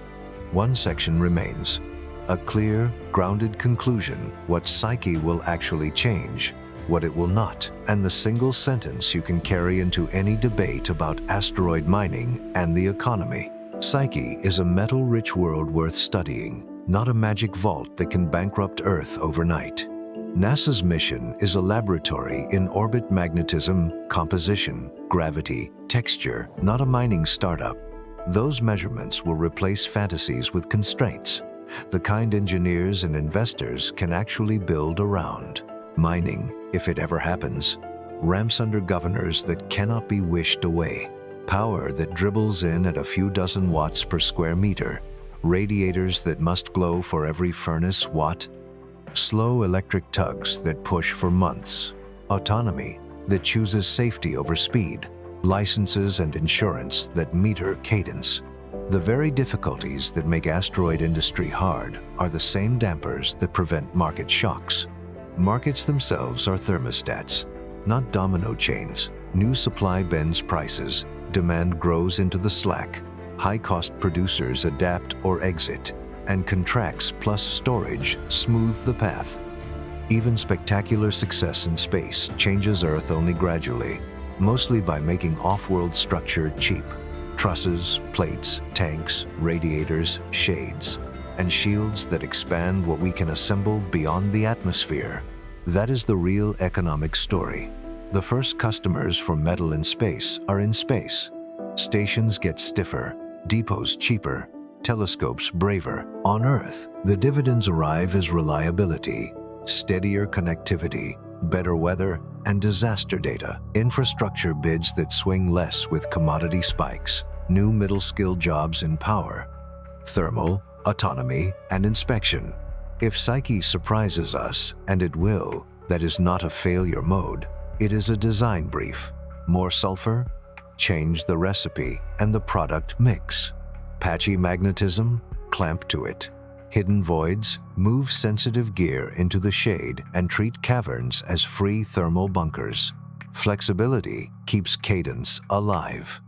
One section remains. A clear, grounded conclusion: what Psyche will actually change, what it will not, and the single sentence you can carry into any debate about asteroid mining and the economy. Psyche is a metal-rich world worth studying, not a magic vault that can bankrupt Earth overnight. NASA's mission is a laboratory in orbit magnetism, composition, gravity, texture, not a mining startup. Those measurements will replace fantasies with constraints, the kind engineers and investors can actually build around. Mining, if it ever happens, ramps under governors that cannot be wished away. Power that dribbles in at a few dozen watts per square meter. Radiators that must glow for every furnace watt. Slow electric tugs that push for months. Autonomy that chooses safety over speed. Licenses and insurance that meter cadence. The very difficulties that make asteroid industry hard are the same dampers that prevent market shocks. Markets themselves are thermostats, not domino chains. New supply bends prices, demand grows into the slack. High-cost producers adapt or exit, and contracts plus storage smooth the path. Even spectacular success in space changes Earth only gradually, mostly by making off-world structure cheap. Trusses, plates, tanks, radiators, shades, and shields that expand what we can assemble beyond the atmosphere. That is the real economic story. The first customers for metal in space are in space. Stations get stiffer, depots cheaper, telescopes braver. On Earth, the dividends arrive as reliability, steadier connectivity, better weather, and disaster data. Infrastructure bids that swing less with commodity spikes. New middle-skill jobs in power, thermal, autonomy, and inspection. If Psyche surprises us, and it will, that is not a failure mode. It is a design brief. More sulfur? Change the recipe and the product mix. Patchy magnetism? Clamp to it. Hidden voids? Move sensitive gear into the shade and treat caverns as free thermal bunkers. Flexibility keeps cadence alive.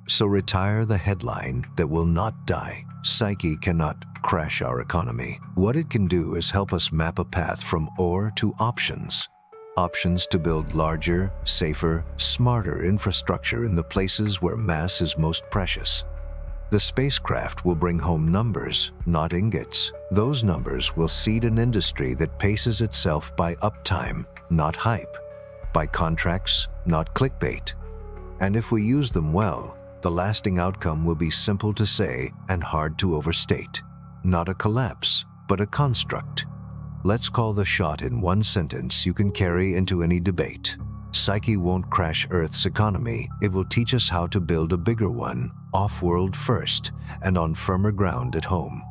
So retire the headline that will not die. Psyche cannot crash our economy. What it can do is help us map a path from ore to options. Options to build larger, safer, smarter infrastructure in the places where mass is most precious. The spacecraft will bring home numbers, not ingots. Those numbers will seed an industry that paces itself by uptime, not hype, by contracts, not clickbait. And if we use them well, the lasting outcome will be simple to say and hard to overstate. Not a collapse, but a construct. Let's call the shot in one sentence you can carry into any debate. Psyche won't crash Earth's economy. It will teach us how to build a bigger one, off-world first, and on firmer ground at home.